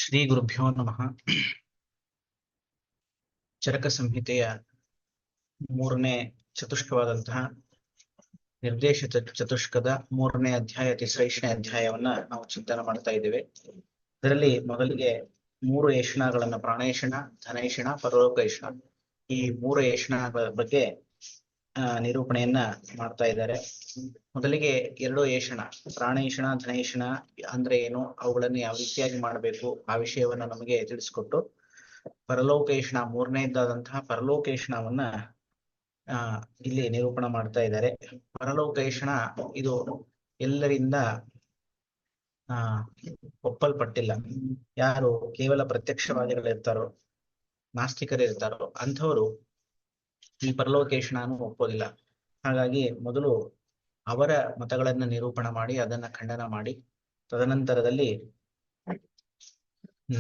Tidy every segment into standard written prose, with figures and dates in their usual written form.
ಶ್ರೀ ಗುರುಭ್ಯೋ ನಮಃ. ಚರಕ ಸಂಹಿತೆಯ ಮೂರನೇ ಚತುಷ್ಕವಾದಂತಹ ನಿರ್ದೇಶ ಚತುಷ್ಕದ ಮೂರನೇ ಅಧ್ಯಾಯ ತಿಸ್ರೈಷನೇ ಅಧ್ಯಾಯವನ್ನ ನಾವು ಚಿಂತನೆ ಮಾಡ್ತಾ ಇದ್ದೇವೆ. ಇದರಲ್ಲಿ ಮೊದಲಿಗೆ ಮೂರು ಏಷಣಗಳನ್ನ ಪ್ರಾಣೇಷಣ, ಧನೇಷಣ, ಪರಲೋಕೇಷಣ, ಈ ಮೂರು ಏಷಣಗಳ ಬಗ್ಗೆ ನಿರೂಪಣೆಯನ್ನ ಮಾಡ್ತಾ ಇದ್ದಾರೆ. ಮೊದಲಿಗೆ ಎರಡು ಏಷಣ, ಪ್ರಾಣೇಷಣ, ಧನೇಷಣ ಅಂದ್ರೆ ಏನು, ಅವುಗಳನ್ನು ಯಾವ ರೀತಿಯಾಗಿ ಮಾಡಬೇಕು ಆ ವಿಷಯವನ್ನ ನಮಗೆ ತಿಳಿಸಿಕೊಟ್ಟು, ಪರಲೋಕೇಷಣ ಮೂರನೇದಾದಂತಹ ಪರಲೋಕೇಷಣವನ್ನ ಇಲ್ಲಿ ನಿರೂಪಣೆ ಮಾಡ್ತಾ ಇದ್ದಾರೆ. ಪರಲೋಕೇಷಣ ಇದು ಎಲ್ಲರಿಂದ ಒಪ್ಪಲ್ಪಟ್ಟಿಲ್ಲ. ಯಾರು ಕೇವಲ ಪ್ರತ್ಯಕ್ಷವಾದಿಗಳಿರ್ತಾರೋ, ನಾಸ್ತಿಕರಿರ್ತಾರೋ ಅಂಥವರು ಈ ಪರಲೋಕೇಷಣನು ಒಪ್ಪೋದಿಲ್ಲ. ಹಾಗಾಗಿ ಮೊದಲು ಅವರ ಮತಗಳನ್ನ ನಿರೂಪಣೆ ಮಾಡಿ ಅದನ್ನ ಖಂಡನ ಮಾಡಿ, ತದನಂತರದಲ್ಲಿ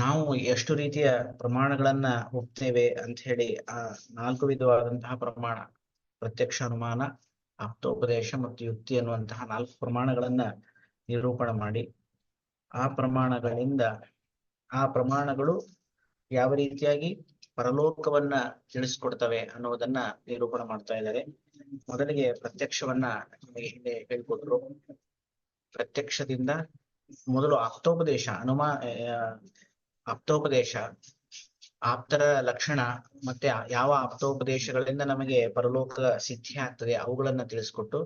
ನಾವು ಎಷ್ಟು ರೀತಿಯ ಪ್ರಮಾಣಗಳನ್ನ ಒಪ್ತೇವೆ ಅಂತ ಹೇಳಿ ಆ 4 ವಿಧವಾದಂತಹ ಪ್ರಮಾಣ, ಪ್ರತ್ಯಕ್ಷ, ಅನುಮಾನ, ಆಪ್ತೋಪದೇಶ ಮತ್ತು ಯುಕ್ತಿ ಅನ್ನುವಂತಹ 4 ಪ್ರಮಾಣಗಳನ್ನ ನಿರೂಪಣೆ ಮಾಡಿ, ಆ ಪ್ರಮಾಣಗಳು ಯಾವ ರೀತಿಯಾಗಿ ಪರಲೋಕವನ್ನ ತಿಳಿಸ್ಕೊಡ್ತವೆ ಅನ್ನೋದನ್ನ ನಿರೂಪಣೆ ಮಾಡ್ತಾ ಇದ್ದಾರೆ. ಮೊದಲಿಗೆ ಪ್ರತ್ಯಕ್ಷವನ್ನ ನಮಗೆ ಹಿಂದೆ ಹೇಳ್ಕೊಟ್ರು. ಪ್ರತ್ಯಕ್ಷದಿಂದ ಮೊದಲು ಆಪ್ತೋಪದೇಶ, ಆಪ್ತೋಪದೇಶ, ಆಪ್ತರ ಲಕ್ಷಣ ಮತ್ತೆ ಯಾವ ಆಪ್ತೋಪದೇಶಗಳಿಂದ ನಮಗೆ ಪರಲೋಕ ಸಿದ್ಧಿ ಆಗ್ತದೆ ಅವುಗಳನ್ನ ತಿಳಿಸ್ಕೊಟ್ಟು,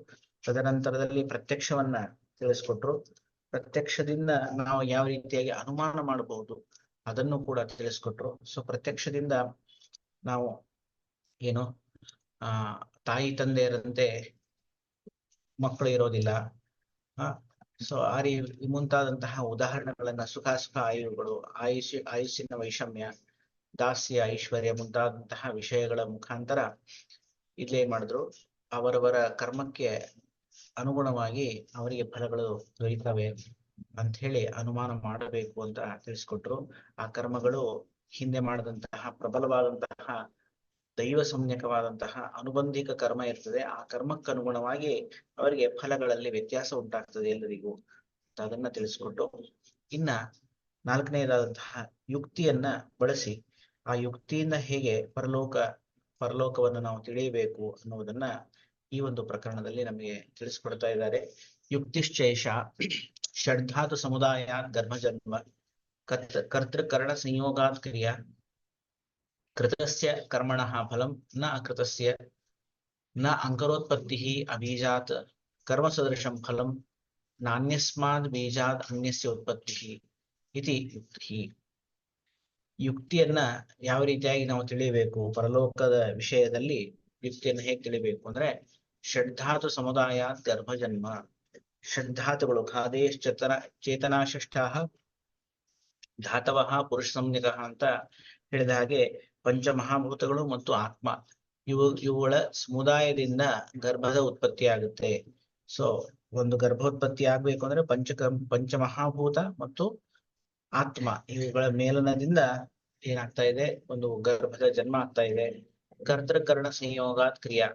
ತದನಂತರದಲ್ಲಿ ಪ್ರತ್ಯಕ್ಷವನ್ನ ತಿಳಿಸ್ಕೊಟ್ರು. ಪ್ರತ್ಯಕ್ಷದಿಂದ ನಾವು ಯಾವ ರೀತಿಯಾಗಿ ಅನುಮಾನ ಮಾಡಬಹುದು ಅದನ್ನು ಕೂಡ ತಿಳಿಸ್ಕೊಟ್ರು. ಸೊ ಪ್ರತ್ಯಕ್ಷದಿಂದ ನಾವು ಏನು ತಾಯಿ ತಂದೆಯರಂತೆ ಮಕ್ಕಳು ಇರೋದಿಲ್ಲ, ಸೊ ಮುಂತಾದಂತಹ ಉದಾಹರಣೆಗಳನ್ನ, ಸುಖಾಸುಖ ಆಯುಗಳು, ಆಯುಷ್ಯನ ವೈಷಮ್ಯ, ದಾಸ್ಯ, ಐಶ್ವರ್ಯ ಮುಂತಾದಂತಹ ವಿಷಯಗಳ ಮುಖಾಂತರ ಇಲ್ಲೇನ್ ಮಾಡಿದ್ರು, ಅವರವರ ಕರ್ಮಕ್ಕೆ ಅನುಗುಣವಾಗಿ ಅವರಿಗೆ ಫಲಗಳು ದೊರೀತವೆ ಅಂತ ಹೇಳಿ ಅನುಮಾನ ಮಾಡಬೇಕು ಅಂತ ತಿಳಿಸ್ಕೊಟ್ರು. ಆ ಕರ್ಮಗಳು ಹಿಂದೆ ಮಾಡಿದಂತಹ ಪ್ರಬಲವಾದಂತಹ ದೈವ ಸಂಜ್ಞಕವಾದಂತಹ ಅನುಬಂಧಿಕ ಕರ್ಮ ಇರ್ತದೆ. ಆ ಕರ್ಮಕ್ಕನುಗುಣವಾಗಿ ಅವರಿಗೆ ಫಲಗಳಲ್ಲಿ ವ್ಯತ್ಯಾಸ ಉಂಟಾಗ್ತದೆ ಎಲ್ಲರಿಗೂ, ಅದನ್ನ ತಿಳಿಸ್ಕೊಟ್ಟು, ಇನ್ನ 4ನೇದಾದಂತಹ ಯುಕ್ತಿಯನ್ನ ಬಳಸಿ ಆ ಯುಕ್ತಿಯಿಂದ ಹೇಗೆ ಪರಲೋಕವನ್ನು ನಾವು ತಿಳಿಯಬೇಕು ಅನ್ನುವುದನ್ನ ಈ ಒಂದು ಪ್ರಕರಣದಲ್ಲಿ ನಮಗೆ ತಿಳಿಸ್ಕೊಡ್ತಾ ಇದ್ದಾರೆ. ಯುಕ್ತಿಶ್ಚೇಷ ಷಡ್ಧಾತು ಸಮುದಾಯಾತ್ ಗರ್ಭಜನ್ಮ ಕರ್ತೃಕರಣ ಸಂಯೋಗಾತ್ ಕ್ರಿಯಾ ಕೃತಸ್ಯ ಕರ್ಮಣಃ ಫಲಂ ನ ಅಕೃತಸ್ಯ ನ ಅಂಕರೋತ್ಪತ್ತಿ ಅಬೀಜಾತ್ ಕರ್ಮ ಸದೃಶಂ ಫಲಂ ನಾನ್ಯಸ್ಮಾದ್ ಬೀಜಾತ್ ಅನ್ಯಸ್ಯ ಉತ್ಪತ್ತಿ ಇತಿ ಯುಕ್ತಿ. ಯುಕ್ತಿಯನ್ನ ಯಾವ ರೀತಿಯಾಗಿ ನಾವು ತಿಳಿಯಬೇಕು ಪರಲೋಕದ ವಿಷಯದಲ್ಲಿ, ಯುಕ್ತಿಯನ್ನು ಹೇಗೆ ತಿಳಿಬೇಕು ಅಂದ್ರೆ, ಷಡ್ಧಾತು ಸಮುದಾಯಾತ್ ಗರ್ಭಜನ್ಮ, ಷಡ್ಧಾತುಗಳು ಖಾದೇಶ್ ಚೇತನಾಶಿಷ್ಟಾಹ ಧಾತವಃ ಪುರುಷ ಸಂಜ್ಞಕಃ ಅಂತ ಹೇಳಿದ ಹಾಗೆ ಪಂಚಮಹಾಭೂತಗಳು ಮತ್ತು ಆತ್ಮ ಇವುಗಳ ಸಮುದಾಯದಿಂದ ಗರ್ಭದ ಉತ್ಪತ್ತಿ ಆಗುತ್ತೆ. ಸೊ ಒಂದು ಗರ್ಭೋತ್ಪತ್ತಿ ಆಗ್ಬೇಕು ಅಂದ್ರೆ ಪಂಚಮಹಾಭೂತ ಮತ್ತು ಆತ್ಮ ಇವುಗಳ ಮೇಲನದಿಂದ ಏನಾಗ್ತಾ ಇದೆ, ಒಂದು ಗರ್ಭದ ಜನ್ಮ ಆಗ್ತಾ ಇದೆ. ಕರ್ತೃಕರ್ಣ ಸಂಯೋಗಾತ್ ಕ್ರಿಯಾ,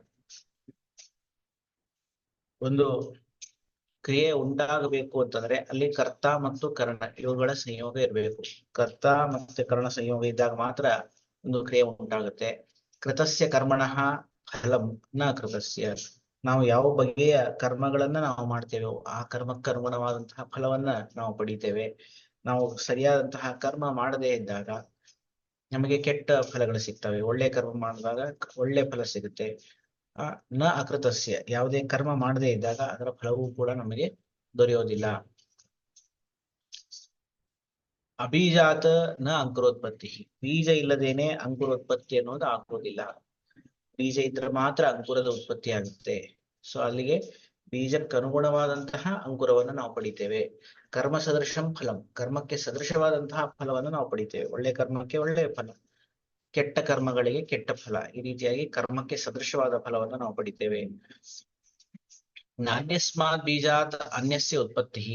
ಒಂದು ಕ್ರಿಯೆ ಉಂಟಾಗಬೇಕು ಅಂತಂದ್ರೆ ಅಲ್ಲಿ ಕರ್ತ ಮತ್ತು ಕರ್ಣ ಇವುಗಳ ಸಂಯೋಗ ಇರಬೇಕು. ಕರ್ತ ಮತ್ತೆ ಕರ್ಣ ಸಂಯೋಗ ಇದ್ದಾಗ ಮಾತ್ರ ಒಂದು ಕ್ರಿಯೆ ಉಂಟಾಗುತ್ತೆ. ಕೃತಸ್ಯ ಕರ್ಮಣಃ ಫಲಂ ನ ಕೃತಸ್ಯ, ನಾವು ಯಾವ ಬಗೆಯ ಕರ್ಮಗಳನ್ನ ನಾವು ಮಾಡ್ತೇವೆ ಆ ಕರ್ಮಕ್ಕೆ ಅನುಗುಣವಾದಂತಹ ಫಲವನ್ನ ನಾವು ಪಡಿತೇವೆ. ನಾವು ಸರಿಯಾದಂತಹ ಕರ್ಮ ಮಾಡದೇ ಇದ್ದಾಗ ನಮಗೆ ಕೆಟ್ಟ ಫಲಗಳು ಸಿಗ್ತವೆ. ಒಳ್ಳೆ ಕರ್ಮ ಮಾಡಿದಾಗ ಒಳ್ಳೆ ಫಲ ಸಿಗುತ್ತೆ. ನ ಅಕೃತಸ್ಯ, ಯಾವುದೇ ಕರ್ಮ ಮಾಡದೇ ಇದ್ದಾಗ ಅದರ ಫಲವೂ ಕೂಡ ನಮಗೆ ದೊರೆಯೋದಿಲ್ಲ. ಅಬೀಜಾತ ನ ಅಂಕುರೋತ್ಪತ್ತಿ, ಬೀಜ ಇಲ್ಲದೇನೆ ಅಂಕುರೋತ್ಪತ್ತಿ ಅನ್ನೋದು ಆಗೋದಿಲ್ಲ. ಬೀಜ ಇದ್ರೆ ಮಾತ್ರ ಅಂಕುರದ ಉತ್ಪತ್ತಿ ಆಗುತ್ತೆ. ಸೊ ಅಲ್ಲಿಗೆ ಬೀಜಕ್ಕೆ ಅನುಗುಣವಾದಂತಹ ಅಂಕುರವನ್ನು ನಾವು ಪಡಿತೇವೆ. ಕರ್ಮ ಸದೃಶಂ ಫಲಂ, ಕರ್ಮಕ್ಕೆ ಸದೃಶವಾದಂತಹ ಫಲವನ್ನು ನಾವು ಪಡಿತೇವೆ. ಒಳ್ಳೆ ಕರ್ಮಕ್ಕೆ ಒಳ್ಳೆಯ ಫಲ, ಕೆಟ್ಟ ಕರ್ಮಗಳಿಗೆ ಕೆಟ್ಟ ಫಲ, ಈ ರೀತಿಯಾಗಿ ಕರ್ಮಕ್ಕೆ ಸದೃಶವಾದ ಫಲವನ್ನು ನಾವು ಪಡಿತೇವೆ. ನಾನ್ಯಸ್ಮಾತ್ ಬೀಜಾತ್ ಅನ್ಯಸ್ಯ ಉತ್ಪತ್ತಿ,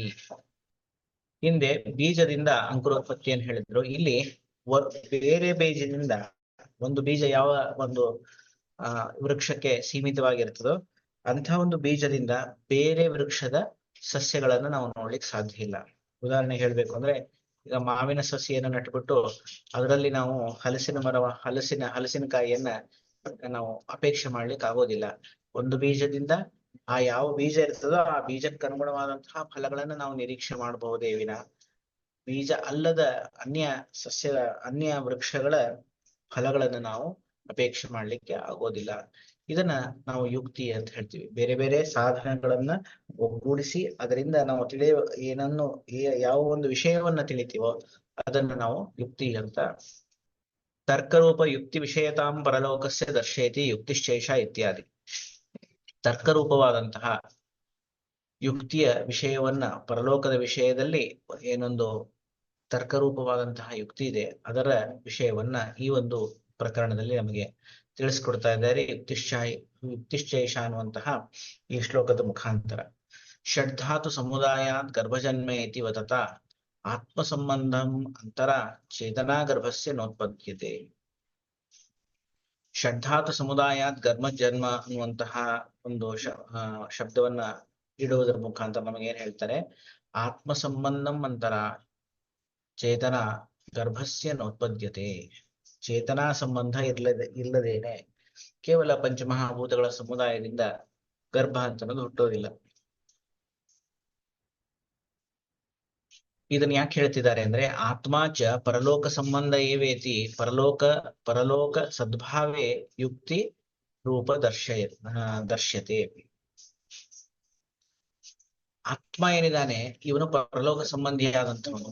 ಹಿಂದೆ ಬೀಜದಿಂದ ಅಂಕುರೋತ್ಪತ್ತಿಯನ್ನು ಹೇಳಿದ್ರು. ಇಲ್ಲಿ ಬೇರೆ ಬೀಜದಿಂದ, ಒಂದು ಬೀಜ ಯಾವ ಒಂದು ವೃಕ್ಷಕ್ಕೆ ಸೀಮಿತವಾಗಿರ್ತದೋ ಅಂತಹ ಒಂದು ಬೀಜದಿಂದ ಬೇರೆ ವೃಕ್ಷದ ಸಸ್ಯಗಳನ್ನು ನಾವು ನೋಡ್ಲಿಕ್ಕೆ ಸಾಧ್ಯ ಇಲ್ಲ. ಉದಾಹರಣೆ ಹೇಳ್ಬೇಕು ಅಂದ್ರೆ, ಈಗ ಮಾವಿನ ಸಸಿಯನ್ನು ನಟ್ಬಿಟ್ಟು ಅದರಲ್ಲಿ ನಾವು ಹಲಸಿನಕಾಯಿಯನ್ನ ನಾವು ಅಪೇಕ್ಷೆ ಮಾಡ್ಲಿಕ್ಕೆ ಆಗೋದಿಲ್ಲ. ಒಂದು ಬೀಜದಿಂದ ಆ ಯಾವ ಬೀಜ ಇರ್ತದೋ ಆ ಬೀಜಕ್ಕೆ ಅನುಗುಣವಾದಂತಹ ಫಲಗಳನ್ನ ನಾವು ನಿರೀಕ್ಷೆ ಮಾಡಬಹುದೇ ವಿನ ಬೀಜ ಅಲ್ಲದ ಅನ್ಯ ವೃಕ್ಷಗಳ ಫಲಗಳನ್ನು ನಾವು ಅಪೇಕ್ಷೆ ಮಾಡ್ಲಿಕ್ಕೆ ಆಗೋದಿಲ್ಲ. ಇದನ್ನ ನಾವು ಯುಕ್ತಿ ಅಂತ ಹೇಳ್ತೀವಿ. ಬೇರೆ ಬೇರೆ ಸಾಧನಗಳನ್ನ ಒಗ್ಗೂಡಿಸಿ ಅದರಿಂದ ನಾವು ಯಾವ ಒಂದು ವಿಷಯವನ್ನ ತಿಳಿತೀವೋ ಅದನ್ನು ನಾವು ಯುಕ್ತಿ ಅಂತ. ತರ್ಕರೂಪ ಯುಕ್ತಿ ವಿಷಯತಾಂ ಪರಲೋಕಸ್ಯ ದರ್ಶಯತಿ ಯುಕ್ತಿಶ್ಚೈಷ ಇತ್ಯಾದಿ. ತರ್ಕರೂಪವಾದಂತಹ ಯುಕ್ತಿಯ ವಿಷಯವನ್ನ ಪರಲೋಕದ ವಿಷಯದಲ್ಲಿ ಏನೊಂದು ತರ್ಕರೂಪವಾದಂತಹ ಯುಕ್ತಿ ಇದೆ ಅದರ ವಿಷಯವನ್ನ ಈ ಒಂದು ಪ್ರಕರಣದಲ್ಲಿ ನಮಗೆ ತಿಳಿಸ್ಕೊಡ್ತಾ ಇದ್ದಾರೆ ಯುಕ್ತಿಶ್ಚೈಷ ಅನ್ನುವಂತಹ ಈ ಶ್ಲೋಕದ ಮುಖಾಂತರ. ಷಡ್ಧಾತು ಸಮುದಾಯಾತ್ ಗರ್ಭಜನ್ಮೆ ಇತಿ ವದತ ಆತ್ಮ ಸಂಬಂಧಂ ಅಂತರ ಚೇತನಾ ಗರ್ಭಸ್ಯ ನೋತ್ಪದ್ಯತೆ. ಷಡ್ಧಾತು ಸಮುದಾಯಾತ್ ಗರ್ಭಜನ್ಮ ಅನ್ನುವಂತಹ ಒಂದು ಶಬ್ದವನ್ನ ಇಡುವುದರ ಮುಖಾಂತರ ನಮಗೇನ್ ಹೇಳ್ತಾರೆ, ಆತ್ಮ ಸಂಬಂಧಂ ಅಂತರ ಚೇತನ ಗರ್ಭಸ್ಯ ನೋತ್ಪದ್ಯತೆ. ಚೇತನಾ ಸಂಬಂಧ ಇಲ್ಲದೇನೆ ಕೇವಲ ಪಂಚಮಹಾಭೂತಗಳ ಸಮುದಾಯದಿಂದ ಗರ್ಭ ಅಂತ ಅನ್ನೋದು ಹುಟ್ಟೋದಿಲ್ಲ. ಇದನ್ನ ಯಾಕೆ ಹೇಳ್ತಿದ್ದಾರೆ ಅಂದ್ರೆ, ಆತ್ಮಾಚ ಪರಲೋಕ ಸಂಬಂಧ ಏವೇತಿ ಪರಲೋಕ ಸದ್ಭಾವೇ ಯುಕ್ತಿ ರೂಪ ದರ್ಶ್ಯತೆ. ಆತ್ಮ ಏನಿದಾನೆ ಇವನು ಪರಲೋಕ ಸಂಬಂಧಿಯಾದಂಥವನು.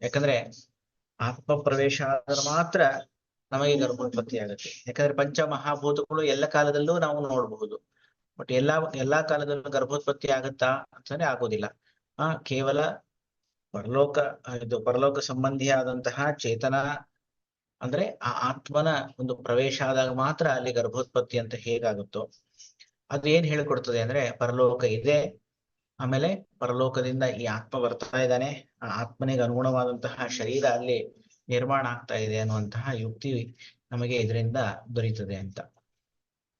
ಯಾಕಂದ್ರೆ ಆತ್ಮ ಪ್ರವೇಶ ಆದ್ರೆ ಮಾತ್ರ ನಮಗೆ ಗರ್ಭೋತ್ಪತ್ತಿ ಆಗುತ್ತೆ. ಯಾಕಂದ್ರೆ ಪಂಚಮಹಾಭೂತಗಳು ಎಲ್ಲ ಕಾಲದಲ್ಲೂ ನಾವು ನೋಡಬಹುದು. ಬಟ್ ಎಲ್ಲಾ ಕಾಲದಲ್ಲೂ ಗರ್ಭೋತ್ಪತ್ತಿ ಆಗತ್ತಾ ಅಂತಂದ್ರೆ ಆಗೋದಿಲ್ಲ. ಕೇವಲ ಪರಲೋಕ ಸಂಬಂಧಿಯಾದಂತಹ ಚೇತನ ಅಂದ್ರೆ ಆ ಆತ್ಮನ ಒಂದು ಪ್ರವೇಶ ಆದಾಗ ಮಾತ್ರ ಅಲ್ಲಿ ಗರ್ಭೋತ್ಪತ್ತಿ ಅಂತ ಹೇಗಾಗುತ್ತೋ ಅದೇನ್ ಹೇಳಿಕೊಡ್ತದೆ ಅಂದ್ರೆ, ಪರಲೋಕ ಇದೆ, ಆಮೇಲೆ ಪರಲೋಕದಿಂದ ಈ ಆತ್ಮ ಬರ್ತಾ ಇದ್ದಾನೆ, ಆ ಆತ್ಮನಿಗೆ ಅನುಗುಣವಾದಂತಹ ಶರೀರ ಅಲ್ಲಿ ನಿರ್ಮಾಣ ಆಗ್ತಾ ಇದೆ ಅನ್ನುವಂತಹ ಯುಕ್ತಿ ನಮಗೆ ಇದರಿಂದ ದೊರೀತದೆ ಅಂತ.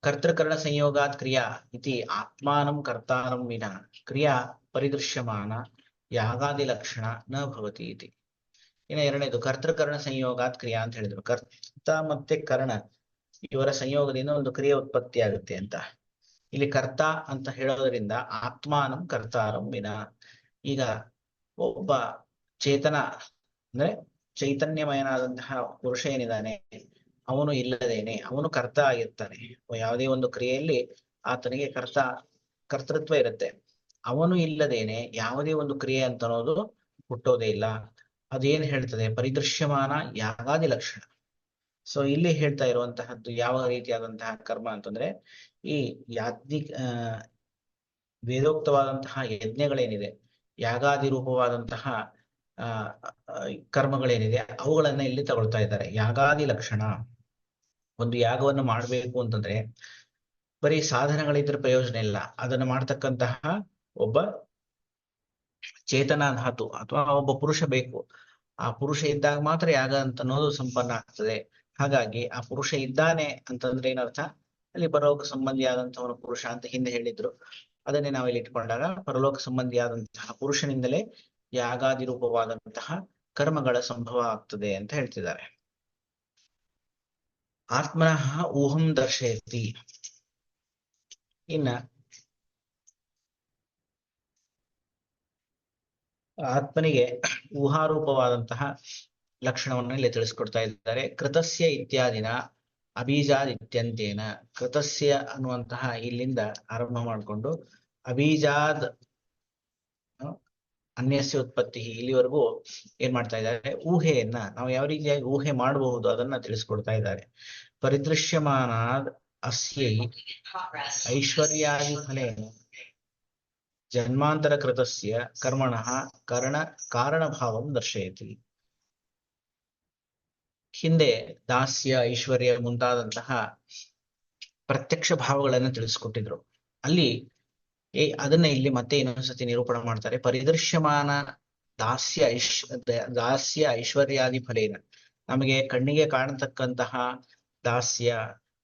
ಕರ್ತೃಕರಣ ಸಂಯೋಗಾತ್ ಕ್ರಿಯಾ ಇತಿ ಆತ್ಮಾನಂ ಕರ್ತಾರಂ ವಿನ ಕ್ರಿಯಾ ಪರಿದೃಶ್ಯಮಾನ ಯಾಗಾದಿ ಲಕ್ಷಣ ನ ಭವತಿ ಇತಿ. ಇನ್ನು ಎರಡನೇದು ಕರ್ತೃಕರಣ ಸಂಯೋಗಾತ್ ಕ್ರಿಯಾ ಅಂತ ಹೇಳಿದ್ರು. ಕರ್ತ ಮತ್ತೆ ಕರ್ಣ ಇವರ ಸಂಯೋಗದಿಂದ ಒಂದು ಕ್ರಿಯೆ ಉತ್ಪತ್ತಿ ಆಗುತ್ತೆ ಅಂತ. ಇಲ್ಲಿ ಕರ್ತ ಅಂತ ಹೇಳೋದ್ರಿಂದ ಆತ್ಮಾನಂ ಕರ್ತಾರಂ ವಿನ, ಈಗ ಒಬ್ಬ ಚೇತನ ಅಂದ್ರೆ ಚೈತನ್ಯಮಯನಾದಂತಹ ಪುರುಷ ಏನಿದ್ದಾನೆ ಅವನು ಇಲ್ಲದೇನೆ ಅವನು ಕರ್ತ ಆಗಿರ್ತಾನೆ. ಯಾವುದೇ ಒಂದು ಕ್ರಿಯೆಯಲ್ಲಿ ಆತನಿಗೆ ಕರ್ತೃತ್ವ ಇರುತ್ತೆ. ಅವನು ಇಲ್ಲದೇನೆ ಯಾವುದೇ ಒಂದು ಕ್ರಿಯೆ ಅಂತ ಅನ್ನೋದು ಹುಟ್ಟೋದೇ ಇಲ್ಲ. ಅದೇನ್ ಹೇಳ್ತದೆ, ಪರಿದೃಶ್ಯಮಾನ ಯಾಗಾದಿ ಲಕ್ಷಣ. ಸೊ ಇಲ್ಲಿ ಹೇಳ್ತಾ ಇರುವಂತಹದ್ದು ಯಾವ ರೀತಿಯಾದಂತಹ ಕರ್ಮ ಅಂತಂದ್ರೆ, ಈ ವೇದೋಕ್ತವಾದಂತಹ ಯಜ್ಞಗಳೇನಿದೆ, ಯಾಗಾದಿ ರೂಪವಾದಂತಹ ಕರ್ಮಗಳೇನಿದೆ ಅವುಗಳನ್ನ ಇಲ್ಲಿ ತಗೊಳ್ತಾ ಇದ್ದಾರೆ. ಯಾಗಾದಿ ಲಕ್ಷಣ. ಒಂದು ಯಾಗವನ್ನು ಮಾಡಬೇಕು ಅಂತಂದ್ರೆ ಬರೀ ಸಾಧನಗಳಿದ್ರೆ ಪ್ರಯೋಜನ ಇಲ್ಲ. ಅದನ್ನು ಮಾಡ್ತಕ್ಕಂತಹ ಒಬ್ಬ ಚೇತನ ಧಾತು ಅಥವಾ ಒಬ್ಬ ಪುರುಷ ಬೇಕು. ಆ ಪುರುಷ ಇದ್ದಾಗ ಮಾತ್ರ ಯಾಗ ಅಂತ ಅನ್ನೋದು ಸಂಪನ್ನ ಆಗ್ತದೆ. ಹಾಗಾಗಿ ಆ ಪುರುಷ ಇದ್ದಾನೆ ಅಂತಂದ್ರೆ ಏನರ್ಥ, ಅಲ್ಲಿ ಪರಲೋಕ ಸಂಬಂಧಿಯಾದಂತಹ ಪುರುಷ ಅಂತ ಹಿಂದೆ ಹೇಳಿದ್ರು. ಅದನ್ನೇ ನಾವಿಲ್ಲಿ ಇಟ್ಕೊಂಡಾಗ ಪರಲೋಕ ಸಂಬಂಧಿಯಾದಂತಹ ಪುರುಷನಿಂದಲೇ ಯಾಗಾದಿ ರೂಪವಾದಂತಹ ಕರ್ಮಗಳ ಸಂಭವ ಆಗ್ತದೆ ಅಂತ ಹೇಳ್ತಿದ್ದಾರೆ. ಆತ್ಮನಃ ಊಹಂ ದರ್ಶಯತಿ. ಇನ್ನ ಆತ್ಮನಿಗೆ ಊಹಾರೂಪವಾದಂತಹ ಲಕ್ಷಣವನ್ನು ಇಲ್ಲಿ ತಿಳಿಸ್ಕೊಡ್ತಾ ಇದ್ದಾರೆ. ಕೃತಸ್ಯ ಇತ್ಯಾದಿನ ಅಬೀಜಾದ್ ಇತ್ಯಂತೇನ. ಕೃತಸ್ಯ ಅನ್ನುವಂತಹ ಇಲ್ಲಿಂದ ಆರಂಭ ಮಾಡಿಕೊಂಡು ಅಬೀಜಾದ್ ಅನ್ಯಸ್ಯ ಉತ್ಪತ್ತಿ ಇಲ್ಲಿವರೆಗೂ ಏನ್ ಮಾಡ್ತಾ ಇದ್ದಾರೆ, ಊಹೆಯನ್ನ ನಾವು ಯಾವ ರೀತಿಯಾಗಿ ಊಹೆ ಮಾಡಬಹುದು ಅದನ್ನ ತಿಳಿಸ್ಕೊಡ್ತಾ ಇದ್ದಾರೆ. ಪರಿದೃಶ್ಯಮಾನಾದ್ ಅಸ್ಯೈ ಐಶ್ವರ್ಯಾದಿ ಫಲೇನ ಜನ್ಮಾಂತರ ಕೃತಸ್ಯ ಕರ್ಮಣಃ ಕಾರಣಭಾವಂ ದರ್ಶಯತಿ. ಹಿಂದೆ ದಾಸ್ಯ, ಐಶ್ವರ್ಯ ಮುಂತಾದಂತಹ ಪ್ರತ್ಯಕ್ಷ ಭಾವಗಳನ್ನು ತಿಳಿಸ್ಕೊಟ್ಟಿದ್ರು. ಅಲ್ಲಿ ಅದನ್ನ ಇಲ್ಲಿ ಮತ್ತೆ ಇನ್ನೊಂದ್ಸತಿ ನಿರೂಪಣೆ ಮಾಡ್ತಾರೆ. ಪರಿದೃಶ್ಯಮಾನ ದಾಸ್ಯ ಐಶ್ವರ್ಯಾದಿ ಫಲೇನ. ನಮಗೆ ಕಣ್ಣಿಗೆ ಕಾಣತಕ್ಕಂತಹ ದಾಸ್ಯ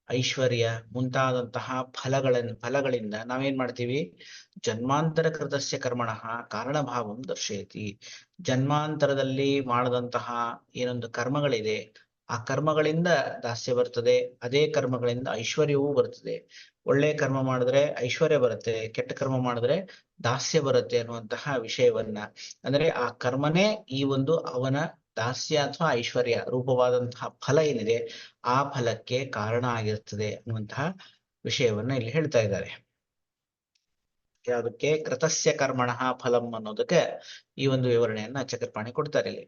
ಐಶ್ವರ್ಯ ಮುಂತಾದಂತಹ ಫಲಗಳಿಂದ ನಾವೇನ್ ಮಾಡ್ತೀವಿ? ಜನ್ಮಾಂತರ ಕೃತಸ್ಯ ಕರ್ಮಣಃ ಕಾರಣಭಾವಂ ದರ್ಶಯತಿ. ಜನ್ಮಾಂತರದಲ್ಲಿ ಮಾಡದಂತಹ ಏನೊಂದು ಕರ್ಮಗಳಿದೆ, ಆ ಕರ್ಮಗಳಿಂದ ದಾಸ್ಯ ಬರ್ತದೆ, ಅದೇ ಕರ್ಮಗಳಿಂದ ಐಶ್ವರ್ಯವೂ ಬರ್ತದೆ. ಒಳ್ಳೆ ಕರ್ಮ ಮಾಡಿದ್ರೆ ಐಶ್ವರ್ಯ ಬರುತ್ತೆ, ಕೆಟ್ಟ ಕರ್ಮ ಮಾಡಿದ್ರೆ ದಾಸ್ಯ ಬರುತ್ತೆ ಅನ್ನುವಂತಹ ವಿಷಯವನ್ನ, ಅಂದ್ರೆ ಆ ಕರ್ಮನೇ ಈ ಒಂದು ಅವನ ದಾಸ್ಯ ಅಥವಾ ಐಶ್ವರ್ಯ ರೂಪವಾದಂತಹ ಫಲ ಏನಿದೆ ಆ ಫಲಕ್ಕೆ ಕಾರಣ ಆಗಿರ್ತದೆ ಅನ್ನುವಂತಹ ವಿಷಯವನ್ನ ಇಲ್ಲಿ ಹೇಳ್ತಾ ಇದ್ದಾರೆ. ಯಾವುದಕ್ಕೆ? ಕೃತಸ್ಯ ಕರ್ಮಣಃ ಫಲಂ ಅನ್ನೋದಕ್ಕೆ ಈ ಒಂದು ವಿವರಣೆಯನ್ನ ಚಕ್ರಪಾಣಿ ಕೊಡ್ತಾರೆ ಇಲ್ಲಿ.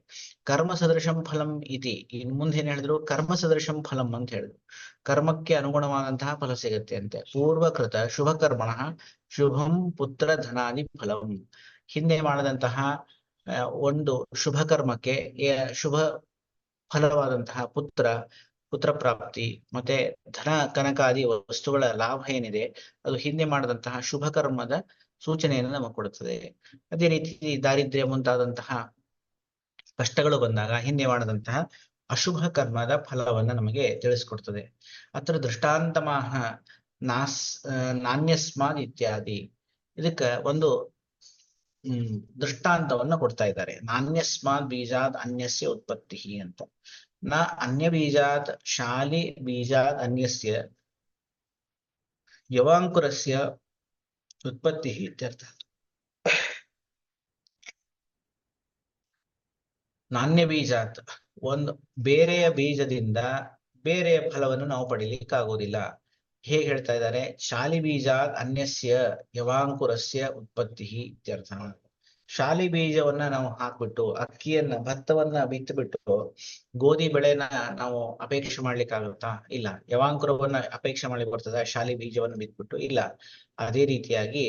ಕರ್ಮ ಸದೃಶಂ ಫಲಂ ಇತಿ, ಇನ್ ಮುಂದೆ ಏನ್ ಹೇಳಿದ್ರು? ಕರ್ಮ ಸದೃಶಂ ಫಲಂ ಅಂತ ಹೇಳಿದ್ರು. ಕರ್ಮಕ್ಕೆ ಅನುಗುಣವಾದಂತಹ ಫಲ ಸಿಗುತ್ತೆ ಅಂತೆ. ಪೂರ್ವಕೃತ ಶುಭ ಕರ್ಮಣಃ ಶುಭಂ ಪುತ್ರ ಧನಾದಿ ಫಲಂ. ಹಿಂದೆ ಮಾಡದಂತಹ ಒಂದು ಶುಭ ಕರ್ಮಕ್ಕೆ ಶುಭ ಫಲವಾದಂತಹ ಪುತ್ರ ಪ್ರಾಪ್ತಿ ಮತ್ತೆ ಧನ ಕನಕಾದಿ ವಸ್ತುಗಳ ಲಾಭ ಏನಿದೆ ಅದು ಹಿಂದೆ ಮಾಡದಂತಹ ಶುಭ ಕರ್ಮದ ಸೂಚನೆಯನ್ನು ನಮಗೆ ಕೊಡುತ್ತದೆ. ಅದೇ ರೀತಿ ದಾರಿದ್ರ್ಯ ಮುಂತಾದಂತಹ ಕಷ್ಟಗಳು ಬಂದಾಗ ಹಿಂದೆ ಮಾಡದಂತಹ ಅಶುಭ ಕರ್ಮದ ಫಲವನ್ನ ನಮಗೆ ತಿಳಿಸ್ಕೊಡ್ತದೆ. ಅತ್ರ ದೃಷ್ಟಾಂತಮಾಹ ನಾಣ್ಯಸ್ಮಾದ್ ಇತ್ಯಾದಿ. ಇದಕ್ಕ ಒಂದು ದೃಷ್ಟಾಂತವನ್ನ ಕೊಡ್ತಾ ಇದ್ದಾರೆ. ನಾಣ್ಯಸ್ಮಾದ್ ಬೀಜಾದ್ ಅನ್ಯಸ್ಯ ಉತ್ಪತ್ತಿ ಅಂತ. ನ ಅನ್ಯ ಬೀಜಾತ್ ಶಾಲಿ ಬೀಜಾತ್ ಅನ್ಯಸ್ಯ ಯವಾಂಕುರಸ್ಯ ಉತ್ಪತ್ತಿ ಇತ್ಯರ್ಥ. ನಾಣ್ಯ ಬೀಜಾತ್, ಒಂದು ಬೇರೆಯ ಬೀಜದಿಂದ ಬೇರೆಯ ಫಲವನ್ನು ನಾವು ಪಡಿಲಿಕ್ಕಾಗೋದಿಲ್ಲ. ಹೇಗೆ ಹೇಳ್ತಾ ಇದ್ದಾರೆ? ಶಾಲಿ ಬೀಜಾತ್ ಅನ್ಯಸ್ಯ ಯವಾಂಕುರಸ್ಯ ಉತ್ಪತ್ತಿ ಇತ್ಯರ್ಥ. ಶಾಲಿ ಬೀಜವನ್ನ ನಾವು ಹಾಕ್ಬಿಟ್ಟು ಭತ್ತವನ್ನ ಬಿತ್ತುಬಿಟ್ಟು ಗೋಧಿ ಬೆಳೆನ ನಾವು ಅಪೇಕ್ಷೆ ಮಾಡ್ಲಿಕ್ಕಾಗುತ್ತಾ? ಇಲ್ಲ. ಯವಾಂಕುರವನ್ನ ಅಪೇಕ್ಷೆ ಮಾಡ್ಲಿಕ್ಕೆ ಬರ್ತದ? ಶಾಲಿ ಬೀಜವನ್ನು ಬಿತ್ಬಿಟ್ಟು? ಇಲ್ಲ. ಅದೇ ರೀತಿಯಾಗಿ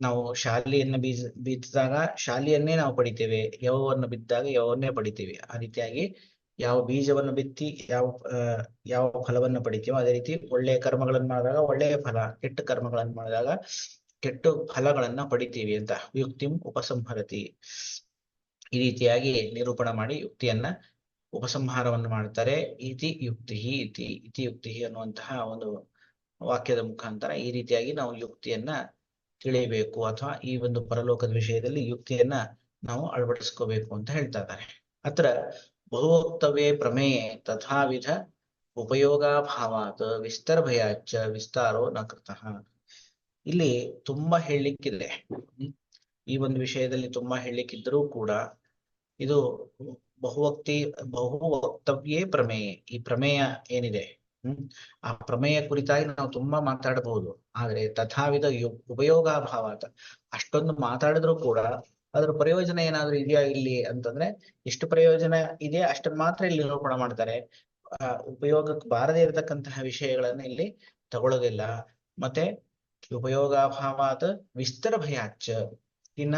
ನಾವು ಶಾಲಿಯನ್ನ ಬಿತ್ತಿದಾಗ ಶಾಲಿಯನ್ನೇ ನಾವು ಪಡಿತೇವೆ, ಯವವನ್ನು ಬಿದ್ದಾಗ ಯವನ್ನೇ ಪಡಿತೇವೆ. ಆ ರೀತಿಯಾಗಿ ಯಾವ ಬೀಜವನ್ನು ಬಿತ್ತಿ ಯಾವ ಫಲವನ್ನು ಪಡಿತೀವೋ ಅದೇ ರೀತಿ ಒಳ್ಳೆಯ ಕರ್ಮಗಳನ್ನು ಮಾಡಿದಾಗ ಒಳ್ಳೆಯ ಫಲ, ಕೆಟ್ಟ ಕರ್ಮಗಳನ್ನು ಮಾಡಿದಾಗ ಕೆಟ್ಟ ಫಲಗಳನ್ನ ಪಡಿತೀವಿ ಅಂತ ಯುಕ್ತಿಂ ಉಪಸಂಹರತಿ. ಈ ರೀತಿಯಾಗಿ ನಿರೂಪಣ ಮಾಡಿ ಯುಕ್ತಿಯನ್ನ ಉಪಸಂಹಾರವನ್ನು ಮಾಡ್ತಾರೆ. ಇತಿ ಯುಕ್ತಿ ಅನ್ನುವಂತಹ ಒಂದು ವಾಕ್ಯದ ಮುಖಾಂತರ ಈ ರೀತಿಯಾಗಿ ನಾವು ಯುಕ್ತಿಯನ್ನ ತಿಳಿಯಬೇಕು ಅಥವಾ ಈ ಒಂದು ಪರಲೋಕದ ವಿಷಯದಲ್ಲಿ ಯುಕ್ತಿಯನ್ನ ನಾವು ಅಳವಡಿಸ್ಕೋಬೇಕು ಅಂತ ಹೇಳ್ತಾ ಇದ್ದಾರೆ. ಅತ್ರ ಬಹುವಕ್ತವ್ಯೇ ಪ್ರಮೇಯೇ ತಥಾವಿಧ ಉಪಯೋಗಾಭಾವಾತ್ ವಿಸ್ತರಭಯಾಚ್ಚ ವಿಸ್ತಾರೋ ನ ಕೃತಃ. ಇಲ್ಲಿ ತುಂಬಾ ಹೇಳಲಿಕ್ಕಿದೆ. ಈ ಒಂದು ವಿಷಯದಲ್ಲಿ ತುಂಬಾ ಹೇಳಲಿಕ್ಕಿದ್ರೂ ಕೂಡ ಇದು ಬಹುವಕ್ತವ್ಯೇ ಪ್ರಮೇಯ, ಈ ಪ್ರಮೇಯ ಏನಿದೆ ಆ ಪ್ರಮೇಯ ಕುರಿತಾಗಿ ನಾವು ತುಂಬಾ ಮಾತಾಡಬಹುದು. ಆದ್ರೆ ತಥಾವಿಧ ಉಪಯೋಗಾಭಾವಾತ, ಅಷ್ಟೊಂದು ಮಾತಾಡಿದ್ರು ಕೂಡ ಅದರ ಪ್ರಯೋಜನ ಏನಾದ್ರೂ ಇದೆಯಾ ಇಲ್ಲಿ ಅಂತಂದ್ರೆ, ಎಷ್ಟು ಪ್ರಯೋಜನ ಇದೆ ಅಷ್ಟನ್ನ ಮಾತ್ರ ಇಲ್ಲಿ ನಿರೂಪಣೆ ಮಾಡ್ತಾರೆ. ಉಪಯೋಗಕ್ಕೆ ಬಾರದೇ ಇರತಕ್ಕಂತಹ ವಿಷಯಗಳನ್ನ ಇಲ್ಲಿ ತಗೊಳ್ಳೋದಿಲ್ಲ. ಮತ್ತೆ ಉಪಯೋಗಾಭಾವಾತ್ ವಿಸ್ತಾರ ಭಯಾಚ್ಚ, ಇನ್ನ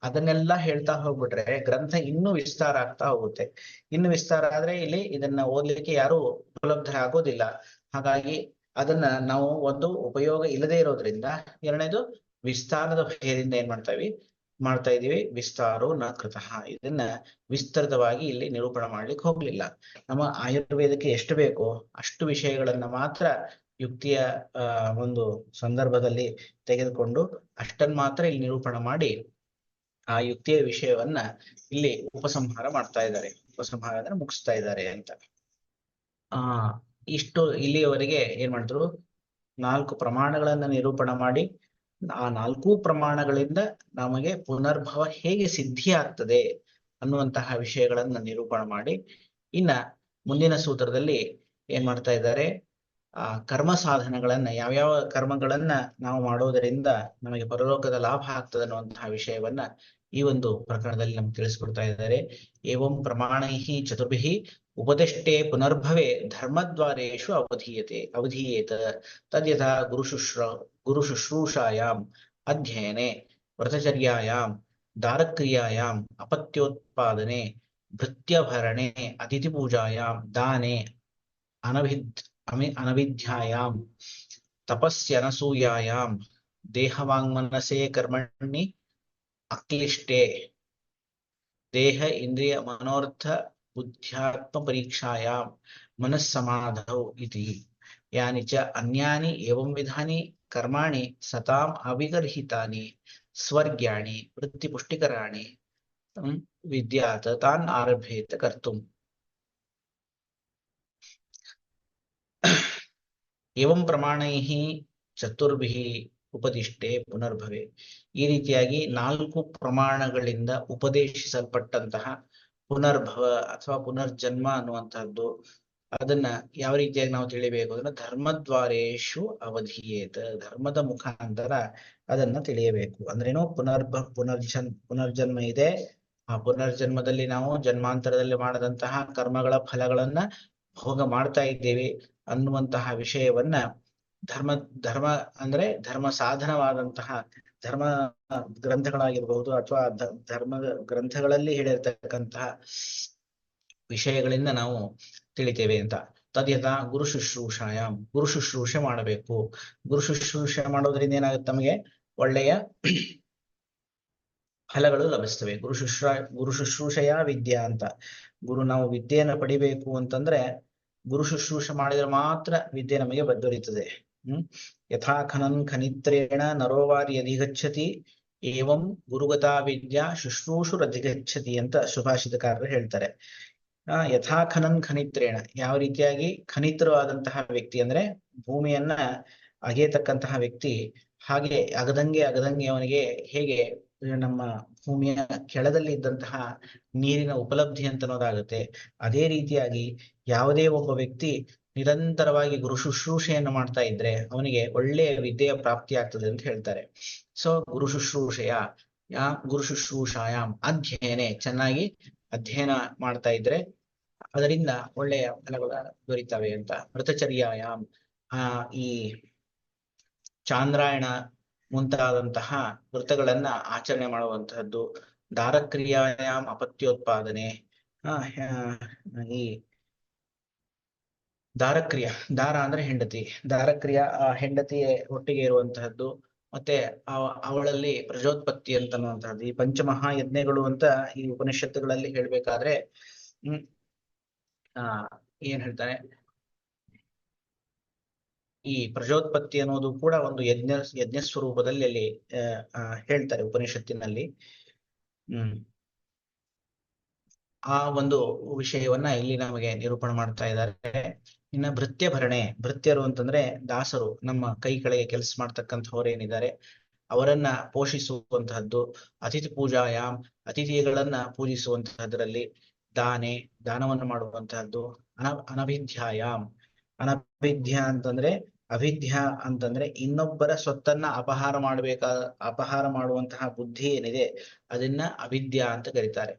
ಅದನ್ನೆಲ್ಲ ಹೇಳ್ತಾ ಹೋಗ್ಬಿಟ್ರೆ ಗ್ರಂಥ ಇನ್ನೂ ವಿಸ್ತಾರ ಆಗ್ತಾ ಹೋಗುತ್ತೆ. ಇನ್ನು ವಿಸ್ತಾರ ಆದ್ರೆ ಇಲ್ಲಿ ಇದನ್ನ ಓದ್ಲಿಕ್ಕೆ ಯಾರು ಉಪಲಬ್ಧರಾಗೋದಿಲ್ಲ. ಹಾಗಾಗಿ ಅದನ್ನ ನಾವು ಒಂದು ಉಪಯೋಗ ಇಲ್ಲದೆ ಇರೋದ್ರಿಂದ, ಎರಡನೇದು ವಿಸ್ತಾರದ ಭಯದಿಂದ ಏನ್ ಮಾಡ್ತಾ ಇದೀವಿ ವಿಸ್ತಾರೋ ನ ಕೃತಃ. ಇದನ್ನ ವಿಸ್ತೃತವಾಗಿ ಇಲ್ಲಿ ನಿರೂಪಣೆ ಮಾಡ್ಲಿಕ್ಕೆ ಹೋಗ್ಲಿಲ್ಲ. ನಮ್ಮ ಆಯುರ್ವೇದಕ್ಕೆ ಎಷ್ಟು ಬೇಕೋ ಅಷ್ಟು ವಿಷಯಗಳನ್ನ ಮಾತ್ರ ಯುಕ್ತಿಯ ಒಂದು ಸಂದರ್ಭದಲ್ಲಿ ತೆಗೆದುಕೊಂಡು ಅಷ್ಟನ್ನು ಮಾತ್ರ ಇಲ್ಲಿ ನಿರೂಪಣೆ ಮಾಡಿ ಆ ಯುಕ್ತಿಯ ವಿಷಯವನ್ನ ಇಲ್ಲಿ ಉಪಸಂಹಾರ ಮಾಡ್ತಾ ಇದ್ದಾರೆ. ಉಪಸಂಹಾರ ಅಂದ್ರೆ ಮುಗಿಸ್ತಾ ಇದ್ದಾರೆ ಅಂತ. ಇಷ್ಟು ಇಲ್ಲಿಯವರೆಗೆ ಏನ್ ಮಾಡಿದ್ರು? 4 ಪ್ರಮಾಣಗಳನ್ನ ನಿರೂಪಣೆ ಮಾಡಿ ಆ 4 ಪ್ರಮಾಣಗಳಿಂದ ನಮಗೆ ಪುನರ್ಭವ ಹೇಗೆ ಸಿದ್ಧಿ ಆಗ್ತದೆ ಅನ್ನುವಂತಹ ವಿಷಯಗಳನ್ನ ನಿರೂಪಣೆ ಮಾಡಿ, ಇನ್ನ ಮುಂದಿನ ಸೂತ್ರದಲ್ಲಿ ಏನ್ ಮಾಡ್ತಾ ಇದ್ದಾರೆ? ಕರ್ಮ ಸಾಧನಗಳನ್ನ, ಯಾವ್ಯಾವ ಕರ್ಮಗಳನ್ನ ನಾವು ಮಾಡೋದರಿಂದ ನಮಗೆ ಪರಲೋಕದ ಲಾಭ ಆಗ್ತದೆ ಅನ್ನುವಂತಹ ವಿಷಯವನ್ನ ಈ ಒಂದು ಪ್ರಕರಣದಲ್ಲಿ ನಮ್ಗೆ ತಿಳಿಸ್ಕೊಡ್ತಾ ಇದ್ದಾರೆ. ಏವಂ ಪ್ರಮಾಣೈಹಿ ಚತುರ್ಭಿಃ ಉಪದಿಷ್ಟೇ ಪುನರ್ಭವೆ ಧರ್ಮದ್ವಾರೇಷು ಅವಧೀಯೇತ ತದ್ಯಥಾ ಗುರು ಶುಶ್ರೂಷಾಯಾಂ ಅಧ್ಯಯನೆ ವ್ರತಚರ್ಯಾಯಾಂ ದಾರಕ್ರಿಯಾಯಾಂ ಅಪತ್ಯೋತ್ಪಾದನೆ ಭೃತ್ಯಭರಣೆ ಅತಿಥಿ ಪೂಜಾಯಾಂ ದಾನೆ ಅನವಿಧ್ಯಾಯಾಂ ತಪಸ್ಯನಸೂಯಾಯಾಂ ದೇಹವಾಂಗ್ಮನಸೇ ಕರ್ಮಣಿ ಅಕ್ಲಿಷ್ಟೇ ದೇಹ ಇಂದ್ರಿಯ ಮನೋರ್ಥ ಬುದ್ಧ್ಯಾತ್ಮ ಪರೀಕ್ಷಾಯಾಂ ಮನಸ್ಸಮಾಧೌ ಇತಿ. ಯಾನಿ ಚ ಅನ್ಯಾನಿ ಏವಂ ವಿಧಾನಿ ಕರ್ಮಾಣಿ ಸತಾಂ ಅವಿಗರ್ಹಿತಾನಿ ಸ್ವರ್ಗ್ಯಾಣಿ ವೃತ್ತಿಪುಷ್ಟಿಕರಾಣಿ ವಿದ್ಯಾತ್ ತಾನ್ ಆರಭ್ಯೇತ ಕರ್ತುಂ. ಏವಂ ಪ್ರಮಾಣೈಃ ಚತುರ್ಭಿಃ ಉಪದಿಷ್ಟೆ ಪುನರ್ಭವೆ. ಈ ರೀತಿಯಾಗಿ 4 ಪ್ರಮಾಣಗಳಿಂದ ಉಪದೇಶಿಸಲ್ಪಟ್ಟಂತಹ ಪುನರ್ಭವ ಅಥವಾ ಪುನರ್ಜನ್ಮ ಅನ್ನುವಂತಹದ್ದು, ಅದನ್ನ ಯಾವ ರೀತಿಯಾಗಿ ನಾವು ತಿಳಿಬೇಕು ಅಂದ್ರೆ ಧರ್ಮದ್ವಾರೇಶು ಅವಧೀಯೇತ, ಧರ್ಮದ ಮುಖಾಂತರ ಅದನ್ನ ತಿಳಿಯಬೇಕು. ಅಂದ್ರೇನು? ಪುನರ್ಜನ್ಮ ಇದೆ, ಆ ಪುನರ್ಜನ್ಮದಲ್ಲಿ ನಾವು ಜನ್ಮಾಂತರದಲ್ಲಿ ಮಾಡದಂತಹ ಕರ್ಮಗಳ ಫಲಗಳನ್ನ ಭೋಗ ಮಾಡ್ತಾ ಇದ್ದೇವೆ ಅನ್ನುವಂತಹ ವಿಷಯವನ್ನ ಧರ್ಮ ಅಂದ್ರೆ ಧರ್ಮ ಸಾಧನವಾದಂತಹ ಧರ್ಮ ಗ್ರಂಥಗಳಾಗಿರ್ಬಹುದು ಅಥವಾ ಧರ್ಮದ ಗ್ರಂಥಗಳಲ್ಲಿ ಹೇಳಿರ್ತಕ್ಕಂತಹ ವಿಷಯಗಳಿಂದ ನಾವು ತಿಳಿತೇವೆ ಅಂತ. ತದ್ಯಥಾ ಗುರು ಶುಶ್ರೂಷಾಯಾಮ್, ಗುರು ಶುಶ್ರೂಷೆ ಮಾಡಬೇಕು. ಗುರು ಶುಶ್ರೂಷೆ ಮಾಡೋದ್ರಿಂದ ಏನಾಗುತ್ತೆ? ನಮಗೆ ಒಳ್ಳೆಯ ಫಲಗಳು ಲಭಿಸ್ತವೆ. ಗುರು ಶುಶ್ರೂಷೆಯ ವಿದ್ಯಾ ಅಂತ. ನಾವು ವಿದ್ಯೆಯನ್ನು ಪಡಿಬೇಕು ಅಂತಂದ್ರೆ ಗುರು ಶುಶ್ರೂಷೆ ಮಾಡಿದ್ರೆ ಮಾತ್ರ ವಿದ್ಯೆ ನಮಗೆ ದೊರೀತದೆ. ಯಥಾ ಖನನ್ ಖನಿತ್ರೇಣ ನರೋವಾರಿ ಅಧಿಗಚ್ಚತಿ ಏವಂ ಗುರುಗತಾ ವಿದ್ಯಾ ಶುಶ್ರೂಷುರಧಿಗಚ್ಚತಿ ಅಂತ ಸುಭಾಷಿತಕಾರರು ಹೇಳ್ತಾರೆ. ಯಥಾ ಖನನ್ ಖನಿತ್ರೇಣ, ಯಾವ ರೀತಿಯಾಗಿ ಖನಿತ್ರವಾದಂತಹ ವ್ಯಕ್ತಿ ಅಂದ್ರೆ ಭೂಮಿಯನ್ನ ಅಗೆಯತಕ್ಕಂತಹ ವ್ಯಕ್ತಿ, ಹಾಗೆ ಅಗದಂಗೆ ಅವನಿಗೆ ಹೇಗೆ ನಮ್ಮ ಭೂಮಿಯ ಕೆಳದಲ್ಲಿ ಇದ್ದಂತಹ ನೀರಿನ ಉಪಲಬ್ಧಿ ಅಂತ ಅನ್ನೋದಾಗುತ್ತೆ. ಅದೇ ರೀತಿಯಾಗಿ ಯಾವುದೇ ಒಬ್ಬ ವ್ಯಕ್ತಿ ನಿರಂತರವಾಗಿ ಗುರು ಶುಶ್ರೂಷೆಯನ್ನು ಮಾಡ್ತಾ ಇದ್ರೆ ಅವನಿಗೆ ಒಳ್ಳೆಯ ವಿದ್ಯೆಯ ಪ್ರಾಪ್ತಿ ಆಗ್ತದೆ ಅಂತ ಹೇಳ್ತಾರೆ. ಸೊ ಗುರು ಶುಶ್ರೂಷಾಯಾಮ್ ಅಧ್ಯಯನೆ, ಚೆನ್ನಾಗಿ ಅಧ್ಯಯನ ಮಾಡ್ತಾ ಇದ್ರೆ ಅದರಿಂದ ಒಳ್ಳೆಯ ಫಲಗಳು ದೊರೀತವೆ ಅಂತ. ವ್ರತಚರ್ಯಾಯಾಮ್, ಈ ಚಾಂದ್ರಾಯಣ ಮುಂತಾದಂತಹ ವೃತ್ತಗಳನ್ನ ಆಚರಣೆ ಮಾಡುವಂತಹದ್ದು. ದಾರಕ್ರಿಯಾಯಾಮ್ ಅಪತ್ಯೋತ್ಪಾದನೆ, ಈ ದಾರ ಅಂದ್ರೆ ಹೆಂಡತಿ, ದಾರಕ್ರಿಯಾ ಆ ಹೆಂಡತಿಯ ಒಟ್ಟಿಗೆ ಇರುವಂತಹದ್ದು, ಮತ್ತೆ ಅವಳಲ್ಲಿ ಪ್ರಜೋತ್ಪತ್ತಿ ಅಂತನ್ನುವಂತಹದ್ದು. ಈ ಪಂಚಮಹಾಯಜ್ಞಗಳು ಅಂತ ಈ ಉಪನಿಷತ್ತುಗಳಲ್ಲಿ ಹೇಳ್ಬೇಕಾದ್ರೆ ಏನ್ ಹೇಳ್ತಾನೆ, ಈ ಪ್ರಜೋತ್ಪತ್ತಿ ಅನ್ನೋದು ಕೂಡ ಒಂದು ಯಜ್ಞ ಸ್ವರೂಪದಲ್ಲಿ ಅಲ್ಲಿ ಹೇಳ್ತಾರೆ ಉಪನಿಷತ್ತಿನಲ್ಲಿ. ಆ ಒಂದು ವಿಷಯವನ್ನ ಇಲ್ಲಿ ನಮಗೆ ನಿರೂಪಣೆ ಮಾಡ್ತಾ ಇದ್ದಾರೆ. ಇನ್ನ ಭೃತ್ಯ ಭರಣೆ, ಭೃತ್ಯರು ಅಂತಂದ್ರೆ ದಾಸರು, ನಮ್ಮ ಕೈ ಕೆಳಗೆ ಕೆಲಸ ಮಾಡ್ತಕ್ಕಂಥವ್ರೇನಿದ್ದಾರೆ ಅವರನ್ನ ಪೋಷಿಸುವಂತಹದ್ದು. ಅತಿಥಿ ಪೂಜಾಯಾಮ್, ಅತಿಥಿಗಳನ್ನ ಪೂಜಿಸುವಂತಹದ್ರಲ್ಲಿ. ದಾನವನ್ನು ಮಾಡುವಂತಹದ್ದು. ಅನಭಿಧ್ಯಾಯಾಮ್, ಅನಭಿಧ್ಯ ಅಂತಂದ್ರೆ ಅವಿದ್ಯಾ ಅಂತಂದ್ರೆ ಇನ್ನೊಬ್ಬರ ಸ್ವತ್ತನ್ನ ಅಪಹಾರ ಮಾಡುವಂತಹ ಬುದ್ಧಿ ಏನಿದೆ ಅದನ್ನ ಅವಿದ್ಯಾ ಅಂತ ಕರೀತಾರೆ.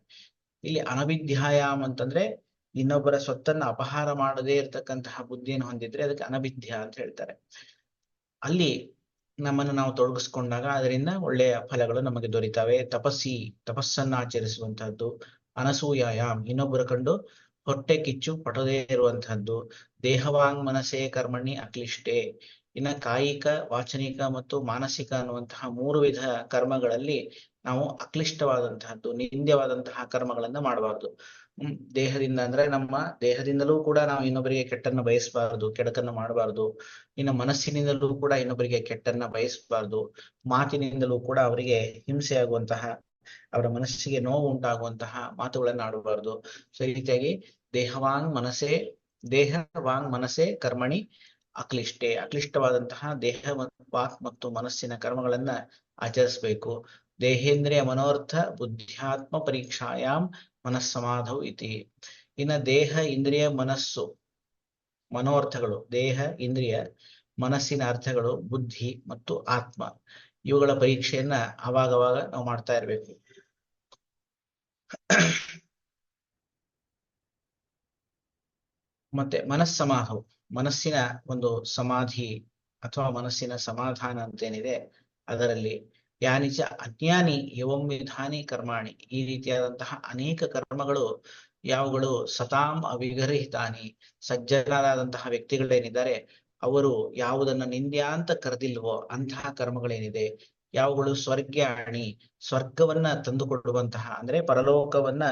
ಇಲ್ಲಿ ಅನಭಿಧ್ಯಾಯಾಮ್ ಅಂತಂದ್ರೆ ಇನ್ನೊಬ್ಬರ ಸ್ವತ್ತನ್ನ ಅಪಹಾರ ಮಾಡದೇ ಇರತಕ್ಕಂತಹ ಬುದ್ಧಿಯನ್ನು ಹೊಂದಿದ್ರೆ ಅದಕ್ಕೆ ಅನಭಿಧ್ಯ ಅಂತ ಹೇಳ್ತಾರೆ. ಅಲ್ಲಿ ನಮ್ಮನ್ನು ನಾವು ತೊಡಗಿಸ್ಕೊಂಡಾಗ ಅದರಿಂದ ಒಳ್ಳೆಯ ಫಲಗಳು ನಮಗೆ ದೊರೀತವೆ. ತಪಸ್ಸನ್ನ ಆಚರಿಸುವಂತಹದ್ದು. ಅನಸೂಯಾಯಾಮ್, ಇನ್ನೊಬ್ಬರ ಕಂಡು ಹೊಟ್ಟೆ ಕಿಚ್ಚು ಪಟದೇ ಇರುವಂತಹದ್ದು. ದೇಹವಾಂಗ್ ಮನಸೇ ಕರ್ಮಣಿ ಅಕ್ಲಿಷ್ಟೆ, ಇನ್ನ ಕಾಯಿಕ, ವಾಚನಿಕ ಮತ್ತು ಮಾನಸಿಕ ಅನ್ನುವಂತಹ 3 ವಿಧ ಕರ್ಮಗಳಲ್ಲಿ ನಾವು ಅಕ್ಲಿಷ್ಟವಾದಂತಹದ್ದು, ನಿಂದ್ಯವಾದಂತಹ ಕರ್ಮಗಳನ್ನ ಮಾಡಬಾರ್ದು. ದೇಹದಿಂದ ಅಂದ್ರೆ ನಮ್ಮ ದೇಹದಿಂದಲೂ ಕೂಡ ನಾವು ಇನ್ನೊಬ್ಬರಿಗೆ ಕೆಟ್ಟನ್ನ ಬಯಸಬಾರದು, ಕೆಡಕನ್ನ ಮಾಡಬಾರ್ದು. ಇನ್ನು ಮನಸ್ಸಿನಿಂದಲೂ ಕೂಡ ಇನ್ನೊಬ್ಬರಿಗೆ ಕೆಟ್ಟನ್ನ ಬಯಸಬಾರ್ದು. ಮಾತಿನಿಂದಲೂ ಕೂಡ ಅವರಿಗೆ ಹಿಂಸೆ ಆಗುವಂತಹ, ಅವರ ಮನಸ್ಸಿಗೆ ನೋವು ಉಂಟಾಗುವಂತಹ ಮಾತುಗಳನ್ನು ಆಡಬಾರ್ದು. ಸೊ ಈ ರೀತಿಯಾಗಿ ದೇಹ ವಾಂಗ್ ಮನಸೇ ಕರ್ಮಣಿ ಅಕ್ಲಿಷ್ಟೆ, ಅಕ್ಲಿಷ್ಟವಾದಂತಹ ದೇಹ ವಾಕ್ ಮತ್ತು ಮನಸ್ಸಿನ ಕರ್ಮಗಳನ್ನ ಆಚರಿಸಬೇಕು. ದೇಹೇಂದ್ರಿಯ ಮನೋರ್ಥ ಬುದ್ಧ್ಯಾತ್ಮ ಪರೀಕ್ಷಾಯಾಮ್ ಮನಸ್ಸಮಾಧೌ ಇತಿ. ಇನ್ನ ದೇಹ, ಇಂದ್ರಿಯ, ಮನಸ್ಸು, ಮನೋರ್ಥಗಳು, ದೇಹ, ಇಂದ್ರಿಯ, ಮನಸ್ಸಿನ ಅರ್ಥಗಳು, ಬುದ್ಧಿ ಮತ್ತು ಆತ್ಮ, ಇವುಗಳ ಪರೀಕ್ಷೆಯನ್ನ ಅವಾಗವಾಗ ನಾವು ಮಾಡ್ತಾ ಇರಬೇಕು. ಮತ್ತೆ ಮನಸ್ಸಮಾಧೌ, ಮನಸ್ಸಿನ ಒಂದು ಸಮಾಧಿ ಅಥವಾ ಮನಸ್ಸಿನ ಸಮಾಧಾನ ಅಂತೇನಿದೆ ಅದರಲ್ಲಿ. ಯಾನಿಚ ಅಜ್ಞಾನಿ ಏವಂ ವಿಧಾನಿ ಕರ್ಮಾಣಿ, ಈ ರೀತಿಯಾದಂತಹ ಅನೇಕ ಕರ್ಮಗಳು ಯಾವುಗಳು ಸತಾಂ ಅವಿಗರ್ಹಿತಾನಿ, ಸಜ್ಜನರಾದಂತಹ ವ್ಯಕ್ತಿಗಳೇನಿದ್ದಾರೆ ಅವರು ಯಾವುದನ್ನ ನಿಂದ್ಯ ಅಂತ ಕರೆದಿಲ್ವೋ ಅಂತಹ ಕರ್ಮಗಳೇನಿದೆ, ಯಾವುಗಳು ಸ್ವರ್ಗ್ಯಾಣಿ, ಸ್ವರ್ಗವನ್ನ ತಂದುಕೊಡುವಂತಹ ಅಂದ್ರೆ ಪರಲೋಕವನ್ನ,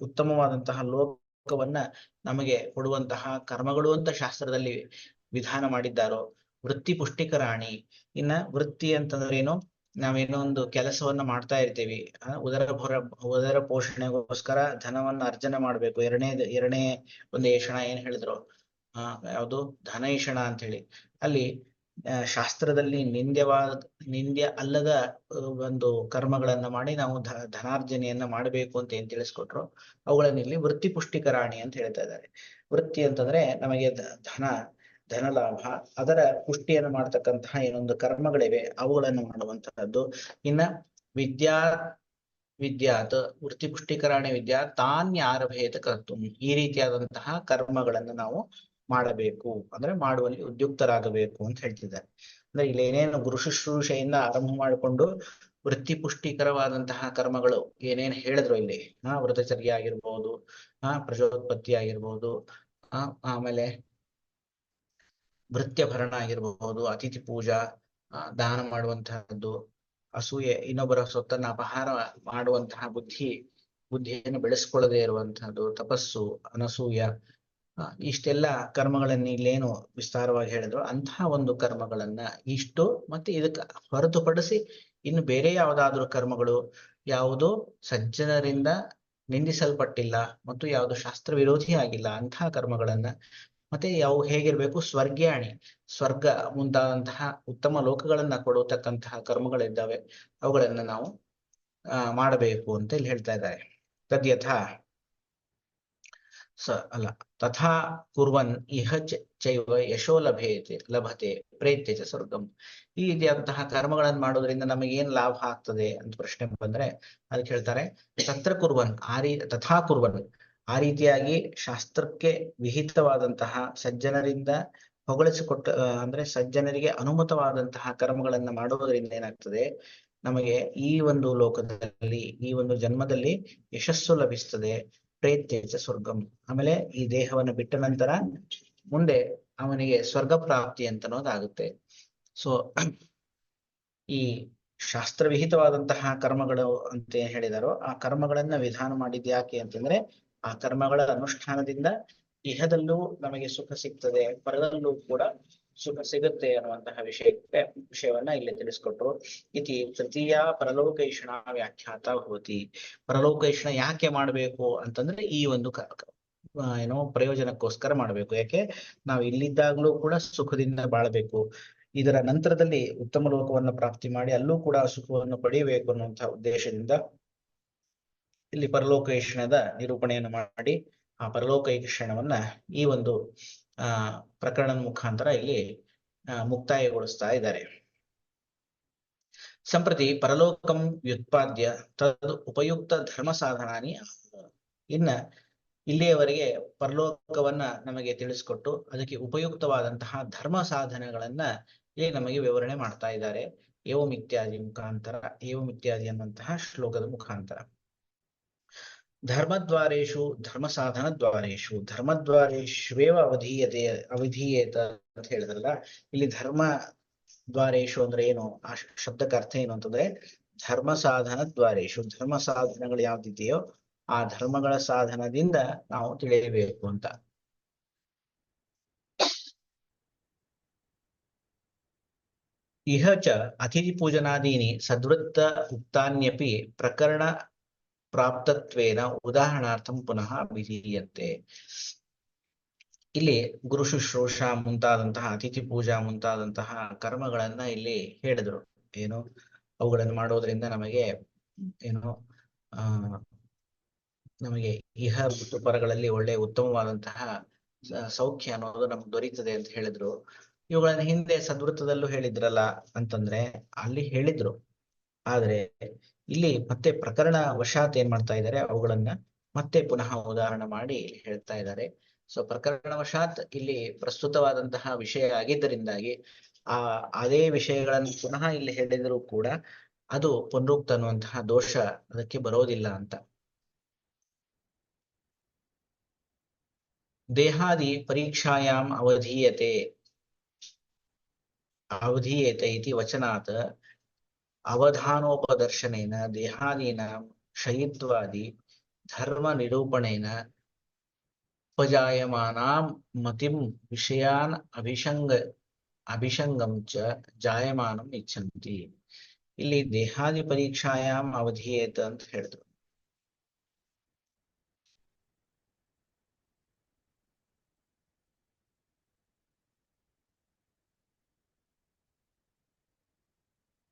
ಉತ್ತಮವಾದಂತಹ ಲೋಕವನ್ನ ನಮಗೆ ಕೊಡುವಂತಹ ಕರ್ಮಗಳು ಅಂತ ಶಾಸ್ತ್ರದಲ್ಲಿ ವಿಧಾನ ಮಾಡಿದ್ದಾರೋ ವೃತ್ತಿ ಪುಷ್ಟಿಕರಾಣಿ. ಇನ್ನ ವೃತ್ತಿ ಅಂತಂದ್ರೆ ಏನು, ನಾವೇನೋ ಒಂದು ಕೆಲಸವನ್ನ ಮಾಡ್ತಾ ಇರ್ತೀವಿ, ಉದರ ಪೋಷಣೆಗೋಸ್ಕರ ಧನವನ್ನ ಅರ್ಜನೆ ಮಾಡ್ಬೇಕು. ಎರಡನೇ ಒಂದು ಏಷಣ ಏನ್ ಹೇಳಿದ್ರು, ಯಾವುದು ಧನೈಷಣ ಅಂತ ಹೇಳಿ. ಅಲ್ಲಿ ಶಾಸ್ತ್ರದಲ್ಲಿ ನಿಂದ್ಯ ಅಲ್ಲದ ಒಂದು ಕರ್ಮಗಳನ್ನ ಮಾಡಿ ನಾವು ಧನಾರ್ಜನೆಯನ್ನ ಮಾಡಬೇಕು ಅಂತ ಏನ್ ತಿಳಿಸ್ಕೊಟ್ರು, ಅವುಗಳನ್ನ ಇಲ್ಲಿ ವೃತ್ತಿ ಪುಷ್ಟಿಕರಾಣಿ ಅಂತ ಹೇಳ್ತಾ ಇದ್ದಾರೆ. ವೃತ್ತಿ ಅಂತಂದ್ರೆ ನಮಗೆ ಧನ ಲಾಭ, ಅದರ ಪುಷ್ಟಿಯನ್ನು ಮಾಡ್ತಕ್ಕಂತಹ ಏನೊಂದು ಕರ್ಮಗಳಿವೆ ಅವುಗಳನ್ನು ಮಾಡುವಂತಹದ್ದು. ಇನ್ನ ವಿದ್ಯಾತ್ ವೃತ್ತಿ ಪುಷ್ಟಿಕರಾಣಿ ವಿದ್ಯಾ ತಾನ್ಯಾರಭೇದ ಕರ್ತು, ಈ ರೀತಿಯಾದಂತಹ ಕರ್ಮಗಳನ್ನು ನಾವು ಮಾಡಬೇಕು, ಅಂದ್ರೆ ಮಾಡುವಲ್ಲಿ ಉದ್ಯುಕ್ತರಾಗಬೇಕು ಅಂತ ಹೇಳ್ತಿದ್ದಾರೆ. ಅಂದ್ರೆ ಇಲ್ಲಿ ಏನೇನು ಗುರು ಶುಶ್ರೂಷೆಯಿಂದ ಆರಂಭ ಮಾಡಿಕೊಂಡು ವೃತ್ತಿ ಪುಷ್ಟಿಕರವಾದಂತಹ ಕರ್ಮಗಳು ಏನೇನು ಹೇಳಿದ್ರು ಇಲ್ಲಿ, ವ್ರತಚರ್ಯ ಆಗಿರ್ಬೋದು, ಪ್ರಜೋತ್ಪತ್ತಿ ಆಗಿರ್ಬೋದು, ಆಮೇಲೆ ಭೃತ್ಯಭರಣ ಆಗಿರಬಹುದು, ಅತಿಥಿ ಪೂಜಾ, ದಾನ ಮಾಡುವಂತಹದ್ದು, ಅಸೂಯೆ, ಇನ್ನೊಬ್ಬರ ಸೊತ್ತನ್ನ ಅಪಹಾರ ಮಾಡುವಂತಹ ಬುದ್ಧಿಯನ್ನು ಬೆಳೆಸ್ಕೊಳ್ಳದೆ ಇರುವಂತಹದ್ದು, ತಪಸ್ಸು, ಅನಸೂಯ, ಇಷ್ಟೆಲ್ಲ ಕರ್ಮಗಳನ್ನ ಇಲ್ಲೇನು ವಿಸ್ತಾರವಾಗಿ ಹೇಳಿದ್ರು ಅಂತಹ ಒಂದು ಕರ್ಮಗಳನ್ನ ಇಷ್ಟು ಮತ್ತೆ ಇದಕ್ಕೆ ಹೊರತುಪಡಿಸಿ ಇನ್ನು ಬೇರೆ ಯಾವುದಾದ್ರೂ ಕರ್ಮಗಳು ಯಾವುದು ಸಜ್ಜನರಿಂದ ನಿಂದಿಸಲ್ಪಟ್ಟಿಲ್ಲ ಮತ್ತು ಯಾವುದು ಶಾಸ್ತ್ರ ವಿರೋಧಿ ಆಗಿಲ್ಲ ಅಂತಹ ಕರ್ಮಗಳನ್ನ, ಮತ್ತೆ ಯಾವ ಹೇಗಿರ್ಬೇಕು, ಸ್ವರ್ಗ್ಯಾಣಿ, ಸ್ವರ್ಗ ಮುಂತಾದಂತಹ ಉತ್ತಮ ಲೋಕಗಳನ್ನ ಕೊಡತಕ್ಕಂತಹ ಕರ್ಮಗಳಿದ್ದಾವೆ, ಅವುಗಳನ್ನ ನಾವು ಮಾಡಬೇಕು ಅಂತ ಇಲ್ಲಿ ಹೇಳ್ತಾ ಇದ್ದಾರೆ. ತದ್ಯಥಾ ತಥಾ ಕುರ್ವನ್ ಇಹ ಚೈವ ಯಶೋ ಲಭತೆ ಪ್ರೇತ್ಯ ಚ ಸ್ವರ್ಗಂ. ಈ ರೀತಿಯಾದಂತಹ ಕರ್ಮಗಳನ್ನು ಮಾಡೋದ್ರಿಂದ ನಮಗೆ ಏನ್ ಲಾಭ ಆಗ್ತದೆ ಅಂತ ಪ್ರಶ್ನೆ ಬಂದ್ರೆ ಅದಕ್ಕೆ ಹೇಳ್ತಾರೆ, ತತ್ರ ಕುರ್ವನ್ ತಥಾ ಕುರ್ವನ್, ಆ ರೀತಿಯಾಗಿ ಶಾಸ್ತ್ರಕ್ಕೆ ವಿಹಿತವಾದಂತಹ ಸಜ್ಜನರಿಂದ ಹೊಗಳಿಸಿಕೊಟ್ಟ ಅಂದ್ರೆ ಸಜ್ಜನರಿಗೆ ಅನುಮತವಾದಂತಹ ಕರ್ಮಗಳನ್ನ ಮಾಡುವುದರಿಂದ ಏನಾಗ್ತದೆ, ನಮಗೆ ಈ ಒಂದು ಲೋಕದಲ್ಲಿ ಈ ಒಂದು ಜನ್ಮದಲ್ಲಿ ಯಶಸ್ಸು ಲಭಿಸ್ತದೆ. ಪ್ರೇತ್ಯ ಸ್ವರ್ಗಂ, ಆಮೇಲೆ ಈ ದೇಹವನ್ನು ಬಿಟ್ಟ ನಂತರ ಮುಂದೆ ಅವನಿಗೆ ಸ್ವರ್ಗ ಪ್ರಾಪ್ತಿ ಅಂತ ಅನ್ನೋದಾಗುತ್ತೆ. ಸೊ ಈ ಶಾಸ್ತ್ರವಿಹಿತವಾದಂತಹ ಕರ್ಮಗಳು ಅಂತ ಏನ್ ಹೇಳಿದಾರೋ ಆ ಕರ್ಮಗಳನ್ನ ವಿಧಾನ ಮಾಡಿದ್ ಯಾಕೆ ಅಂತಂದ್ರೆ ಆ ಕರ್ಮಗಳ ಅನುಷ್ಠಾನದಿಂದ ಇಹದಲ್ಲೂ ನಮಗೆ ಸುಖ ಸಿಗ್ತದೆ, ಪರದಲ್ಲೂ ಕೂಡ ಸುಖ ಸಿಗುತ್ತೆ ಅನ್ನುವಂತಹ ವಿಷಯವನ್ನ ಇಲ್ಲಿ ತಿಳಿಸ್ಕೊಟ್ರು. ಇತಿ ತೃತೀಯ ಪರಲೋಕೈಷಣ ವ್ಯಾಖ್ಯಾತ ಭವತಿ. ಪರಲೋಕೈಷಣ ಯಾಕೆ ಮಾಡಬೇಕು ಅಂತಂದ್ರೆ ಈ ಒಂದು ಏನೋ ಪ್ರಯೋಜನಕ್ಕೋಸ್ಕರ ಮಾಡಬೇಕು. ಯಾಕೆ, ನಾವು ಇಲ್ಲಿದ್ದಾಗ್ಲೂ ಕೂಡ ಸುಖದಿಂದ ಬಾಳಬೇಕು, ಇದರ ನಂತರದಲ್ಲಿ ಉತ್ತಮ ಲೋಕವನ್ನು ಪ್ರಾಪ್ತಿ ಮಾಡಿ ಅಲ್ಲೂ ಕೂಡ ಸುಖವನ್ನು ಪಡೆಯಬೇಕು ಅನ್ನುವಂತಹ ಉದ್ದೇಶದಿಂದ ಇಲ್ಲಿ ಪರಲೋಕೈಷಣದ ನಿರೂಪಣೆಯನ್ನು ಮಾಡಿ ಆ ಪರಲೋಕೈಷಣವನ್ನ ಈ ಒಂದು ಪ್ರಕರಣದ ಮುಖಾಂತರ ಇಲ್ಲಿ ಮುಕ್ತಾಯಗೊಳಿಸ್ತಾ ಇದ್ದಾರೆ. ಸಂಪ್ರತಿ ಪರಲೋಕಂ ವ್ಯುತ್ಪಾದ್ಯ ತದ್ ಉಪಯುಕ್ತ ಧರ್ಮ ಸಾಧನಾನಿ. ಇನ್ನ ಇಲ್ಲಿಯವರೆಗೆ ಪರಲೋಕವನ್ನ ನಮಗೆ ತಿಳಿಸ್ಕೊಟ್ಟು ಅದಕ್ಕೆ ಉಪಯುಕ್ತವಾದಂತಹ ಧರ್ಮ ಸಾಧನೆಗಳನ್ನ ಇಲ್ಲಿ ನಮಗೆ ವಿವರಣೆ ಮಾಡ್ತಾ ಇದ್ದಾರೆ. ಏವಂ ಇತ್ಯಾದಿ ಮುಖಾಂತರ, ಏವಂ ಇತ್ಯಾದಿ ಅನ್ನುವಂತಹ ಶ್ಲೋಕದ ಮುಖಾಂತರ. ಧರ್ಮದ್ವಾರೇಶು ಧರ್ಮ ಸಾಧನ ದ್ವಾರೇಶು ಧರ್ಮದ್ವಾರೇಶ್ವೇವ ಅವಧೀಯೇತ ಅಂತ ಹೇಳಿದ್ರಲ್ಲ, ಇಲ್ಲಿ ಧರ್ಮ ದ್ವಾರೇಶು ಅಂದ್ರೆ ಏನು, ಆ ಶಬ್ದಕ್ಕೆ ಅರ್ಥ ಏನು ಅಂತಂದ್ರೆ ಧರ್ಮ ಸಾಧನ ದ್ವಾರೇಶು, ಧರ್ಮ ಸಾಧನಗಳು ಯಾವ್ದಿದೆಯೋ ಆ ಧರ್ಮಗಳ ಸಾಧನದಿಂದ ನಾವು ತಿಳಿಯಬೇಕು ಅಂತ. ಇಹ ಚ ಅತಿಥಿ ಪೂಜನಾದೀನಿ ಸದ್ವೃತ್ತ ಉಕ್ತಾನ್ಯಪಿ ಪ್ರಕರಣ ಪ್ರಾಪ್ತತ್ವೇನ ಉದಾಹರಣಾರ್ಥಂ ಪುನಃ ವಿಧೀಯಂತೆ. ಇಲ್ಲಿ ಗುರು ಶುಶ್ರೂಷಾ ಮುಂತಾದಂತಹ ಅತಿಥಿ ಪೂಜಾ ಮುಂತಾದಂತಹ ಕರ್ಮಗಳನ್ನ ಇಲ್ಲಿ ಹೇಳಿದ್ರು. ಏನು, ಅವುಗಳನ್ನು ಮಾಡೋದ್ರಿಂದ ನಮಗೆ ಏನು ನಮಗೆ ಇಹ ಮತ್ತು ಪರಗಳಲ್ಲಿ ಒಳ್ಳೆ ಉತ್ತಮವಾದಂತಹ ಸೌಖ್ಯ ಅನ್ನೋದು ನಮ್ಗೆ ದೊರೀತದೆ ಅಂತ ಹೇಳಿದ್ರು. ಇವುಗಳನ್ನ ಹಿಂದೆ ಸದ್ವೃತ್ತದಲ್ಲೂ ಹೇಳಿದ್ರಲ್ಲ ಅಂತಂದ್ರೆ ಅಲ್ಲಿ ಹೇಳಿದ್ರು, ಆದ್ರೆ ಇಲ್ಲಿ ಮತ್ತೆ ಪ್ರಕರಣ ವಶಾತ್ ಏನ್ ಮಾಡ್ತಾ ಇದ್ದಾರೆ, ಅವುಗಳನ್ನ ಮತ್ತೆ ಪುನಃ ಉದಾಹರಣೆ ಮಾಡಿ ಹೇಳ್ತಾ ಇದ್ದಾರೆ. ಸೊ ಪ್ರಕರಣ ವಶಾತ್ ಇಲ್ಲಿ ಪ್ರಸ್ತುತವಾದಂತಹ ವಿಷಯ ಆಗಿದ್ದರಿಂದಾಗಿ ಅದೇ ವಿಷಯಗಳನ್ನು ಪುನಃ ಇಲ್ಲಿ ಹೇಳಿದರೂ ಕೂಡ ಅದು ಪುನರುಕ್ತ ಅನ್ನುವಂತಹ ದೋಷ ಅದಕ್ಕೆ ಬರೋದಿಲ್ಲ ಅಂತ. ದೇಹಾದಿ ಪರೀಕ್ಷಾಯಾಮ್ ಅವಧೀಯತೆ ಇತಿ ವಚನಾತ್ ಅವಧಾನೋಪದರ್ಶನೇನ ದೇಹಾದೀನಾಂ ಕ್ಷಯಿತ್ವಾದಿ ಧರ್ಮ ನಿರೂಪಣೇನ ಉಪಜಾಯಮಾನಾಂ ಮತಿಂ ವಿಷಯಾನ್ ಅಭಿಷಂಗಂ ಚ ಜಾಯಮಾನಂ ಇಚ್ಛಂತಿ. ಇಲ್ಲಿ ದೇಹಾದಿ ಪರೀಕ್ಷಾಯಾಮ್ ಅವಧಿಯೇತ ಅಂತ ಹೇಳಿದ್ರು.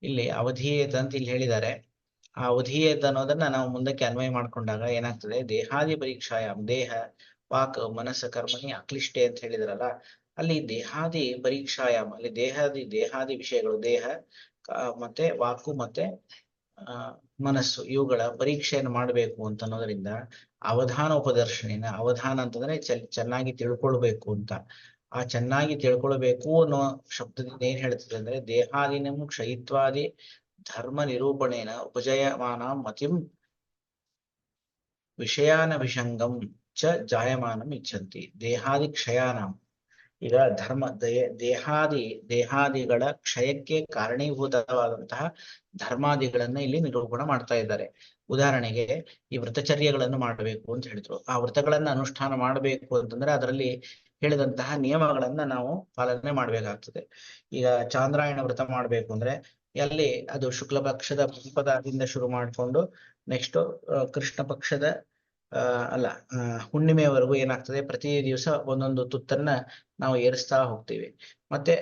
ಇಲ್ಲಿ ಅವಧಿಯೇತ ಅಂತ ಇಲ್ಲಿ ಹೇಳಿದ್ದಾರೆ. ಆ ಅವಧಿಯೇತ ಅನ್ನೋದನ್ನ ನಾವು ಮುಂದಕ್ಕೆ ಅನ್ವಯ ಮಾಡ್ಕೊಂಡಾಗ ಏನಾಗ್ತದೆ, ದೇಹಾದಿ ಪರೀಕ್ಷಾಯಾಮ್, ದೇಹ ವಾಕ್ ಮನಸ್ಸ ಕರ್ಮಣಿ ಅಕ್ಲಿಷ್ಟೆ ಅಂತ ಹೇಳಿದ್ರಲ್ಲ, ಅಲ್ಲಿ ದೇಹಾದಿ ಪರೀಕ್ಷಾಯಾಮ್, ಅಲ್ಲಿ ದೇಹಾದಿ ವಿಷಯಗಳು, ದೇಹ ಮತ್ತೆ ವಾಕು ಮತ್ತೆ ಮನಸ್ಸು, ಇವುಗಳ ಪರೀಕ್ಷೆಯನ್ನು ಮಾಡಬೇಕು ಅಂತ ಅನ್ನೋದ್ರಿಂದ ಅವಧಾನ ಉಪದರ್ಶನೇನ, ಅವಧಾನ ಅಂತಂದ್ರೆ ಚೆನ್ನಾಗಿ ತಿಳ್ಕೊಳ್ಬೇಕು ಅಂತ. ಆ ಚೆನ್ನಾಗಿ ತಿಳ್ಕೊಳ್ಬೇಕು ಅನ್ನೋ ಶಬ್ದದಿಂದ ಏನ್ ಹೇಳ್ತದೆ ಅಂದ್ರೆ, ದೇಹಾದಿನಂ ಕ್ಷಯಿತ್ವಾದಿ ಧರ್ಮ ನಿರೂಪಣೇನ ಉಪಜಯಮಾನ ಮತಿಂ ವಿಷಯಾನಭಿಷಂಗಂ ಚ ಜಾಯಮಾನಂ ಇಚ್ಛಂತಿ. ದೇಹಾದಿ ಕ್ಷಯಾನಂ, ಈಗ ದೇಹಾದಿಗಳ ಕ್ಷಯಕ್ಕೆ ಕಾರಣೀಭೂತವಾದಂತಹ ಧರ್ಮಾದಿಗಳನ್ನ ಇಲ್ಲಿ ನಿರೂಪಣ ಮಾಡ್ತಾ ಇದ್ದಾರೆ. ಉದಾಹರಣೆಗೆ ಈ ವ್ರತಚರ್ಯಗಳನ್ನು ಮಾಡಬೇಕು ಅಂತ ಹೇಳಿದ್ರು. ಆ ವ್ರತಗಳನ್ನ ಅನುಷ್ಠಾನ ಮಾಡಬೇಕು ಅಂತಂದ್ರೆ ಅದರಲ್ಲಿ ಹೇಳಿದಂತಹ ನಿಯಮಗಳನ್ನ ನಾವು ಪಾಲನೆ ಮಾಡ್ಬೇಕಾಗ್ತದೆ. ಈಗ ಚಾಂದ್ರಾಯಣ ವ್ರತ ಮಾಡ್ಬೇಕು ಅಂದ್ರೆ ಅಲ್ಲಿ ಅದು ಶುಕ್ಲ ಪಕ್ಷದ ಪ್ರತಿಪದದಿಂದ ಶುರು ಮಾಡಿಕೊಂಡು ನೆಕ್ಸ್ಟ್ ಕೃಷ್ಣ ಪಕ್ಷದ ಹುಣ್ಣಿಮೆಯವರೆಗೂ ಏನಾಗ್ತದೆ, ಪ್ರತಿ ದಿವಸ ಒಂದೊಂದು ತುತ್ತನ್ನ ನಾವು ಏರಿಸ್ತಾ ಹೋಗ್ತೀವಿ. ಮತ್ತೆ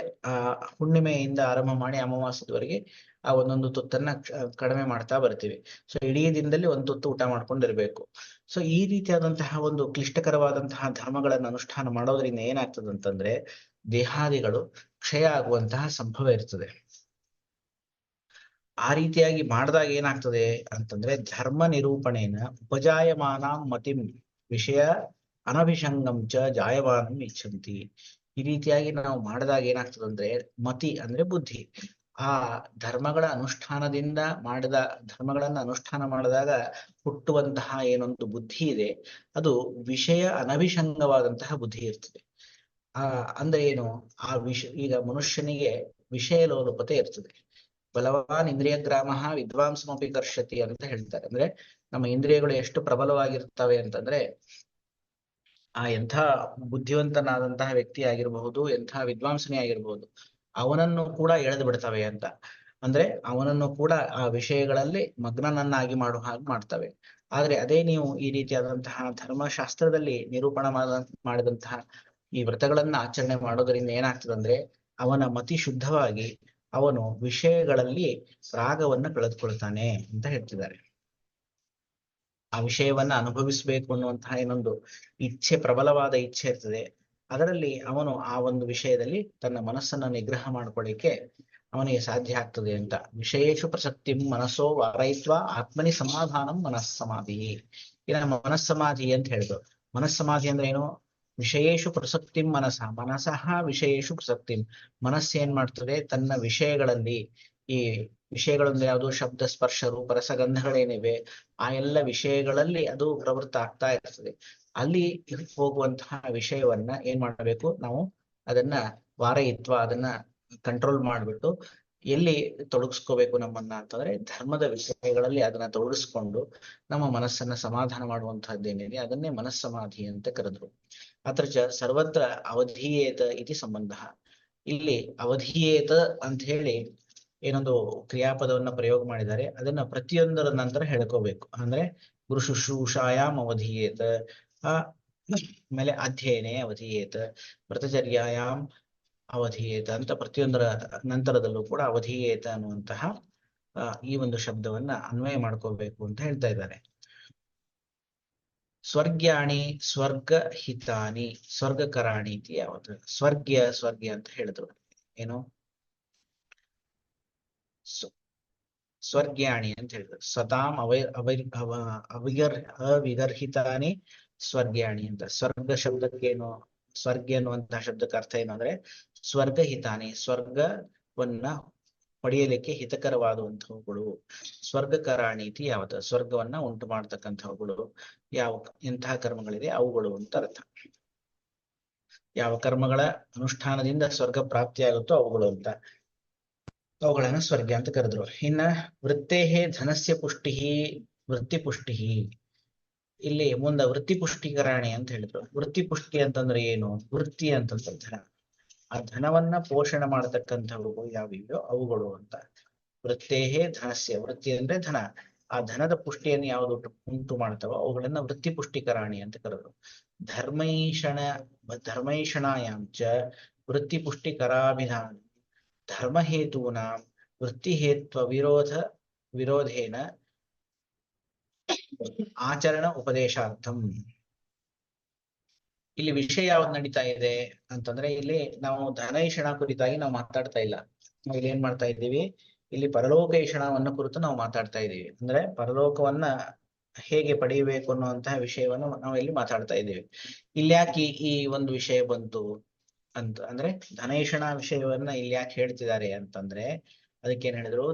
ಹುಣ್ಣಿಮೆಯಿಂದ ಆರಂಭ ಮಾಡಿ ಅಮಾವಾಸ್ಯದವರೆಗೆ ಆ ಒಂದೊಂದು ತುತ್ತನ್ನ ಕಡಿಮೆ ಮಾಡ್ತಾ ಬರ್ತೀವಿ. ಸೊ ಇಡೀ ದಿನದಲ್ಲಿ ಒಂದು ತುತ್ತು ಊಟ ಮಾಡ್ಕೊಂಡಿರ್ಬೇಕು. ಸೊ ಈ ರೀತಿಯಾದಂತಹ ಒಂದು ಕ್ಲಿಷ್ಟಕರವಾದಂತಹ ಧರ್ಮಗಳನ್ನು ಅನುಷ್ಠಾನ ಮಾಡೋದ್ರಿಂದ ಏನಾಗ್ತದೆ ಅಂತಂದ್ರೆ ದೇಹಾದಿಗಳು ಕ್ಷಯ ಆಗುವಂತಹ ಸಂಭವ ಇರ್ತದೆ. ಆ ರೀತಿಯಾಗಿ ಮಾಡಿದಾಗ ಏನಾಗ್ತದೆ ಅಂತಂದ್ರೆ ಧರ್ಮ ನಿರೂಪಣೆನ ಉಪಜಾಯಮಾನ ಮತಿಂ ವಿಷಯ ಅನಭಿಷಂಗಂ ಚ ಜಾಯಮಾನಂ ಇಚ್ಛಂತಿ. ಈ ರೀತಿಯಾಗಿ ನಾವು ಮಾಡಿದಾಗ ಏನಾಗ್ತದೆ ಅಂದ್ರೆ ಮತಿ ಅಂದ್ರೆ ಬುದ್ಧಿ, ಆ ಧರ್ಮಗಳನ್ನ ಅನುಷ್ಠಾನ ಮಾಡಿದಾಗ ಹುಟ್ಟುವಂತಹ ಏನೊಂದು ಬುದ್ಧಿ ಇದೆ, ಅದು ವಿಷಯ ಅನಭಿಷಂಗವಾದಂತಹ ಬುದ್ಧಿ ಇರ್ತದೆ. ಅಂದ್ರೆ ಏನು, ಈಗ ಮನುಷ್ಯನಿಗೆ ವಿಷಯ ಲೋಲುಪತೆ ಇರ್ತದೆ. ಬಲವಾನ್ ಇಂದ್ರಿಯ ಗ್ರಾಮ ವಿದ್ವಾಂಸಮಪಿ ಕರ್ಷತಿ ಅಂತ ಹೇಳ್ತಾರೆ. ಅಂದ್ರೆ ನಮ್ಮ ಇಂದ್ರಿಯಗಳು ಎಷ್ಟು ಪ್ರಬಲವಾಗಿರ್ತವೆ ಅಂತಂದ್ರೆ ಎಂಥ ಬುದ್ಧಿವಂತನಾದಂತಹ ವ್ಯಕ್ತಿ ಆಗಿರಬಹುದು, ಎಂಥ ವಿದ್ವಾಂಸನೇ ಆಗಿರಬಹುದು, ಅವನನ್ನು ಕೂಡ ಎಳೆದು ಬಿಡ್ತವೆ ಅಂತ. ಅಂದ್ರೆ ಅವನನ್ನು ಕೂಡ ಆ ವಿಷಯಗಳಲ್ಲಿ ಮಗ್ನನನ್ನಾಗಿ ಮಾಡುವ ಹಾಗೆ ಮಾಡ್ತವೆ. ಆದ್ರೆ ಅದೇ ನೀವು ಈ ರೀತಿಯಾದಂತಹ ಧರ್ಮಶಾಸ್ತ್ರದಲ್ಲಿ ನಿರೂಪಣ ಮಾಡಿದಂತಹ ಈ ವ್ರತಗಳನ್ನ ಆಚರಣೆ ಮಾಡೋದ್ರಿಂದ ಏನಾಗ್ತದಂದ್ರೆ ಅವನ ಮತಿ ಶುದ್ಧವಾಗಿ ಅವನು ವಿಷಯಗಳಲ್ಲಿ ರಾಗವನ್ನ ಕಳೆದುಕೊಳ್ತಾನೆ ಅಂತ ಹೇಳ್ತಿದ್ದಾರೆ. ಆ ವಿಷಯವನ್ನ ಅನುಭವಿಸ್ಬೇಕು ಅನ್ನುವಂತಹ ಏನೊಂದು ಇಚ್ಛೆ, ಪ್ರಬಲವಾದ ಇಚ್ಛೆ ಇರ್ತದೆ, ಅದರಲ್ಲಿ ಅವನು ಆ ಒಂದು ವಿಷಯದಲ್ಲಿ ತನ್ನ ಮನಸ್ಸನ್ನ ನಿಗ್ರಹ ಮಾಡ್ಕೊಳ್ಳಿಕ್ಕೆ ಅವನಿಗೆ ಸಾಧ್ಯ ಆಗ್ತದೆ ಅಂತ. ವಿಷಯೇಶು ಪ್ರಸಕ್ತಿ ಮನಸ್ಸೋ ವಾರಯಿತ್ವ ಆತ್ಮನಿ ಸಮಾಧಾನಂ ಮನಸ್ಸಮಾಧಿ. ಇನ್ನ ಮನಸ್ಸಮಾಧಿ ಅಂತ ಹೇಳಿದ್ರು. ಮನಸ್ಸಮಾಧಿ ಅಂದ್ರೆ ಏನು, ವಿಷಯೇಶು ಪ್ರಸಕ್ತಿ ಮನಸಃ ವಿಷಯೇಶು ಪ್ರಸಕ್ತಿ. ಮನಸ್ಸು ಏನ್ ಮಾಡ್ತದೆ, ತನ್ನ ವಿಷಯಗಳಲ್ಲಿ, ಈ ವಿಷಯಗಳಂದ್ರೆ ಯಾವುದು, ಶಬ್ದ ಸ್ಪರ್ಶ ರೂಪ ರಸಗಂಧಗಳೇನಿವೆ, ಆ ಎಲ್ಲ ವಿಷಯಗಳಲ್ಲಿ ಅದು ಪ್ರವೃತ್ತ ಆಗ್ತಾ ಇರ್ತದೆ. ಅಲ್ಲಿ ಹೋಗುವಂತಹ ವಿಷಯವನ್ನ ಏನ್ ಮಾಡಬೇಕು ನಾವು, ಅದನ್ನ ವಾರಯಿತ್ವ, ಅದನ್ನ ಕಂಟ್ರೋಲ್ ಮಾಡ್ಬಿಟ್ಟು ಎಲ್ಲಿ ತೊಡಗಿಸ್ಕೋಬೇಕು ನಮ್ಮನ್ನ ಅಂತಂದ್ರೆ ಧರ್ಮದ ವಿಷಯಗಳಲ್ಲಿ ಅದನ್ನ ತೊಡಗಿಸ್ಕೊಂಡು ನಮ್ಮ ಮನಸ್ಸನ್ನ ಸಮಾಧಾನ ಮಾಡುವಂತಹದ್ದೇನಿದೆ ಅದನ್ನೇ ಮನಸ್ಸಮಾಧಿ ಅಂತ ಕರೆದ್ರು. ಅತ್ರ ಚ ಸರ್ವತ್ರ ಅವಧೀಯೇತ ಇತಿ ಸಂಬಂಧ. ಇಲ್ಲಿ ಅವಧೀಯೇತ ಅಂತ ಹೇಳಿ ಏನೊಂದು ಕ್ರಿಯಾಪದವನ್ನ ಪ್ರಯೋಗ ಮಾಡಿದ್ದಾರೆ, ಅದನ್ನ ಪ್ರತಿಯೊಂದರ ನಂತರ ಹೇಳ್ಕೋಬೇಕು. ಅಂದ್ರೆ ಗುರು ಶುಶ್ರೂಷಾಯಾಮ್ ಅವಧೀಯೇತ, ಆಮೇಲೆ ಅಧ್ಯಯನೇ ಅವಧೀಯೇತ, ವ್ರತಚರ್ಯಾಯಾಮ್ ಅವಧೀಯೇತ ಅಂತ ಪ್ರತಿಯೊಂದರ ನಂತರದಲ್ಲೂ ಕೂಡ ಅವಧೀಯೇತ ಅನ್ನುವಂತಹ ಈ ಒಂದು ಶಬ್ದವನ್ನ ಅನ್ವಯ ಮಾಡ್ಕೋಬೇಕು ಅಂತ ಹೇಳ್ತಾ ಇದ್ದಾರೆ. ಸ್ವರ್ಗ್ಯಾಣಿ ಸ್ವರ್ಗ ಹಿತಾನಿ ಸ್ವರ್ಗಕರಾಣಿ ಇತಿ ಯಾವತ್ತು. ಸ್ವರ್ಗ್ಯ ಅಂತ ಹೇಳಿದ್ರು. ಏನು, ಸ್ವರ್ಗ್ಯಾಣಿ ಅಂತ ಹೇಳಿದ್ರು. ಸತಾಂ ಅವಿಗರ್ಹಿತಾನಿ ಸ್ವರ್ಗ್ಯಾಣಿ ಅಂತ. ಸ್ವರ್ಗ ಶಬ್ದಕ್ಕೇನು, ಸ್ವರ್ಗ ಅನ್ನುವಂತಹ ಶಬ್ದಕ್ಕೆ ಅರ್ಥ ಏನು ಅಂದ್ರೆ ಸ್ವರ್ಗಹಿತಾನಿ, ಸ್ವರ್ಗವನ್ನ ಪಡೆಯಲಿಕ್ಕೆ ಹಿತಕರವಾದಂತಹವುಗಳು. ಸ್ವರ್ಗಕರಾಣೀತಿ ಯಾವತ್ತು, ಸ್ವರ್ಗವನ್ನ ಉಂಟು ಮಾಡತಕ್ಕಂಥವುಗಳು ಎಂತಹ ಕರ್ಮಗಳಿದೆ ಅವುಗಳು ಅಂತ ಅರ್ಥ. ಯಾವ ಕರ್ಮಗಳ ಅನುಷ್ಠಾನದಿಂದ ಸ್ವರ್ಗ ಪ್ರಾಪ್ತಿಯಾಗುತ್ತೋ ಅವುಗಳು ಅಂತ, ಅವುಗಳನ್ನ ಸ್ವರ್ಗ ಅಂತ ಕರೆದ್ರು. ಇನ್ನ ವೃತ್ತೇಹೇ ಧನಸ್ಯ ಪುಷ್ಟಿ ವೃತ್ತಿ ಪುಷ್ಟಿ. ಇಲ್ಲಿ ಮುಂದೆ ವೃತ್ತಿ ಪುಷ್ಟೀಕರಣೆ ಅಂತ ಹೇಳಿದ್ರು. ವೃತ್ತಿ ಪುಷ್ಟಿ ಅಂತಂದ್ರೆ ಏನು? ವೃತ್ತಿ ಅಂತಂದ್ರೆ ಧನ. ಆ ಧನವನ್ನ ಪೋಷಣೆ ಮಾಡತಕ್ಕಂಥವು ಯಾವ್ಯಾವ ಅವುಗಳು ಅಂತ. ವೃತ್ತೇಹೇ ಧನಸ್ಯ, ವೃತ್ತಿ ಅಂದ್ರೆ ಧನ. ಆ ಧನದ ಪುಷ್ಟಿಯನ್ನು ಯಾವುದು ಉಂಟು ಮಾಡ್ತಾವೋ ಅವುಗಳನ್ನ ವೃತ್ತಿ ಪುಷ್ಟೀಕರಣಿ ಅಂತ ಕರೆದ್ರು. ಧರ್ಮೈಷಣಾಯಾಂಚ ವೃತ್ತಿ ಪುಷ್ಟಿಕರಾಭಿಧಾನ ಧರ್ಮಹೇತೂನಾ ವೃತ್ತಿಹೇತ್ವ ವಿರೋಧೇನ ಆಚರಣ ಉಪದೇಶಾರ್ಥಂ. ಇಲ್ಲಿ ವಿಷಯ ಯಾವ್ದು ನಡೀತಾ ಇದೆ ಅಂತಂದ್ರೆ, ಇಲ್ಲಿ ನಾವು ಧನೈಷಣ ಕುರಿತಾಗಿ ನಾವು ಮಾತಾಡ್ತಾ ಇಲ್ಲ. ನಾವು ಇಲ್ಲಿ ಏನ್ ಮಾಡ್ತಾ ಇದ್ದೀವಿ, ಇಲ್ಲಿ ಪರಲೋಕೈಷಣವನ್ನ ಕುರಿತು ನಾವು ಮಾತಾಡ್ತಾ ಇದ್ದೀವಿ. ಅಂದ್ರೆ ಪರಲೋಕವನ್ನ ಹೇಗೆ ಪಡೆಯಬೇಕು ಅನ್ನುವಂತಹ ವಿಷಯವನ್ನು ನಾವು ಇಲ್ಲಿ ಮಾತಾಡ್ತಾ ಇದ್ದೀವಿ. ಇಲ್ಲಿ ಯಾಕೆ ಈ ಒಂದು ವಿಷಯ ಬಂತು ಅಂತ ಅಂದ್ರೆ, ಧನೈಷಣ ವಿಷಯವನ್ನ ಇಲ್ಲಿ ಯಾಕೆ ಹೇಳ್ತಿದ್ದಾರೆ ಅಂತಂದ್ರೆ, ಅದಕ್ಕೇನ್ ಹೇಳಿದ್ರು,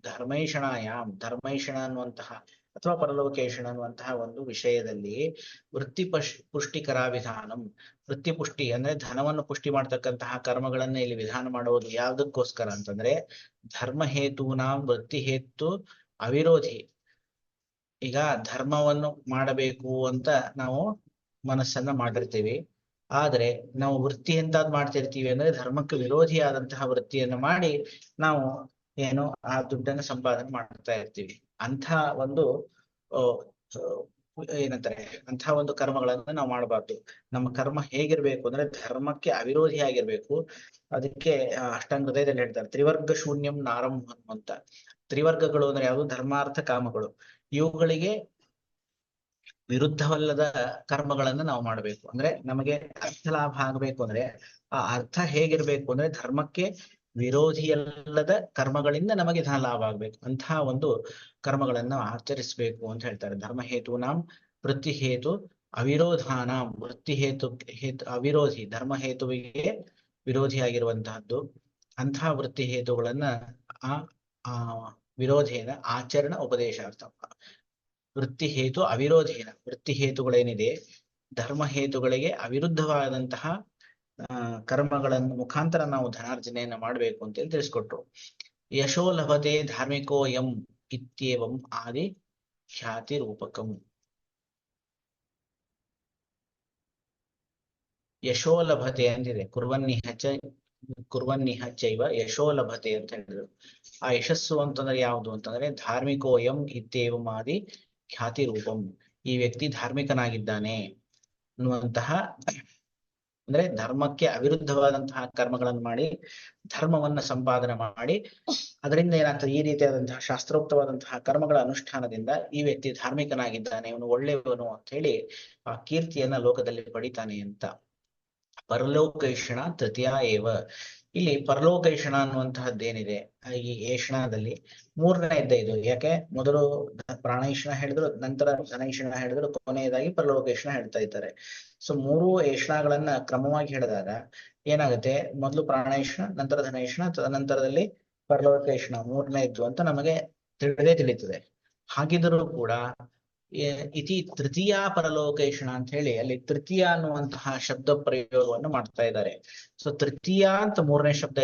ಧರ್ಮೈಷಣಾಯಾಮ್, ಧರ್ಮೈಷಣ ಅನ್ನುವಂತಹ ಅಥವಾ ಪರಲೋಕೇಶಣ ಅನ್ನುವಂತಹ ಒಂದು ವಿಷಯದಲ್ಲಿ ವೃತ್ತಿ ಪುಷ್ಟಿಕರ ವಿಧಾನಂ, ವೃತ್ತಿ ಪುಷ್ಟಿ ಅಂದ್ರೆ ಧನವನ್ನು ಪುಷ್ಟಿ ಮಾಡ್ತಕ್ಕಂತಹ ಕರ್ಮಗಳನ್ನ ಇಲ್ಲಿ ವಿಧಾನ ಮಾಡುವುದು ಯಾವ್ದಕ್ಕೋಸ್ಕರ ಅಂತಂದ್ರೆ, ಧರ್ಮಹೇತೂನಾಂ ವೃತ್ತಿ ಹೇತು ಅವಿರೋಧಿ. ಈಗ ಧರ್ಮವನ್ನು ಮಾಡಬೇಕು ಅಂತ ನಾವು ಮನಸ್ಸನ್ನ ಮಾಡಿರ್ತೀವಿ, ಆದ್ರೆ ನಾವು ವೃತ್ತಿ ಎಂತಾದ್ ಮಾಡ್ತಿರ್ತೀವಿ ಅಂದ್ರೆ ಧರ್ಮಕ್ಕೆ ವಿರೋಧಿಯಾದಂತಹ ವೃತ್ತಿಯನ್ನು ಮಾಡಿ ನಾವು ಏನು ಆ ದುಡ್ಡನ್ನು ಸಂಪಾದನೆ ಮಾಡ್ತಾ ಇರ್ತೀವಿ. ಅಂಥ ಒಂದು ಏನಂತಾರೆ, ಅಂತಹ ಒಂದು ಕರ್ಮಗಳನ್ನ ನಾವು ಮಾಡಬಾರ್ದು. ನಮ್ಮ ಕರ್ಮ ಹೇಗಿರ್ಬೇಕು ಅಂದ್ರೆ ಧರ್ಮಕ್ಕೆ ಅವಿರೋಧಿಯಾಗಿರ್ಬೇಕು. ಅದಕ್ಕೆ ಅಷ್ಟಾಂಗ ಹೃದಯದಲ್ಲಿ ಹೇಳ್ತಾರೆ, ತ್ರಿವರ್ಗ ಶೂನ್ಯಂ ನಾರಂ ಅಂತ. ತ್ರಿವರ್ಗಗಳು ಅಂದ್ರೆ ಯಾವುದು? ಧರ್ಮಾರ್ಥ ಕಾಮಗಳು. ಇವುಗಳಿಗೆ ವಿರುದ್ಧವಲ್ಲದ ಕರ್ಮಗಳನ್ನ ನಾವು ಮಾಡಬೇಕು. ಅಂದ್ರೆ ನಮಗೆ ಅರ್ಥ ಲಾಭ ಆಗ್ಬೇಕು ಅಂದ್ರೆ ಆ ಅರ್ಥ ಹೇಗಿರ್ಬೇಕು ಅಂದ್ರೆ ಧರ್ಮಕ್ಕೆ ವಿರೋಧಿಯಲ್ಲದ ಕರ್ಮಗಳಿಂದ ನಮಗೆ ಧನ ಲಾಭ ಆಗ್ಬೇಕು. ಅಂತಹ ಒಂದು ಕರ್ಮಗಳನ್ನ ಆಚರಿಸಬೇಕು ಅಂತ ಹೇಳ್ತಾರೆ. ಧರ್ಮ ಹೇತೂನಾಂ ವೃತ್ತಿ ಹೇತು ಅವಿರೋಧಾನಾಂ, ವೃತ್ತಿ ಅವಿರೋಧಿ, ಧರ್ಮ ಹೇತುವಿಗೆ ವಿರೋಧಿಯಾಗಿರುವಂತಹದ್ದು. ಅಂತಹ ವೃತ್ತಿ ಹೇತುಗಳನ್ನ ಆ ವಿರೋಧೇನ ಆಚರಣ ಉಪದೇಶಾರ್ಥ. ವೃತ್ತಿ ಹೇತು ಅವಿರೋಧೇನ, ವೃತ್ತಿ ಹೇತುಗಳೇನಿದೆ ಧರ್ಮ ಹೇತುಗಳಿಗೆ ಅವಿರುದ್ಧವಾದಂತಹ ಕರ್ಮಗಳನ್ನು ಮುಖಾಂತರ ನಾವು ಧನಾರ್ಜನೆಯನ್ನ ಮಾಡಬೇಕು ಅಂತೇಳಿ ತಿಳಿಸ್ಕೊಟ್ರು. ಯಶೋ ಲಭತೆ ಧಾರ್ಮಿಕೋ ಯಂ ಇತ್ಯೇವಂ ಆದಿ ಖ್ಯಾತಿ ರೂಪಕಂ. ಯಶೋ ಲಭತೆ ಅಂತಿದೆ, ಕುರ್ವನ್ನಿಹ ಚೈವ ಯಶೋ ಲಭತೆ ಅಂತ ಹೇಳಿದ್ರು. ಆ ಯಶಸ್ಸು ಅಂತಂದ್ರೆ ಯಾವುದು ಅಂತಂದ್ರೆ ಧಾರ್ಮಿಕೋ ಯಂ ಇತ್ಯೇವಂ ಆದಿ ಖ್ಯಾತಿ ರೂಪಂ. ಈ ವ್ಯಕ್ತಿ ಧಾರ್ಮಿಕನಾಗಿದ್ದಾನೆ ಅನ್ನುವಂತಹ, ಅಂದ್ರೆ ಧರ್ಮಕ್ಕೆ ಅವಿರುದ್ಧವಾದಂತಹ ಕರ್ಮಗಳನ್ನು ಮಾಡಿ ಧರ್ಮವನ್ನ ಸಂಪಾದನೆ ಮಾಡಿ ಅದರಿಂದ ಏನಾಗ್ತದೆ, ಈ ರೀತಿಯಾದಂತಹ ಶಾಸ್ತ್ರೋಕ್ತವಾದಂತಹ ಕರ್ಮಗಳ ಅನುಷ್ಠಾನದಿಂದ ಈ ವ್ಯಕ್ತಿ ಧಾರ್ಮಿಕನಾಗಿದ್ದಾನೆ, ಇವನು ಒಳ್ಳೆಯವನು ಅಂತ ಹೇಳಿ ಆ ಕೀರ್ತಿಯನ್ನ ಲೋಕದಲ್ಲಿ ಪಡಿತಾನೆ ಅಂತ. ಪರಲೋಕೈಷಣ ತೃತೀಯ ಏವ. ಇಲ್ಲಿ ಪರಲೋಕೈಷಣ ಅನ್ನುವಂತಹದ್ದೇನಿದೆ ಈ ಏಷಣದಲ್ಲಿ ಮೂರನೇದ್ದೇ ಇದು. ಯಾಕೆ ಮೊದಲು ಪ್ರಾಣೈಷಣ ಹೇಳಿದ್ರು, ನಂತರ ಧನೈಷಣ ಹೇಳಿದ್ರು, ಕೊನೆಯದಾಗಿ ಪರಲೋಕೈಷಣ ಹೇಳ್ತಾ ಇದ್ದಾರೆ. ಸೊ ಮೂರು ಏಷಣಗಳನ್ನ ಕ್ರಮವಾಗಿ ಹೇಳಿದಾಗ ಏನಾಗುತ್ತೆ, ಮೊದಲು ಪ್ರಾಣೈಷಣ, ನಂತರ ಧನೈಷಣ, ತದನಂತರದಲ್ಲಿ ಪರಲೋಕೈಷಣ ಮೂರನೇದ್ದು ಅಂತ ನಮಗೆ ತಿಳಿತದೆ. ಹಾಗಿದ್ರೂ ಕೂಡ ಇತಿ ತೃತೀಯ ಪರಲೋಕೈಷಣ ಅಂತ ಹೇಳಿ ಅಲ್ಲಿ ತೃತೀಯ ಅನ್ನುವಂತಹ ಶಬ್ದ ಪ್ರಯೋಗವನ್ನು ಮಾಡ್ತಾ ಇದ್ದಾರೆ. ಸೊ ತೃತೀಯ ಅಂತ ಮೂರನೇ ಶಬ್ದ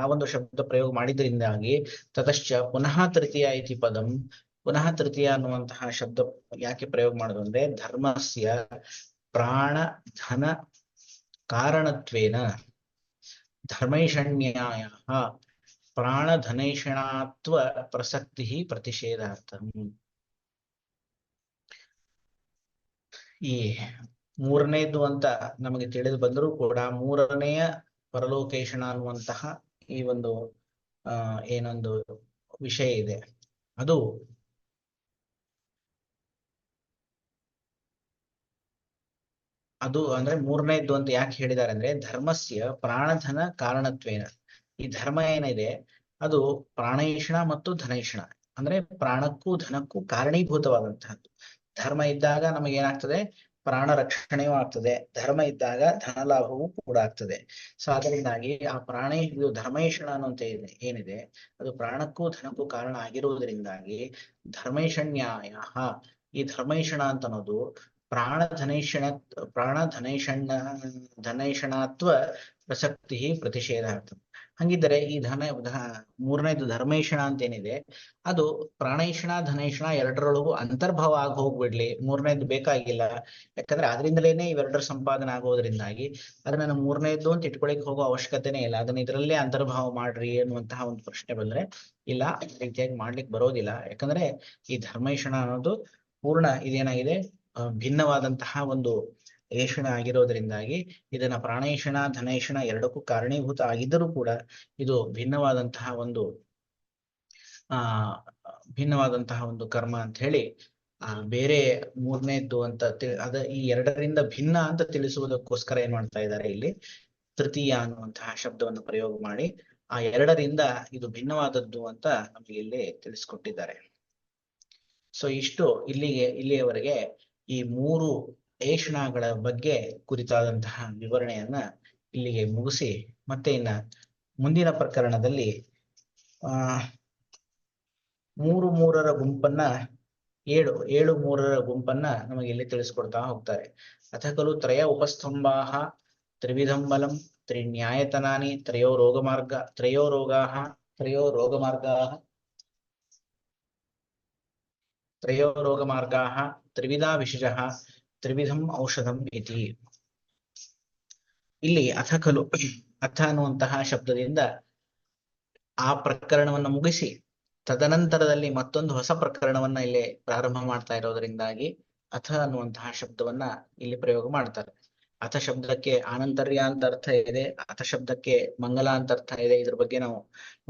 ಆ ಒಂದು ಶಬ್ದ ಪ್ರಯೋಗ ಮಾಡಿದ್ರಿಂದಾಗಿ ತತಶ್ಚ ಪುನಃ ತೃತೀಯ ಇತಿ ಪದಂ, ಪುನಃ ತೃತೀಯ ಅನ್ನುವಂತಹ ಶಬ್ದ ಯಾಕೆ ಪ್ರಯೋಗ ಮಾಡೋದು ಅಂದ್ರೆ ಧರ್ಮಸ್ಯ ಪ್ರಾಣ ಧನ ಕಾರಣತ್ವೇನ ಧರ್ಮೈಷಣ್ಯಾಯ ಪ್ರಾಣಧನೈಷಣಾತ್ವ ಪ್ರಸಕ್ತಿ ಪ್ರತಿಷೇಧಾರ್ಥಂ. ಈ ಮೂರನೇದು ಅಂತ ನಮಗೆ ತಿಳಿದು ಬಂದರೂ ಕೂಡ ಮೂರನೆಯ ಪರಲೋಕೇಶಣ ಅನ್ನುವಂತಹ ಈ ಒಂದು ಏನೊಂದು ವಿಷಯ ಇದೆ, ಅದು ಅಂದ್ರೆ ಮೂರನೇದ್ದು ಅಂತ ಯಾಕೆ ಹೇಳಿದ್ದಾರೆ ಅಂದ್ರೆ ಧರ್ಮಸ್ಯ ಪ್ರಾಣಧನ ಕಾರಣತ್ವೇನ. ಈ ಧರ್ಮ ಏನಿದೆ ಅದು ಪ್ರಾಣೈಷಣ ಮತ್ತು ಧನೈಷಣ ಅಂದ್ರೆ ಪ್ರಾಣಕ್ಕೂ ಧನಕ್ಕೂ ಕಾರಣೀಭೂತವಾದಂತಹದ್ದು. ಧರ್ಮ ಇದ್ದಾಗ ನಮಗೇನಾಗ್ತದೆ, ಪ್ರಾಣ ರಕ್ಷಣೆಯೂ ಆಗ್ತದೆ, ಧರ್ಮ ಇದ್ದಾಗ ಧನ ಲಾಭವೂ ಕೂಡ ಆಗ್ತದೆ. ಸೊ ಅದರಿಂದಾಗಿ ಆ ಇದು ಧರ್ಮೈಷಣ ಅನ್ನುವಂತ ಏನಿದೆ ಅದು ಪ್ರಾಣಕ್ಕೂ ಧನಕ್ಕೂ ಕಾರಣ ಆಗಿರುವುದರಿಂದಾಗಿ ಧರ್ಮೈಷಣ್ಯಾಯ, ಈ ಧರ್ಮೈಷಣ ಅಂತ ಅನ್ನೋದು ಧನೈಷಣಾತ್ವ ಪ್ರಸಕ್ತಿ ಪ್ರತಿಷೇಧಾರ್ಥ. ಹಂಗಿದ್ದರೆ ಈ ಮೂರನೇದು ಧರ್ಮೇಷಣ ಅಂತ ಏನಿದೆ ಅದು ಪ್ರಾಣೇಷಣ ಧನೇಷಣ ಎರಡರೊಳಗೂ ಅಂತರ್ಭಾವ ಆಗಿ ಹೋಗ್ಬಿಡ್ಲಿ, ಮೂರನೇದು ಬೇಕಾಗಿಲ್ಲ, ಯಾಕಂದ್ರೆ ಅದರಿಂದಲೇನೆ ಇವೆರಡರ ಸಂಪಾದನೆ ಆಗೋದ್ರಿಂದಾಗಿ ಅದನ್ನ ಮೂರನೇದು ಅಂತ ಇಟ್ಕೊಳಿಕ್ ಹೋಗೋ ಅವಶ್ಯಕತೆನೇ ಇಲ್ಲ. ಅದನ್ನ ಇದರಲ್ಲೇ ಅಂತರ್ಭಾವ ಮಾಡ್ರಿ ಅನ್ನುವಂತಹ ಒಂದು ಪ್ರಶ್ನೆ ಬಂದ್ರೆ ಇಲ್ಲ, ಈ ರೀತಿಯಾಗಿ ಮಾಡ್ಲಿಕ್ಕೆ ಬರೋದಿಲ್ಲ. ಯಾಕಂದ್ರೆ ಈ ಧರ್ಮೇಷಣ ಅನ್ನೋದು ಪೂರ್ಣ ಇದೇನಾಗಿದೆ ಭಿನ್ನವಾದಂತಹ ಒಂದು ಏಷಣ ಆಗಿರೋದ್ರಿಂದಾಗಿ ಇದನ್ನ ಪ್ರಾಣೇಷಣ ಧನೇಷಣ ಎರಡಕ್ಕೂ ಕಾರಣೀಭೂತ ಆಗಿದ್ದರೂ ಕೂಡ ಇದು ಭಿನ್ನವಾದಂತಹ ಒಂದು ಕರ್ಮ ಅಂತ ಹೇಳಿ ಬೇರೆ ಮೂರನೇದ್ದು ಅಂತ ಈ ಎರಡರಿಂದ ಭಿನ್ನ ಅಂತ ತಿಳಿಸುವುದಕ್ಕೋಸ್ಕರ ಏನ್ ಮಾಡ್ತಾ ಇದ್ದಾರೆ ಇಲ್ಲಿ ತೃತೀಯ ಅನ್ನುವಂತಹ ಶಬ್ದವನ್ನು ಪ್ರಯೋಗ ಮಾಡಿ ಆ ಎರಡರಿಂದ ಇದು ಭಿನ್ನವಾದದ್ದು ಅಂತ ನಮಗೆ ಇಲ್ಲಿ ತಿಳಿಸ್ಕೊಟ್ಟಿದ್ದಾರೆ. ಸೊ ಇಷ್ಟು ಇಲ್ಲಿಯವರೆಗೆ ಈ ಮೂರು ಏಷಣಗಳ ಬಗ್ಗೆ ಕುರಿತಾದಂತಹ ವಿವರಣೆಯನ್ನ ಇಲ್ಲಿಗೆ ಮುಗಿಸಿ ಮತ್ತೆ ಇನ್ನ ಮುಂದಿನ ಪ್ರಕರಣದಲ್ಲಿ ಮೂರರ ಗುಂಪನ್ನ ಏಳು ಮೂರರ ಗುಂಪನ್ನ ನಮಗೆ ಇಲ್ಲಿ ತಿಳಿಸ್ಕೊಡ್ತಾ ಹೋಗ್ತಾರೆ. ಅಥ ಖಲು ತ್ರಯ ಉಪಸ್ತಂಭಾಃ ತ್ರಿವಿಧಂ ಬಲಂ ತ್ರಿಣ್ಯಾಯತನಾನಿ ತ್ರಯೋ ರೋಗಮಾರ್ಗಾಃ ತ್ರಿವಿಧಾ ವಿಶಜಃ ತ್ರಿವಿಧಂ ಔಷಧಂ ಇತಿ. ಇಲ್ಲಿ ಅಥ ಖಲು ಅಥ ಅನ್ನುವಂತಹ ಶಬ್ದದಿಂದ ಆ ಪ್ರಕರಣವನ್ನು ಮುಗಿಸಿ ತದನಂತರದಲ್ಲಿ ಮತ್ತೊಂದು ಹೊಸ ಪ್ರಕರಣವನ್ನ ಇಲ್ಲಿ ಪ್ರಾರಂಭ ಮಾಡ್ತಾ ಇರೋದ್ರಿಂದಾಗಿ ಅಥ ಅನ್ನುವಂತಹ ಶಬ್ದವನ್ನ ಇಲ್ಲಿ ಪ್ರಯೋಗ ಮಾಡ್ತಾರೆ. ಅಥ ಶಬ್ದಕ್ಕೆ ಆನಂತರ್ಯ ಅಂತ ಅರ್ಥ ಇದೆ, ಅಥ ಶಬ್ದಕ್ಕೆ ಮಂಗಲ ಅಂತ ಅರ್ಥ ಇದೆ. ಇದ್ರ ಬಗ್ಗೆ ನಾವು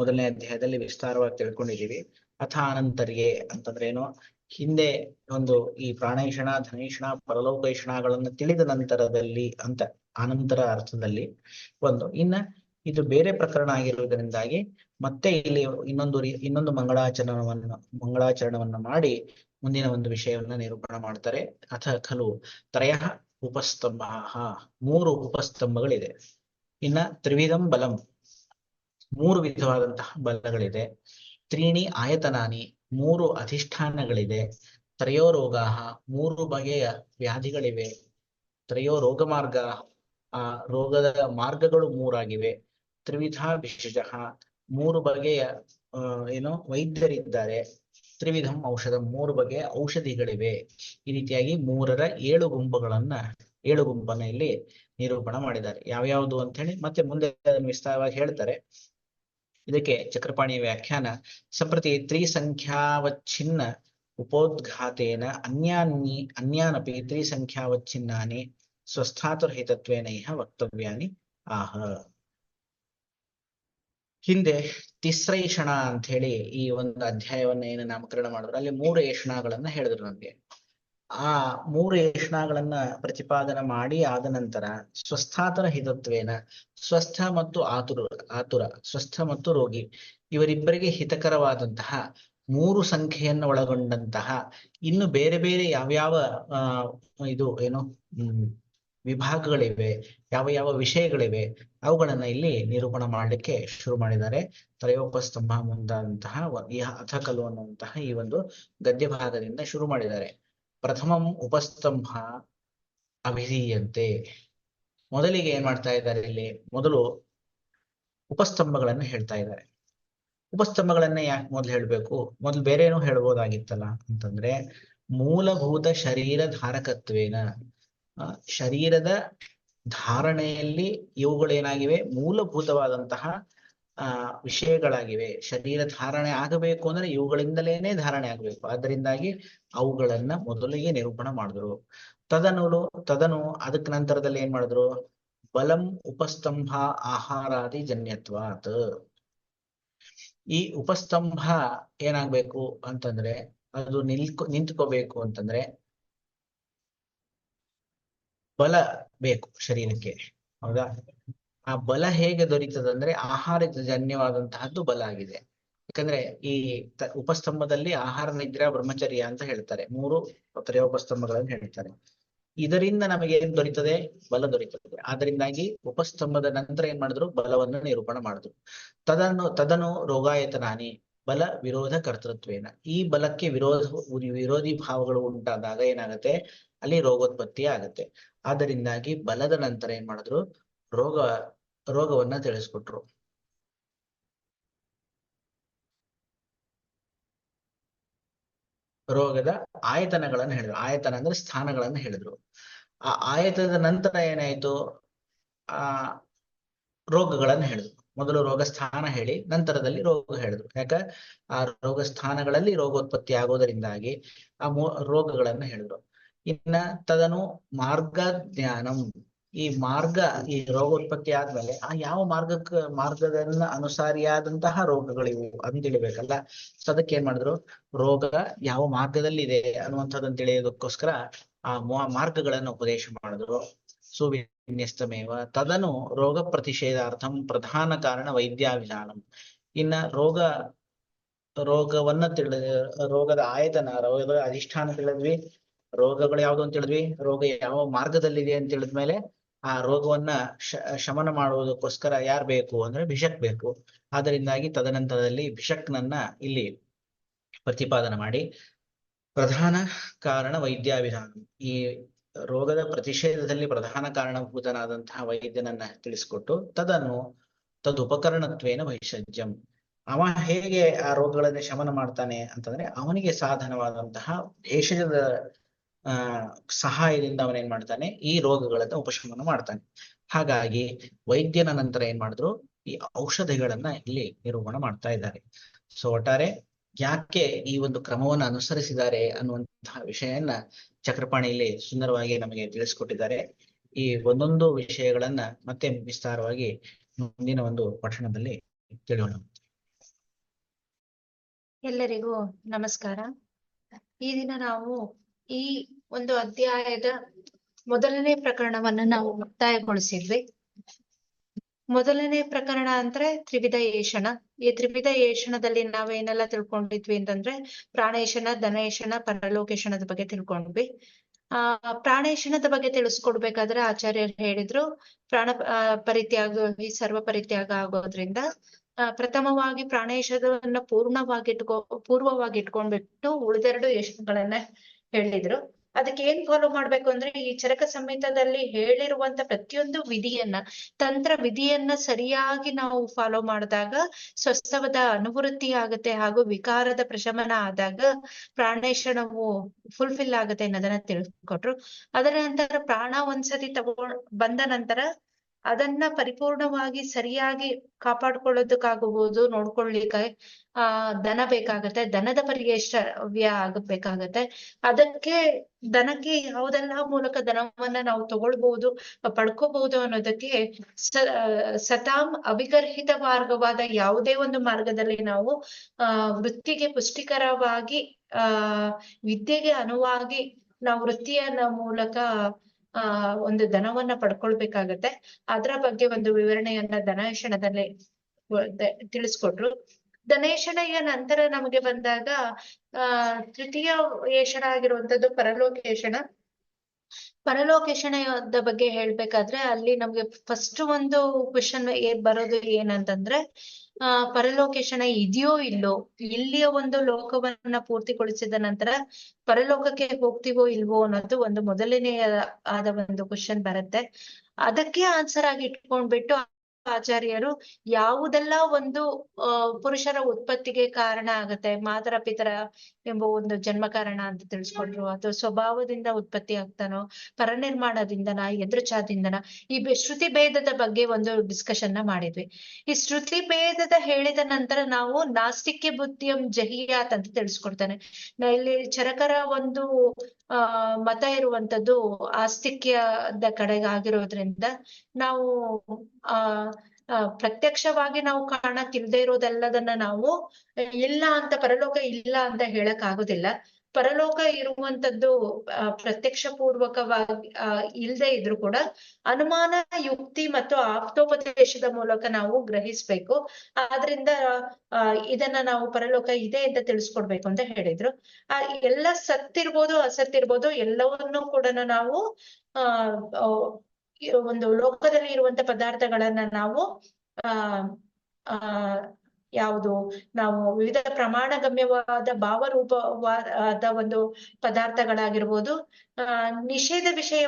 ಮೊದಲನೇ ಅಧ್ಯಾಯದಲ್ಲಿ ವಿಸ್ತಾರವಾಗಿ ತಿಳ್ಕೊಂಡಿದ್ದೀವಿ. ಅಥ ಆನಂತರ್ಯೆ ಅಂತಂದ್ರೆ ಏನು, ಹಿಂದೆ ಒಂದು ಈ ಪ್ರಾಣೇಷಣ ಧನೇಷಣ ಪರಲೋಕೇಷಣಗಳನ್ನು ತಿಳಿದ ನಂತರದಲ್ಲಿ ಅಂತ ಆನಂತರ ಅರ್ಥದಲ್ಲಿ ಒಂದು. ಇದು ಬೇರೆ ಪ್ರಕರಣ ಆಗಿರುವುದರಿಂದಾಗಿ ಮತ್ತೆ ಇಲ್ಲಿ ಇನ್ನೊಂದು ಮಂಗಳಾಚರಣವನ್ನ ಮಾಡಿ ಮುಂದಿನ ಒಂದು ವಿಷಯವನ್ನ ನಿರೂಪಣ ಮಾಡ್ತಾರೆ. ಅಥ ಖಲು ತ್ರಯ ಉಪಸ್ತಂಭಾಃ, ಮೂರು ಉಪಸ್ತಂಭಗಳಿದೆ. ತ್ರಿವಿಧಂ ಬಲಂ, ಮೂರು ವಿಧವಾದಂತಹ ಬಲಗಳಿದೆ. ತ್ರೀಣಿ ಆಯತನಾನಿ, ಮೂರು ಅಧಿಷ್ಠಾನಗಳಿದೆ. ತ್ರಯೋ ರೋಗಾಃ, ಮೂರು ಬಗೆಯ ವ್ಯಾಧಿಗಳಿವೆ. ತ್ರಯೋ ರೋಗಮಾರ್ಗ, ಆ ರೋಗದ ಮಾರ್ಗಗಳು ಮೂರಾಗಿವೆ. ತ್ರಿವಿಧಾ ವಿಶಜಃ, ಮೂರು ಬಗೆಯ ವೈದ್ಯರಿದ್ದಾರೆ. ತ್ರಿವಿಧಂ ಔಷಧಂ, ಮೂರು ಬಗೆಯ ಔಷಧಿಗಳಿವೆ. ಈ ರೀತಿಯಾಗಿ ಏಳು ಗುಂಪನ್ನ ಇಲ್ಲಿ ನಿರೂಪಣ ಮಾಡಿದ್ದಾರೆ. ಯಾವ್ಯಾವುದು ಅಂತ ಹೇಳಿ ಮತ್ತೆ ಮುಂದೆ ಅದನ್ನು ವಿಸ್ತಾರವಾಗಿ ಹೇಳ್ತಾರೆ. ಇದಕ್ಕೆ ಚಕ್ರಪಾಣಿಯ ವ್ಯಾಖ್ಯಾನ, ಸಂಪ್ರತಿ ತ್ರಿಸಂಖ್ಯಾವಚ್ಛಿನ್ನ ಉಪೋದ್ಘಾತೇನ ಅನ್ಯಾನಪಿ ತ್ರಿಸಂಖ್ಯಾವಚ್ಛಿನ್ನಾನಿ ಸ್ವಸ್ಥಾತುರಹಿತತ್ವೇನೈಹ ವಕ್ತವ್ಯಾನಿ ಆಹ. ಹಿಂದೆ ತಿಸ್ರೈಷಣ ಅಂತ ಹೇಳಿ ಈ ಒಂದು ಅಧ್ಯಾಯವನ್ನ ಏನು ನಾಮಕರಣ ಮಾಡಿದ್ರು, ಅಲ್ಲಿ ಮೂರು ಏಷಣಗಳನ್ನ ಹೇಳಿದ್ರು ನಮ್ಗೆ. ಆ ಮೂರು ಏಷಣಗಳನ್ನ ಪ್ರತಿಪಾದನೆ ಮಾಡಿ ಆದ ನಂತರ ಸ್ವಸ್ಥಾತರ ಹಿತತ್ವೇನ, ಸ್ವಸ್ಥ ಮತ್ತು ಆತುರ, ಸ್ವಸ್ಥ ಮತ್ತು ರೋಗಿ, ಇವರಿಬ್ಬರಿಗೆ ಹಿತಕರವಾದಂತಹ ಮೂರು ಸಂಖ್ಯೆಯನ್ನು ಒಳಗೊಂಡಂತಹ ಇನ್ನು ಬೇರೆ ಬೇರೆ ಯಾವ್ಯಾವ ವಿಭಾಗಗಳಿವೆ, ಯಾವ ವಿಷಯಗಳಿವೆ, ಅವುಗಳನ್ನ ಇಲ್ಲಿ ನಿರೂಪಣ ಮಾಡಲಿಕ್ಕೆ ಶುರು ಮಾಡಿದ್ದಾರೆ. ತ್ರಯೋಪಸ್ತಂಭ ಮುಂದಂತಹ ಅಥ ಖಲು ಅನ್ನುವಂತಹ ಈ ಒಂದು ಗದ್ಯ ಭಾಗದಿಂದ ಶುರು ಮಾಡಿದ್ದಾರೆ. ಪ್ರಥಮಂ ಉಪಸ್ತಂಭ ಅಭಿಧೀಯಂತೆ. ಮೊದಲಿಗೆ ಏನ್ ಮಾಡ್ತಾ ಇದ್ದಾರೆ ಇಲ್ಲಿ, ಮೊದಲು ಉಪಸ್ತಂಭಗಳನ್ನ ಹೇಳ್ತಾ ಇದ್ದಾರೆ. ಉಪಸ್ತಂಭಗಳನ್ನ ಯಾಕೆ ಮೊದಲು ಹೇಳ್ಬೇಕು, ಮೊದಲು ಬೇರೆ ಏನೋ ಹೇಳ್ಬೋದಾಗಿತ್ತಲ್ಲ ಅಂತಂದ್ರೆ, ಮೂಲಭೂತ ಶರೀರ ಧಾರಕತ್ವೇನ, ಶರೀರದ ಧಾರಣೆಯಲ್ಲಿ ಇವುಗಳೇನಾಗಿವೆ, ಮೂಲಭೂತವಾದಂತಹ ವಿಷಯಗಳಾಗಿವೆ. ಶರೀರ ಧಾರಣೆ ಆಗಬೇಕು ಅಂದ್ರೆ ಇವುಗಳಿಂದಲೇನೆ ಧಾರಣೆ ಆಗ್ಬೇಕು. ಆದ್ದರಿಂದಾಗಿ ಅವುಗಳನ್ನ ಮೊದಲಿಗೆ ನಿರೂಪಣ ಮಾಡಿದ್ರು. ತದನು ಅದಕ್ಕೆ ನಂತರದಲ್ಲಿ ಏನ್ ಮಾಡಿದ್ರು, ಬಲಂ ಉಪಸ್ತಂಭ ಆಹಾರಾದಿ ಜನ್ಯತ್ವಾತ್. ಈ ಉಪಸ್ತಂಭ ಏನಾಗ್ಬೇಕು ಅಂತಂದ್ರೆ, ಅದು ನಿಂತ್ಕೋಬೇಕು ಅಂತಂದ್ರೆ ಬಲ ಬೇಕು ಶರೀರಕ್ಕೆ, ಹೌದಾ? ಆ ಬಲ ಹೇಗೆ ದೊರೀತದಂದ್ರೆ ಆಹಾರ ಜನ್ಯವಾದಂತಹದ್ದು ಬಲ ಆಗಿದೆ. ಯಾಕಂದ್ರೆ ಈ ಉಪಸ್ತಂಭದಲ್ಲಿ ಆಹಾರ ನಿದ್ರಾ ಬ್ರಹ್ಮಚರ್ಯ ಅಂತ ಹೇಳ್ತಾರೆ, ಮೂರು ತ್ರಯೋಪಸ್ತಂಭಗಳನ್ನು ಹೇಳ್ತಾರೆ. ಇದರಿಂದ ನಮಗೆ ಏನ್ ದೊರೀತದೆ, ಬಲ ದೊರೀತದೆ. ಆದ್ದರಿಂದಾಗಿ ಉಪಸ್ತಂಭದ ನಂತರ ಏನ್ ಮಾಡಿದ್ರು, ಬಲವನ್ನು ನಿರೂಪಣ ಮಾಡಿದ್ರು. ತದನು ರೋಗಾಯತನಾನಿ, ಬಲ ವಿರೋಧ ಕರ್ತೃತ್ವೇನ. ಈ ಬಲಕ್ಕೆ ವಿರೋಧಿ ಭಾವಗಳು ಉಂಟಾದಾಗ ಏನಾಗುತ್ತೆ, ಅಲ್ಲಿ ರೋಗೋತ್ಪತ್ತಿ ಆಗತ್ತೆ. ಆದ್ದರಿಂದಾಗಿ ಬಲದ ನಂತರ ಏನ್ ಮಾಡಿದ್ರು, ರೋಗವನ್ನ ತಿಳಿಸ್ಕೊಟ್ರು. ರೋಗದ ಆಯತನಗಳನ್ನು ಹೇಳಿದ್ರು. ಆಯತನ ಅಂದ್ರೆ ಸ್ಥಾನಗಳನ್ನು ಹೇಳಿದ್ರು. ಆ ಆಯತದ ನಂತರ ಏನಾಯ್ತು, ಆ ರೋಗಗಳನ್ನು ಹೇಳಿದ್ರು. ಮೊದಲು ರೋಗ ಸ್ಥಾನ ಹೇಳಿ ನಂತರದಲ್ಲಿ ರೋಗ ಹೇಳಿದ್ರು. ಯಾಕ ಆ ರೋಗ ಸ್ಥಾನಗಳಲ್ಲಿ ರೋಗೋತ್ಪತ್ತಿ ಆಗೋದರಿಂದಾಗಿ ಆ ರೋಗಗಳನ್ನು ಹೇಳಿದ್ರು. ಇನ್ನ ತದನು ಮಾರ್ಗ ಜ್ಞಾನಂ, ಈ ಮಾರ್ಗ, ಈ ರೋಗೋತ್ಪತ್ತಿ ಆದ್ಮೇಲೆ ಆ ಯಾವ ಮಾರ್ಗದನ್ನ ಅನುಸಾರಿಯಾದಂತಹ ರೋಗಗಳಿವು ಅಂತ ತಿಳಿಬೇಕಲ್ಲ. ಸೊ ಅದಕ್ಕೆ ಏನ್ ಮಾಡಿದ್ರು, ರೋಗ ಯಾವ ಮಾರ್ಗದಲ್ಲಿ ಇದೆ ಅನ್ನುವಂಥದ್ದನ್ನು ತಿಳಿಯೋದಕ್ಕೋಸ್ಕರ ಆ ಮಾರ್ಗಗಳನ್ನು ಉಪದೇಶ ಮಾಡಿದ್ರು. ಸುವಿನ್ಯಸ್ತಮೇವ ತದನು ರೋಗ ಪ್ರತಿಷೇಧಾರ್ಥಂ ಪ್ರಧಾನ ಕಾರಣ ವೈದ್ಯಾಭಿಧಾನಂ. ಇನ್ನ ರೋಗವನ್ನ ರೋಗದ ಆಯತನ, ರೋಗದ ಅಧಿಷ್ಠಾನ ತಿಳಿದ್ವಿ, ರೋಗಗಳು ಯಾವ್ದು ಅಂತ ಹೇಳಿದ್ವಿ, ರೋಗ ಯಾವ ಮಾರ್ಗದಲ್ಲಿದೆ ಅಂತ ಹೇಳಿದ್ಮೇಲೆ ಆ ರೋಗವನ್ನ ಶಮನ ಮಾಡುವುದಕ್ಕೋಸ್ಕರ ಯಾರು ಬೇಕು ಅಂದ್ರೆ ಭಿಷಕ್ ಬೇಕು. ಆದ್ದರಿಂದಾಗಿ ತದನಂತರದಲ್ಲಿ ಭಿಷಕ್ನನ್ನ ಇಲ್ಲಿ ಪ್ರತಿಪಾದನೆ ಮಾಡಿ ಪ್ರಧಾನ ಕಾರಣ ವೈದ್ಯಾಭಿಧಾನ, ಈ ರೋಗದ ಪ್ರತಿಷೇಧದಲ್ಲಿ ಪ್ರಧಾನ ಕಾರಣಭೂತನಾದಂತಹ ವೈದ್ಯನನ್ನ ತಿಳಿಸಿಕೊಟ್ಟು ತದುಪಕರಣತ್ವೇನ ವೈಷಜ್ಯಂ, ಅವ ಹೇಗೆ ಆ ರೋಗಗಳನ್ನ ಶಮನ ಮಾಡ್ತಾನೆ ಅಂತಂದ್ರೆ ಅವನಿಗೆ ಸಾಧನವಾದಂತಹ ಭೇಷಜದ ಸಹಾಯದಿಂದ ಅವನೇನ್ ಮಾಡ್ತಾನೆ, ಈ ರೋಗಗಳನ್ನ ಉಪಶಮನ ಮಾಡ್ತಾನೆ. ಹಾಗಾಗಿ ವೈದ್ಯನ ನಂತರ ಏನ್ ಮಾಡಿದ್ರು, ಈ ಔಷಧಿಗಳನ್ನ ಇಲ್ಲಿ ನಿರೂಪಣ ಮಾಡ್ತಾ ಇದ್ದಾರೆ. ಸೊ ಒಟ್ಟಾರೆ ಯಾಕೆ ಈ ಒಂದು ಕ್ರಮವನ್ನು ಅನುಸರಿಸಿದ್ದಾರೆ ಅನ್ನುವಂತಹ ವಿಷಯವನ್ನ ಚಕ್ರಪಾಣಿ ಇಲ್ಲಿ ಸುಂದರವಾಗಿ ನಮಗೆ ತಿಳಿಸ್ಕೊಟ್ಟಿದ್ದಾರೆ. ಈ ಒಂದೊಂದು ವಿಷಯಗಳನ್ನ ಮತ್ತೆ ವಿಸ್ತಾರವಾಗಿ ಮುಂದಿನ ಒಂದು ಪಠಣದಲ್ಲಿ ತಿಳಿಯೋಣ. ಎಲ್ಲರಿಗೂ ನಮಸ್ಕಾರ. ಈ ದಿನ ನಾವು ಈ ಒಂದು ಅಧ್ಯಾಯದ ಮೊದಲನೇ ಪ್ರಕರಣವನ್ನ ನಾವು ಮುಕ್ತಾಯಗೊಳಿಸಿದ್ವಿ. ಮೊದಲನೇ ಪ್ರಕರಣ ಅಂದ್ರೆ ತ್ರಿವಿಧ ಏಷಣ. ಈ ತ್ರಿವಿಧ ಏಷಣದಲ್ಲಿ ನಾವೇನೆಲ್ಲ ತಿಳ್ಕೊಂಡಿದ್ವಿ ಅಂತಂದ್ರೆ ಪ್ರಾಣೇಶನ, ಧನೇಶನ, ಪರಲೋಕೇಶನದ ಬಗ್ಗೆ ತಿಳ್ಕೊಂಡ್ವಿ. ಪ್ರಾಣೇಶನದ ಬಗ್ಗೆ ತಿಳಿಸ್ಕೊಡ್ಬೇಕಾದ್ರೆ ಆಚಾರ್ಯರು ಹೇಳಿದ್ರು, ಪ್ರಾಣ ಪರಿತ್ಯಾಗ ಈ ಸರ್ವ ಪರಿತ್ಯಾಗ ಆಗೋದ್ರಿಂದ ಪ್ರಥಮವಾಗಿ ಪ್ರಾಣೇಶದನ್ನ ಪೂರ್ವವಾಗಿ ಇಟ್ಕೊಂಡ್ಬಿಟ್ಟು ಉಳಿದೆರಡು ಏಷಣಗಳನ್ನ ಹೇಳಿದ್ರು. ಅದಕ್ಕೆ ಏನ್ ಫಾಲೋ ಮಾಡ್ಬೇಕು ಅಂದ್ರೆ ಈ ಚರಕ ಸಂಹಿತದಲ್ಲಿ ಹೇಳಿರುವಂತ ಪ್ರತಿಯೊಂದು ವಿಧಿಯನ್ನ, ತಂತ್ರ ವಿಧಿಯನ್ನ ಸರಿಯಾಗಿ ನಾವು ಫಾಲೋ ಮಾಡಿದಾಗ ಸ್ವಸ್ಥವದ ಅನುವೃತ್ತಿ ಆಗುತ್ತೆ, ಹಾಗೂ ವಿಕಾರದ ಪ್ರಶಮನ ಆದಾಗ ಪ್ರಾಣೇಶಣವು ಫುಲ್ಫಿಲ್ ಆಗುತ್ತೆ ಅನ್ನೋದನ್ನ ತಿಳಿಸ್ಕೊಟ್ರು. ಅದರ ನಂತರ ಪ್ರಾಣ ಒಂದ್ಸತಿ ಬಂದ ನಂತರ ಅದನ್ನ ಪರಿಪೂರ್ಣವಾಗಿ ಸರಿಯಾಗಿ ಕಾಪಾಡ್ಕೊಳ್ಳೋದಕ್ಕಾಗಬಹುದು, ನೋಡ್ಕೊಳ್ಲಿಕ್ಕೆ ದನ ಬೇಕಾಗತ್ತೆ, ದನದ ಪರಿವೇಷ್ಟವ್ಯ ಆಗಬೇಕಾಗತ್ತೆ. ಅದಕ್ಕೆ ದನಕ್ಕೆ ಯಾವುದೆಲ್ಲ ಮೂಲಕ ದನವನ್ನ ನಾವು ತಗೊಳ್ಬಹುದು, ಪಡ್ಕೋಬಹುದು ಅನ್ನೋದಕ್ಕೆ ಸತಾಂ ಅವಿಗರ್ಹಿತ ಮಾರ್ಗವಾದ ಯಾವುದೇ ಒಂದು ಮಾರ್ಗದಲ್ಲಿ ನಾವು ವೃತ್ತಿಗೆ ಪುಷ್ಟಿಕರವಾಗಿ ವಿದ್ಯೆಗೆ ಅನುವಾಗಿ ನಾವು ವೃತ್ತಿಯನ್ನ ಮೂಲಕ ಒಂದು ದನವನ್ನ ಪಡ್ಕೊಳ್ಬೇಕಾಗತ್ತೆ. ಅದರ ಬಗ್ಗೆ ಒಂದು ವಿವರಣೆಯನ್ನ ಧನೇಶಣದಲ್ಲಿ ತಿಳಿಸ್ಕೊಟ್ರು. ಧನೇಶಣೆಯ ನಂತರ ನಮಗೆ ಬಂದಾಗ ತೃತೀಯ ಏಷಣ ಆಗಿರುವಂತದ್ದು ಪರಲೋಕೇಶಣ. ಪರಲೋಕೇಶಣದ ಬಗ್ಗೆ ಹೇಳ್ಬೇಕಾದ್ರೆ ಅಲ್ಲಿ ನಮ್ಗೆ ಫಸ್ಟ್ ಒಂದು ಕ್ವೆಶನ್ ಬರೋದು ಏನಂತಂದ್ರೆ ಪರಲೋಕೇಶಣ ಇದೆಯೋ ಇಲ್ಲೋ, ಇಲ್ಲಿಯ ಒಂದು ಲೋಕವನ್ನ ಪೂರ್ತಿಗೊಳಿಸಿದ ನಂತರ ಪರಲೋಕಕ್ಕೆ ಹೋಗ್ತೀವೋ ಇಲ್ವೋ ಅನ್ನೋದು ಒಂದು ಮೊದಲನೆಯ ಆದ ಒಂದು ಕ್ವೆಶನ್ ಬರುತ್ತೆ. ಅದಕ್ಕೆ ಆನ್ಸರ್ ಆಗಿ ಇಟ್ಕೊಂಡ್ಬಿಟ್ಟು ಆಚಾರ್ಯರು ಯಾವುದೆಲ್ಲ ಒಂದು ಪುರುಷರ ಉತ್ಪತ್ತಿಗೆ ಕಾರಣ ಆಗತ್ತೆ, ಮಾತರ ಪಿತರ ಎಂಬ ಒಂದು ಜನ್ಮ ಕಾರಣ ಅಂತ ತಿಳಿಸ್ಕೊಟ್ರು. ಅಥವಾ ಸ್ವಭಾವದಿಂದ ಉತ್ಪತ್ತಿ ಆಗ್ತಾನೋ, ಪರನಿರ್ಮಾಣದಿಂದನ, ಎದುರುಚಾದಿಂದನ, ಈ ಶ್ರುತಿ ಭೇದದ ಬಗ್ಗೆ ಒಂದು ಡಿಸ್ಕಷನ್ ಮಾಡಿದ್ವಿ. ಈ ಶ್ರುತಿ ಭೇದದ ಹೇಳಿದ ನಂತರ ನಾವು ನಾಸ್ತಿಕ್ಯ ಬುದ್ಧಿಯಂ ಜಹಿಯಾತ್ ಅಂತ ತಿಳಿಸ್ಕೊಡ್ತಾನೆ. ಇಲ್ಲಿ ಚರಕರ ಒಂದು ಮತ ಇರುವಂತದ್ದು ಆಸ್ತಿಕ್ಯದ ಕಡೆಗಾಗಿರೋದ್ರಿಂದ ನಾವು ಪ್ರತ್ಯಕ್ಷವಾಗಿ ನಾವು ತಿಳ್ದೇ ಇರೋದೆಲ್ಲದನ್ನ ನಾವು ಇಲ್ಲ ಅಂತ, ಪರಲೋಕ ಇಲ್ಲ ಅಂತ ಹೇಳಕ್ ಆಗೋದಿಲ್ಲ. ಪರಲೋಕ ಇರುವಂತದ್ದು ಪ್ರತ್ಯಕ್ಷ ಪೂರ್ವಕವಾಗಿ ಇಲ್ಲದೆ ಇದ್ರು ಕೂಡ ಅನುಮಾನ, ಯುಕ್ತಿ ಮತ್ತು ಆಪ್ತೋಪದೇಶದ ಮೂಲಕ ನಾವು ಗ್ರಹಿಸ್ಬೇಕು. ಆದ್ರಿಂದ ಇದನ್ನ ನಾವು ಪರಲೋಕ ಇದೆ ಅಂತ ತಿಳಿಸ್ಕೊಡ್ಬೇಕು ಅಂತ ಹೇಳಿದ್ರು. ಎಲ್ಲ ಸತ್ತಿರ್ಬೋದು, ಅಸತ್ತಿರ್ಬೋದು, ಎಲ್ಲವನ್ನೂ ಕೂಡ ನಾವು ಒಂದು ಲೋಕದಲ್ಲಿ ಇರುವಂತ ಪದಾರ್ಥಗಳನ್ನ ನಾವು ಯಾವುದು ನಾವು ವಿವಿಧ ಪ್ರಮಾಣಗಮ್ಯವಾದ ಭಾವರೂಪವಾದ ಒಂದು ಪದಾರ್ಥಗಳಾಗಿರ್ಬೋದು, ನಿಷೇಧ ವಿಷಯ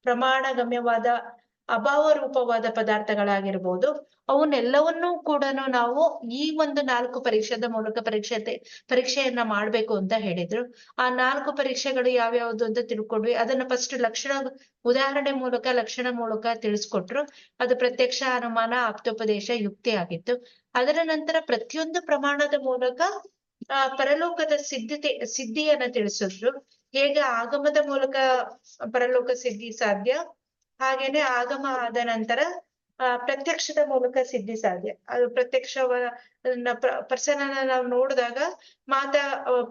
ಪ್ರಮಾಣಗಮ್ಯವಾದ ಅಭಾವ ರೂಪವಾದ ಪದಾರ್ಥಗಳಾಗಿರ್ಬೋದು, ಅವನ್ನೆಲ್ಲವನ್ನೂ ಕೂಡ ನಾವು ಈ ಒಂದು 4 ಪರೀಕ್ಷೆದ ಮೂಲಕ ಪರೀಕ್ಷೆಯನ್ನ ಮಾಡ್ಬೇಕು ಅಂತ ಹೇಳಿದ್ರು. ಆ 4 ಪರೀಕ್ಷೆಗಳು ಯಾವ್ಯಾವ್ದು ಅಂತ ತಿಳ್ಕೊಂಡ್ವಿ. ಅದನ್ನ ಫಸ್ಟ್ ಲಕ್ಷಣ ಮೂಲಕ ತಿಳಿಸ್ಕೊಟ್ರು. ಅದು ಪ್ರತ್ಯಕ್ಷ, ಅನುಮಾನ, ಆಪ್ತೋಪದೇಶ, ಯುಕ್ತಿ ಆಗಿತ್ತು. ಅದರ ನಂತರ ಪ್ರತಿಯೊಂದು ಪ್ರಮಾಣದ ಮೂಲಕ ಪರಲೋಕದ ಸಿದ್ಧಿಯನ್ನ ತಿಳಿಸಿದ್ರು. ಹೇಗೆ ಆಗಮದ ಮೂಲಕ ಪರಲೋಕ ಸಿದ್ಧಿ ಸಾಧ್ಯ, ಹಾಗೇನೆ ಆಗಮ ಆದ ನಂತರ ಪ್ರತ್ಯಕ್ಷದ ಮೂಲಕ ಸಿದ್ಧಿ ಸಾಧ್ಯ. ಅದು ಪರ್ಸನ್ ಅನ್ನ ನಾವು ನೋಡಿದಾಗ ಮಾತಾ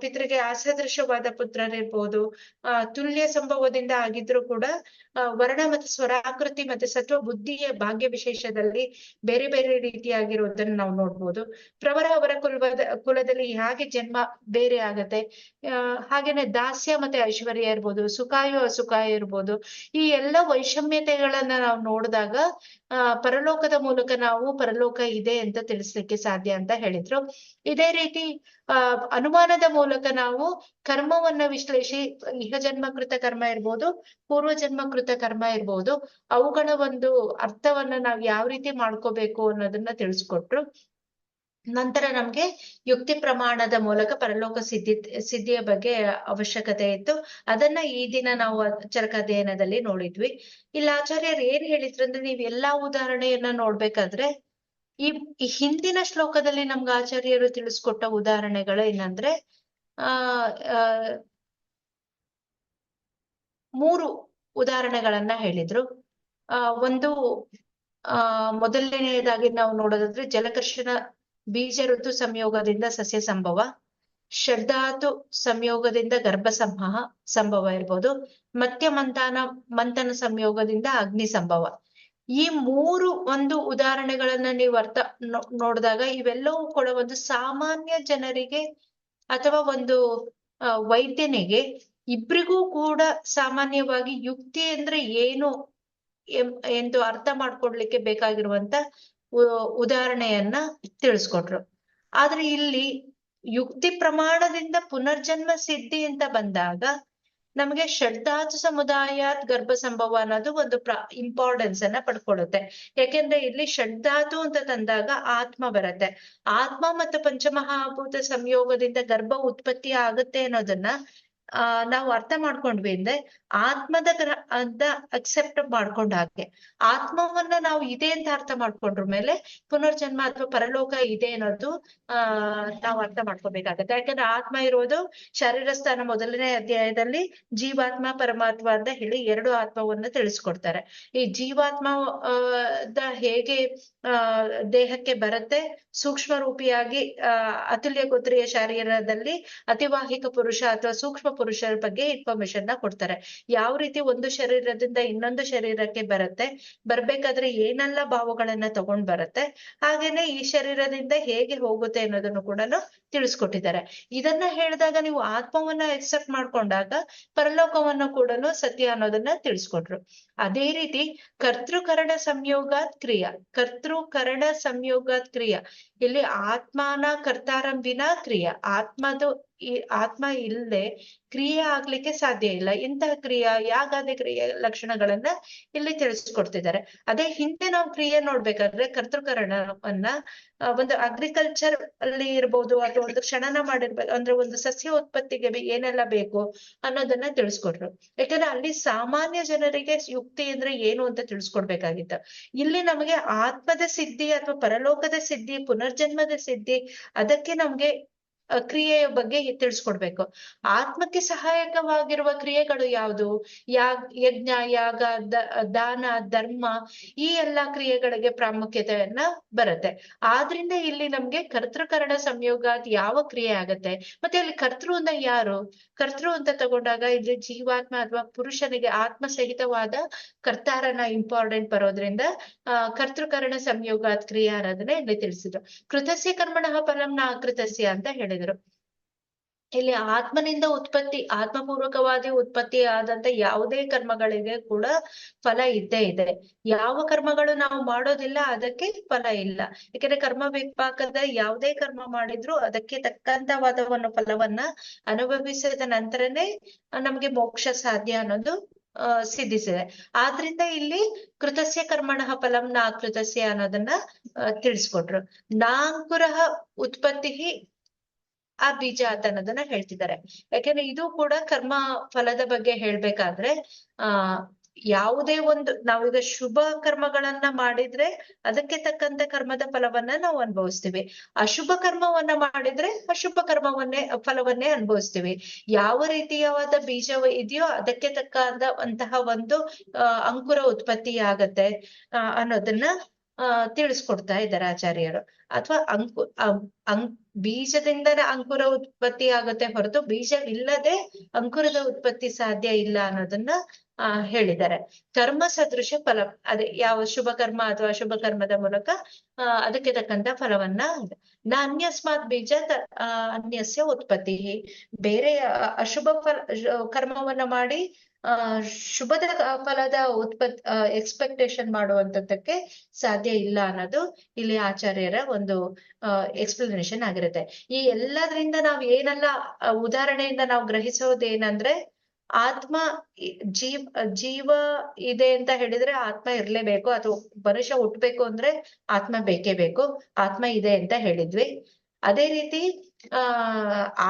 ಪಿತೃಗೆ ಅಸದೃಶವಾದ ಪುತ್ರರಿರ್ಬೋದು, ತುಲ್ಯ ಸಂಭವದಿಂದ ಆಗಿದ್ರು ಕೂಡ ವರ್ಣ ಮತ್ತು ಸ್ವರಾಕೃತಿ ಮತ್ತೆ ಸತ್ವ ಬುದ್ಧಿಯ ಭಾಗ್ಯ ವಿಶೇಷದಲ್ಲಿ ಬೇರೆ ಬೇರೆ ರೀತಿಯಾಗಿರೋದನ್ನ ನಾವು ನೋಡ್ಬೋದು. ಅವರ ಕುಲದಲ್ಲಿ ಹೇಗೆ ಜನ್ಮ ಬೇರೆ ಆಗತ್ತೆ. ಹಾಗೇನೆ ದಾಸ್ಯ ಮತ್ತೆ ಐಶ್ವರ್ಯ ಇರ್ಬೋದು, ಸುಖಾಯು ಅಸುಖಾಯ ಇರ್ಬೋದು. ಈ ಎಲ್ಲ ವೈಷಮ್ಯತೆಗಳನ್ನ ನಾವು ನೋಡಿದಾಗ ಪರಲೋಕದ ಮೂಲಕ ನಾವು ಪರಲೋಕ ಇದೆ ಅಂತ ತಿಳಿಸ್ಲಿಕ್ಕೆ ಸಾಧ್ಯ ಅಂತ ಹೇಳಿದ್ರು. ಇದೇ ರೀತಿ ಅನುಮಾನದ ಮೂಲಕ ನಾವು ಕರ್ಮವನ್ನ ವಿಶ್ಲೇಷಿ, ಇಹ ಜನ್ಮಕೃತ ಕರ್ಮ ಇರ್ಬೋದು, ಪೂರ್ವ ಜನ್ಮಕೃತ ಕರ್ಮ ಇರ್ಬೋದು, ಅವುಗಳ ಒಂದು ಅರ್ಥವನ್ನ ನಾವು ಯಾವ ರೀತಿ ಮಾಡ್ಕೋಬೇಕು ಅನ್ನೋದನ್ನ ತಿಳಿಸ್ಕೊಟ್ರು. ನಂತರ ನಮ್ಗೆ ಯುಕ್ತಿ ಪ್ರಮಾಣದ ಮೂಲಕ ಪರಲೋಕ ಸಿದ್ಧಿಯ ಬಗ್ಗೆ ಅವಶ್ಯಕತೆ ಇತ್ತು. ಅದನ್ನ ಈ ದಿನ ನಾವು ಚರಕಾಧ್ಯಯನದಲ್ಲಿ ನೋಡಿದ್ವಿ. ಇಲ್ಲಿ ಆಚಾರ್ಯರು ಏನ್ ಹೇಳಿದ್ರು ಅಂದ್ರೆ, ನೀವ್ ಎಲ್ಲಾ ಉದಾಹರಣೆಯನ್ನ ನೋಡ್ಬೇಕಾದ್ರೆ ಈ ಹಿಂದಿನ ಶ್ಲೋಕದಲ್ಲಿ ನಮ್ಗೆ ಆಚಾರ್ಯರು ತಿಳಿಸ್ಕೊಟ್ಟ ಉದಾಹರಣೆಗಳು ಏನಂದ್ರೆ 3 ಉದಾಹರಣೆಗಳನ್ನ ಹೇಳಿದ್ರು. ಒಂದು ಮೊದಲನೆಯದಾಗಿ ನಾವು ನೋಡೋದಾದ್ರೆ ಜಲಕರ್ಷಣ ಬೀಜ ಋತು ಸಂಯೋಗದಿಂದ ಸಸ್ಯ ಸಂಭವ, ಷಡ್ಧಾತು ಸಂಯೋಗದಿಂದ ಗರ್ಭ ಸಂಭವ ಇರ್ಬೋದು, ಮತ್ಯ ಮಂಥನ ಸಂಯೋಗದಿಂದ ಅಗ್ನಿ ಸಂಭವ. ಈ 3 ಒಂದು ಉದಾಹರಣೆಗಳನ್ನ ನೀವು ನೋಡಿದಾಗ ಇವೆಲ್ಲವೂ ಕೂಡ ಒಂದು ಸಾಮಾನ್ಯ ಜನರಿಗೆ ಅಥವಾ ಒಂದು ವೈದ್ಯನಿಗೆ ಇಬ್ರಿಗೂ ಕೂಡ ಸಾಮಾನ್ಯವಾಗಿ ಯುಕ್ತಿ ಅಂದ್ರೆ ಏನು ಎಂದು ಅರ್ಥ ಮಾಡ್ಕೊಡ್ಲಿಕ್ಕೆ ಬೇಕಾಗಿರುವಂತ ಉದಾಹರಣೆಯನ್ನ ತಿಳಿಸ್ಕೊಟ್ರು. ಆದ್ರೆ ಇಲ್ಲಿ ಯುಕ್ತಿ ಪ್ರಮಾಣದಿಂದ ಪುನರ್ಜನ್ಮ ಸಿದ್ಧಿ ಅಂತ ಬಂದಾಗ ನಮಗೆ ಷಡ್ಧಾತು ಸಮುದಾಯಾತ್ ಗರ್ಭ ಸಂಭವ ಅನ್ನೋದು ಒಂದು ಇಂಪಾರ್ಟೆನ್ಸ್ ಅನ್ನ ಪಡ್ಕೊಳ್ಳುತ್ತೆ. ಯಾಕೆಂದ್ರೆ ಇಲ್ಲಿ ಷಡ್ಧಾತು ಅಂತ ತಂದಾಗ ಆತ್ಮ ಬರುತ್ತೆ. ಆತ್ಮ ಮತ್ತು ಪಂಚಮಹಾಭೂತ ಸಂಯೋಗದಿಂದ ಗರ್ಭ ಉತ್ಪತ್ತಿ ಆಗುತ್ತೆ ಅನ್ನೋದನ್ನ ನಾವು ಅರ್ಥ ಮಾಡ್ಕೊಂಡ್ವಿ ಅಂದ್ರೆ ಆತ್ಮದ ಅಂತ ಅಕ್ಸೆಪ್ಟ್ ಮಾಡ್ಕೊಂಡ ಹಾಗೆ, ಆತ್ಮವನ್ನ ನಾವು ಇದೆ ಅಂತ ಅರ್ಥ ಮಾಡ್ಕೊಂಡ್ರ ಮೇಲೆ ಪುನರ್ಜನ್ಮ ಅಥವಾ ಪರಲೋಕ ಇದೆ ಅನ್ನೋದು ನಾವು ಅರ್ಥ ಮಾಡ್ಕೋಬೇಕಾಗತ್ತೆ. ಯಾಕಂದ್ರೆ ಆತ್ಮ ಇರೋದು ಶರೀರ ಸ್ಥಾನ ಮೊದಲನೇ ಅಧ್ಯಾಯದಲ್ಲಿ ಜೀವಾತ್ಮ ಪರಮಾತ್ಮ ಅಂತ ಹೇಳಿ 2 ಆತ್ಮವನ್ನ ತಿಳಿಸ್ಕೊಡ್ತಾರೆ. ಈ ಜೀವಾತ್ಮ ಹೇಗೆ ದೇಹಕ್ಕೆ ಬರುತ್ತೆ, ಸೂಕ್ಷ್ಮ ರೂಪಿಯಾಗಿ ಅತುಲ್ಯ ಗೋತ್ರೀಯ ಶರೀರದಲ್ಲಿ ಅತಿವಾಹಿಕ ಪುರುಷ ಅಥವಾ ಸೂಕ್ಷ್ಮ ಪುರುಷರ ಬಗ್ಗೆ ಇನ್ಫಾರ್ಮೇಶನ್ ನ ಕೊಡ್ತಾರೆ. ಯಾವ ರೀತಿ ಒಂದು ಶರೀರದಿಂದ ಇನ್ನೊಂದು ಶರೀರಕ್ಕೆ ಬರ್ಬೇಕಾದ್ರೆ ಏನೆಲ್ಲ ಭಾವಗಳನ್ನ ತಗೊಂಡ್ ಬರುತ್ತೆ, ಹಾಗೇನೆ ಈ ಶರೀರದಿಂದ ಹೇಗೆ ಹೋಗುತ್ತೆ ಅನ್ನೋದನ್ನು ಕೂಡ ತಿಳಿಸ್ಕೊಟ್ಟಿದ್ದಾರೆ. ಇದನ್ನ ಹೇಳಿದಾಗ ನೀವು ಆತ್ಮವನ್ನ ಎಕ್ಸೆಪ್ಟ್ ಮಾಡ್ಕೊಂಡಾಗ ಪರಲೋಕವನ್ನು ಕೂಡ ಸತ್ಯ ಅನ್ನೋದನ್ನ ತಿಳಿಸ್ಕೊಟ್ರು. ಅದೇ ರೀತಿ ಕರ್ತೃಕರಣ ಸಂಯೋಗಾತ್ ಕ್ರಿಯಾ, ಇಲ್ಲಿ ಆತ್ಮನ ಕರ್ತಾರಂಭಿನ ಕ್ರಿಯಾ, ಆತ್ಮ ಇಲ್ಲದೆ ಕ್ರಿಯೆ ಆಗ್ಲಿಕ್ಕೆ ಸಾಧ್ಯ ಇಲ್ಲ. ಇಂತಹ ಯಾಗಾದಿ ಕ್ರಿಯೆ ಲಕ್ಷಣಗಳನ್ನ ಇಲ್ಲಿ ತಿಳಿಸ್ಕೊಡ್ತಿದ್ದಾರೆ. ಅದೇ ಹಿಂದೆ ನಾವು ಕ್ರಿಯೆ ನೋಡ್ಬೇಕಾದ್ರೆ ಕರ್ತೃಕರಣವನ್ನ ಒಂದು ಅಗ್ರಿಕಲ್ಚರ್ ಅಲ್ಲಿ ಇರ್ಬೋದು ಅಥವಾ ಒಂದು ಕ್ಷಣನ ಮಾಡಿರ್ಬೇಕು ಅಂದ್ರೆ ಒಂದು ಸಸ್ಯ ಉತ್ಪತ್ತಿಗೆ ಏನೆಲ್ಲ ಬೇಕು ಅನ್ನೋದನ್ನ ತಿಳಿಸ್ಕೊಟ್ರು. ಯಾಕಂದ್ರೆ ಅಲ್ಲಿ ಸಾಮಾನ್ಯ ಜನರಿಗೆ ಯುಕ್ತಿ ಅಂದ್ರೆ ಏನು ಅಂತ ತಿಳಿಸ್ಕೊಡ್ಬೇಕಾಗಿತ್ತು. ಇಲ್ಲಿ ನಮಗೆ ಆತ್ಮದ ಸಿದ್ಧಿ ಅಥವಾ ಪರಲೋಕದ ಸಿದ್ಧಿ, ಪುನರ್ಜನ್ಮದ ಸಿದ್ಧಿ, ಅದಕ್ಕೆ ನಮ್ಗೆ ಕ್ರಿಯೆಯ ಬಗ್ಗೆ ತಿಳಿಸ್ಕೊಡ್ಬೇಕು. ಆತ್ಮಕ್ಕೆ ಸಹಾಯಕವಾಗಿರುವ ಕ್ರಿಯೆಗಳು ಯಾವುದು? ಯಜ್ಞ, ಯಾಗ, ದಾನ, ಧರ್ಮ, ಈ ಎಲ್ಲಾ ಕ್ರಿಯೆಗಳಿಗೆ ಪ್ರಾಮುಖ್ಯತೆಯನ್ನ ಬರುತ್ತೆ. ಆದ್ರಿಂದ ಇಲ್ಲಿ ನಮ್ಗೆ ಕರ್ತೃಕರಣ ಸಂಯೋಗ ಯಾವ ಕ್ರಿಯೆ ಆಗತ್ತೆ, ಮತ್ತೆ ಅಲ್ಲಿ ಕರ್ತೃ ಅಂತ ಯಾರು? ಕರ್ತೃ ಅಂತ ತಗೊಂಡಾಗ ಇಲ್ಲಿ ಜೀವಾತ್ಮ ಅಥವಾ ಪುರುಷನಿಗೆ ಆತ್ಮ ಸಹಿತವಾದ ಕರ್ತಾರನ ಇಂಪಾರ್ಟೆಂಟ್ ಬರೋದ್ರಿಂದ ಕರ್ತೃಕರಣ ಸಂಯೋಗ ಕ್ರಿಯೆ ಅನ್ನೋದನ್ನ ಇಲ್ಲಿ ತಿಳಿಸಿದ್ರು. ಕೃತಸ್ಯ ಕರ್ಮಣಃ ಫಲಂ ನ ಅಕೃತಸ್ಯ ಅಂತ ಹೇಳಿದ್ರು. ಇಲ್ಲಿ ಆತ್ಮನಿಂದ ಆತ್ಮಪೂರ್ವಕವಾಗಿ ಉತ್ಪತ್ತಿ ಆದಂತ ಯಾವುದೇ ಕರ್ಮಗಳಿಗೆ ಕೂಡ ಫಲ ಇದ್ದೇ ಇದೆ. ಯಾವ ಕರ್ಮಗಳು ನಾವು ಮಾಡೋದಿಲ್ಲ ಅದಕ್ಕೆ ಫಲ ಇಲ್ಲ. ಯಾಕಂದ್ರೆ ಕರ್ಮ ವಿಪಾಕದ ಯಾವುದೇ ಕರ್ಮ ಮಾಡಿದ್ರು ಅದಕ್ಕೆ ತಕ್ಕಂತವಾದ ಫಲವನ್ನ ಅನುಭವಿಸಿದ ನಂತರನೇ ನಮ್ಗೆ ಮೋಕ್ಷ ಸಾಧ್ಯ ಅನ್ನೋದು ಸಿದ್ಧಿಸಿದೆ. ಆದ್ರಿಂದ ಇಲ್ಲಿ ಕೃತಸ್ಯ ಕರ್ಮಣಃ ಫಲಂ ನಾ ಕೃತಸ್ಯ ಅನ್ನೋದನ್ನ ತಿಳಿಸ್ಕೊಟ್ರು. ನಾಂಕುರಃ ಉತ್ಪತ್ತಿ ಆ ಬೀಜಾತ್ ಅನ್ನೋದನ್ನ ಹೇಳ್ತಿದ್ದಾರೆ. ಯಾಕೆಂದ್ರೆ ಇದು ಕೂಡ ಕರ್ಮ ಫಲದ ಬಗ್ಗೆ ಹೇಳ್ಬೇಕಾದ್ರೆ ಯಾವುದೇ ಒಂದು ನಾವೀಗ ಶುಭ ಕರ್ಮಗಳನ್ನ ಮಾಡಿದ್ರೆ ಅದಕ್ಕೆ ತಕ್ಕಂತೆ ಕರ್ಮದ ಫಲವನ್ನ ನಾವು ಅನುಭವಿಸ್ತೀವಿ. ಅಶುಭ ಕರ್ಮವನ್ನ ಮಾಡಿದ್ರೆ ಅಶುಭ ಫಲವನ್ನೇ ಅನುಭವಿಸ್ತೀವಿ. ಯಾವ ರೀತಿಯಾದ ಬೀಜ ಇದೆಯೋ ಅದಕ್ಕೆ ತಕ್ಕಂತಹ ಒಂದು ಅಂಕುರ ಉತ್ಪತ್ತಿ ಆಗತ್ತೆ ಅನ್ನೋದನ್ನ ತಿಳಿಸ್ಕೊಡ್ತಾ ಇದ್ದಾರೆ ಆಚಾರ್ಯರು. ಅಥವಾ ಬೀಜದಿಂದನೇ ಅಂಕುರ ಉತ್ಪತ್ತಿ ಆಗುತ್ತೆ ಹೊರತು ಬೀಜವಿಲ್ಲದೆ ಅಂಕುರದ ಉತ್ಪತ್ತಿ ಸಾಧ್ಯ ಇಲ್ಲ ಅನ್ನೋದನ್ನ ಹೇಳಿದ್ದಾರೆ. ಕರ್ಮ ಸದೃಶ ಫಲ, ಅದೇ ಯಾವ ಶುಭ ಕರ್ಮ ಅಥವಾ ಅಶುಭ ಕರ್ಮದ ಮೂಲಕ ಅದಕ್ಕೆ ತಕ್ಕಂತ ಫಲವನ್ನ ಅನ್ಯಸ್ಮಾತ್ ಬೀಜ ಅನ್ಯಸ್ಯ ಉತ್ಪತ್ತಿ. ಬೇರೆ ಅಶುಭ ಕರ್ಮವನ್ನ ಮಾಡಿ ಶುಭದ ಫಲದ ಎಕ್ಸ್ಪೆಕ್ಟೇಷನ್ ಮಾಡುವಂತದ್ದಕ್ಕೆ ಸಾಧ್ಯ ಇಲ್ಲ ಅನ್ನೋದು ಇಲ್ಲಿ ಆಚಾರ್ಯರ ಒಂದು ಎಕ್ಸ್ಪ್ಲನೇಷನ್ ಆಗಿರುತ್ತೆ. ಈ ಎಲ್ಲದ್ರಿಂದ ನಾವ್ ಏನೆಲ್ಲ ಉದಾಹರಣೆಯಿಂದ ನಾವು ಗ್ರಹಿಸೋದೇನಂದ್ರೆ, ಆತ್ಮ ಜೀವ ಇದೆ ಅಂತ ಹೇಳಿದ್ರೆ ಆತ್ಮ ಇರ್ಲೇಬೇಕು, ಅಥವಾ ಮನುಷ್ಯ ಹುಟ್ಬೇಕು ಅಂದ್ರೆ ಆತ್ಮ ಬೇಕೇ ಬೇಕು. ಆತ್ಮ ಇದೆ ಅಂತ ಹೇಳಿದ್ವಿ. ಅದೇ ರೀತಿ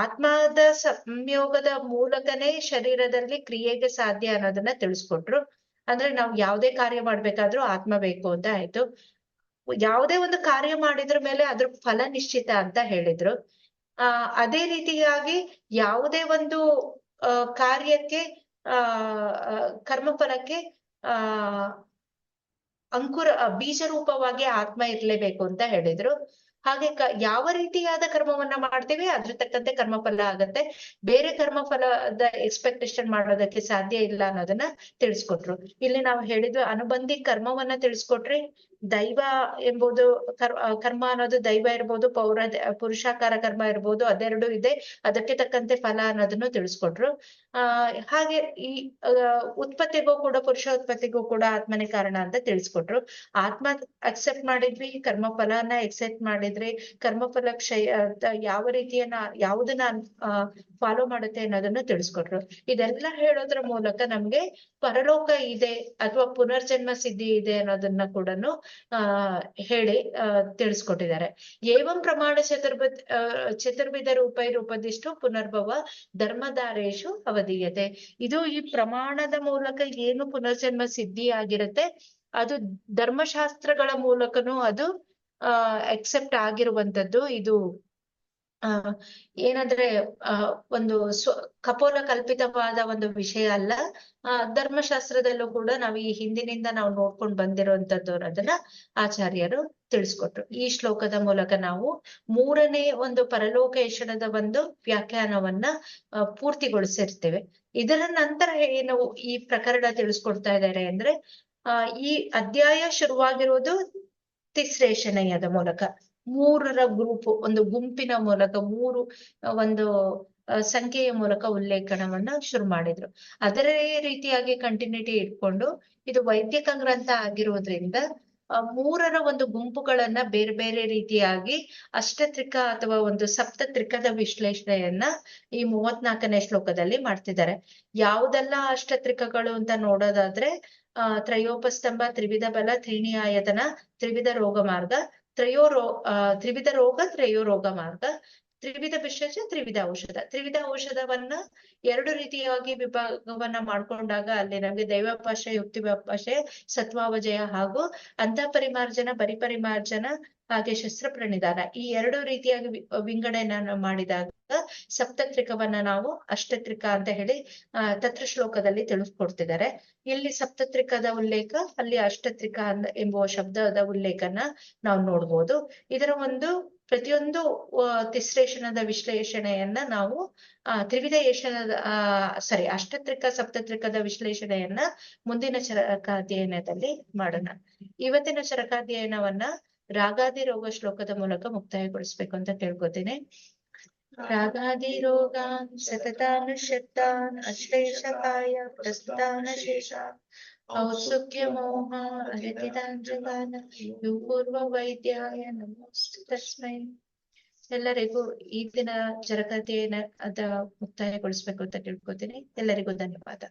ಆತ್ಮದ ಸಂಯೋಗದ ಮೂಲಕನೇ ಶರೀರದಲ್ಲಿ ಕ್ರಿಯೆಗೆ ಸಾಧ್ಯ ಅನ್ನೋದನ್ನ ತಿಳಿಸ್ಕೊಟ್ರು. ಅಂದ್ರೆ ನಾವು ಯಾವುದೇ ಕಾರ್ಯ ಮಾಡ್ಬೇಕಾದ್ರೂ ಆತ್ಮ ಬೇಕು ಅಂತ ಆಯ್ತು. ಯಾವುದೇ ಒಂದು ಕಾರ್ಯ ಮಾಡಿದ್ರ ಮೇಲೆ ಅದ್ರ ಫಲ ನಿಶ್ಚಿತ ಅಂತ ಹೇಳಿದ್ರು. ಅದೇ ರೀತಿಯಾಗಿ ಯಾವುದೇ ಒಂದು ಕಾರ್ಯಕ್ಕೆ ಕರ್ಮಫಲಕ್ಕೆ ಅಂಕುರ ಬೀಜ ರೂಪವಾಗಿ ಆತ್ಮ ಇರ್ಲೇಬೇಕು ಅಂತ ಹೇಳಿದ್ರು. ಹಾಗೆ ಯಾವ ರೀತಿಯಾದ ಕರ್ಮವನ್ನ ಮಾಡ್ತೀವಿ ಅದ್ರ ತಕ್ಕಂತೆ ಕರ್ಮಫಲ ಆಗತ್ತೆ. ಬೇರೆ ಕರ್ಮಫಲದ ಎಕ್ಸ್ಪೆಕ್ಟೇಷನ್ ಮಾಡೋದಕ್ಕೆ ಸಾಧ್ಯ ಇಲ್ಲ ಅನ್ನೋದನ್ನ ತಿಳಿಸ್ಕೊಟ್ರು. ಇಲ್ಲಿ ನಾವು ಹೇಳಿದ್ವಿ ಅನುಬಂಧಿ ಕರ್ಮವನ್ನ ತಿಳಿಸ್ಕೊಟ್ರಿ. ದೈವ ಎಂಬುದು ಕರ್ಮ ಅನ್ನೋದು ದೈವ ಇರ್ಬೋದು, ಪುರುಷಾಕಾರ ಕರ್ಮ ಇರ್ಬೋದು, ಅದೆರಡು ಇದೆ. ಅದಕ್ಕೆ ತಕ್ಕಂತೆ ಫಲ ಅನ್ನೋದನ್ನು ತಿಳಿಸ್ಕೊಟ್ರು. ಹಾಗೆ ಈ ಉತ್ಪತ್ತಿಗೂ ಕೂಡ ಪುರುಷ ಉತ್ಪತ್ತಿಗೂ ಕೂಡ ಆತ್ಮನೇ ಕಾರಣ ಅಂತ ತಿಳಿಸ್ಕೊಟ್ರು. ಆತ್ಮ ಅಕ್ಸೆಪ್ಟ್ ಮಾಡಿದ್ವಿ, ಕರ್ಮ ಫಲನ ಎಕ್ಸೆಪ್ಟ್ ಮಾಡಿದ್ರಿ. ಕರ್ಮಫಲ ಯಾವ ಯಾವುದನ್ನ ಫಾಲೋ ಮಾಡುತ್ತೆ ಅನ್ನೋದನ್ನು ತಿಳಿಸ್ಕೊಟ್ರು. ಇದೆಲ್ಲ ಹೇಳೋದ್ರ ಮೂಲಕ ನಮ್ಗೆ ಪರಲೋಕ ಇದೆ ಅಥವಾ ಪುನರ್ಜನ್ಮ ಸಿದ್ಧಿ ಇದೆ ಅನ್ನೋದನ್ನ ಕೂಡ ಹೇಳಿ ತಿಳಿಸ್ಕೊಟ್ಟಿದ್ದಾರೆ. ಏವಂ ಪ್ರಮಾಣ ಚತುರ್ವಿಧ ರೂಪದಿಷ್ಟು ಪುನರ್ಭವ ಧರ್ಮಧಾರೇಶು ಅವಧೀಯತೆ. ಇದು ಈ ಪ್ರಮಾಣದ ಮೂಲಕ ಏನು ಪುನರ್ಜನ್ಮ ಸಿದ್ಧಿ ಆಗಿರುತ್ತೆ ಅದು ಧರ್ಮಶಾಸ್ತ್ರಗಳ ಮೂಲಕನೂ ಅದು ಅಕ್ಸೆಪ್ಟ್ ಆಗಿರುವಂತದ್ದು. ಇದು ಏನಂದ್ರೆ ಒಂದು ಕಪೋಲ ಕಲ್ಪಿತವಾದ ಒಂದು ವಿಷಯ ಅಲ್ಲ. ಧರ್ಮಶಾಸ್ತ್ರದಲ್ಲೂ ಕೂಡ ನಾವು ಈ ಹಿಂದಿನಿಂದ ನಾವು ನೋಡ್ಕೊಂಡು ಬಂದಿರುವಂತದ್ದು ಅನ್ನೋದನ್ನ ಆಚಾರ್ಯರು ತಿಳಿಸ್ಕೊಟ್ರು. ಈ ಶ್ಲೋಕದ ಮೂಲಕ ನಾವು ಮೂರನೇ ಒಂದು ಪರಲೋಕೇಶನದ ಒಂದು ವ್ಯಾಖ್ಯಾನವನ್ನ ಪೂರ್ತಿಗೊಳಿಸಿರ್ತೇವೆ. ಇದರ ನಂತರ ಏನು ಈ ಪ್ರಕರಣ ತಿಳಿಸ್ಕೊಡ್ತಾ ಇದ್ದಾರೆ ಅಂದ್ರೆ, ಈ ಅಧ್ಯಾಯ ಶುರುವಾಗಿರುವುದು ತಿಸ್ರೇಶನಯದ ಮೂಲಕ, ಮೂರರ ಒಂದು ಗುಂಪಿನ ಮೂಲಕ, ಒಂದು ಸಂಖ್ಯೆಯ ಮೂಲಕ ಉಲ್ಲೇಖನವನ್ನ ಶುರು ಮಾಡಿದ್ರು. ಅದರೇ ರೀತಿಯಾಗಿ ಕಂಟಿನ್ಯೂಟಿ ಇಟ್ಕೊಂಡು ಇದು ವೈದಿಕ ಗ್ರಂಥ ಆಗಿರೋದ್ರಿಂದ ಮೂರರ ಒಂದು ಗುಂಪುಗಳನ್ನ ಬೇರೆ ಬೇರೆ ರೀತಿಯಾಗಿ ಅಷ್ಟತ್ರಿಕ ಅಥವಾ ಒಂದು ಸಪ್ತತ್ರಿಕದ ವಿಶ್ಲೇಷಣೆಯನ್ನ ಈ 34ನೇ ಶ್ಲೋಕದಲ್ಲಿ ಮಾಡ್ತಿದ್ದಾರೆ. ಯಾವುದೆಲ್ಲ ಅಷ್ಟತ್ರಿಕಗಳು ಅಂತ ನೋಡೋದಾದ್ರೆ, ತ್ರಯೋಪಸ್ತಂಭ, ತ್ರಿವಿಧ ಬಲ, ತ್ರೀಣಿ ಆಯತನ, ತ್ರಿವಿಧ ರೋಗ ಮಾರ್ಗ, ತ್ರಿವಿಧ ರೋಗ, ತ್ರಯೋ ರೋಗ ಮಾರ್ಗ, ತ್ರಿವಿಧ ಭಿಷಜ, ತ್ರಿವಿಧ ಔಷಧ. ತ್ರಿವಿಧ ಔಷಧವನ್ನ ಎರಡು ರೀತಿಯಾಗಿ ವಿಭಾಗವನ್ನ ಮಾಡ್ಕೊಂಡಾಗ ಅಲ್ಲಿ ನಮ್ಗೆ ದೈವಾಪಾಶಯ, ಯುಕ್ತಿವಾಪಾಶಯ, ಸತ್ವಾವಜಯ ಹಾಗೂ ಅಂತಃಪರಿಮಾರ್ಜನ, ಪರಿಪರಿಮಾರ್ಜನ, ಹಾಗೆ ಶಸ್ತ್ರ ಪ್ರಣಿಧಾನ, ಈ ಎರಡು ರೀತಿಯಾಗಿ ವಿಂಗಡಣೆಯನ್ನು ಮಾಡಿದಾಗ ಸಪ್ತತ್ರಿಕವನ್ನ ನಾವು ಅಷ್ಟತ್ರಿಕ ಅಂತ ಹೇಳಿ ತತ್ರ ಶ್ಲೋಕದಲ್ಲಿ ತಿಳಿಸ್ಕೊಡ್ತಿದ್ದಾರೆ. ಇಲ್ಲಿ ಸಪ್ತತ್ರಿಕದ ಉಲ್ಲೇಖ, ಅಲ್ಲಿ ಅಷ್ಟತ್ರಿಕ ಎಂಬುವ ಶಬ್ದದ ಉಲ್ಲೇಖನ ನಾವು ನೋಡ್ಬೋದು. ಇದರ ಒಂದು ಪ್ರತಿಯೊಂದು ತಿಸ್ರೇಶನದ ವಿಶ್ಲೇಷಣೆಯನ್ನ ನಾವು ಅಷ್ಟತ್ರಿಕ ಸಪ್ತತ್ರಿಕದ ವಿಶ್ಲೇಷಣೆಯನ್ನ ಮುಂದಿನ ಚರಕಾಧ್ಯಯನದಲ್ಲಿ ಮಾಡೋಣ. ಇವತ್ತಿನ ಚರಕಾಧ್ಯಯನವನ್ನ ರಾಗಾದಿ ರೋಗ ಶ್ಲೋಕದ ಮೂಲಕ ಮುಕ್ತಾಯಗೊಳಿಸ್ಬೇಕು ಅಂತ ಕೇಳ್ಕೊತೀನಿ. ರಾಗಾದಿ ರೋಗಾನ್ ಸತತಾನುಷಕ್ತಾನ್ ಅಶ್ಲೇಷಕಾಯ ಪ್ರಸ್ತುತಾನ ಶೇಷ ಔತ್ಸುಕ್ಯ ಮೋಹ ಅರಿತಿದಾಂಜಗಾನ ಯು ಪೂರ್ವ ವೈದ್ಯಾಯ ನಮೋಸ್ತು ತಸ್ಮೈ. ಎಲ್ಲರಿಗೂ ಈ ದಿನ ಚರಕಾಧ್ಯಯನ ಮುಕ್ತಾಯಗೊಳಿಸ್ಬೇಕು ಅಂತ ಕೇಳ್ಕೊತೀನಿ. ಎಲ್ಲರಿಗೂ ಧನ್ಯವಾದ.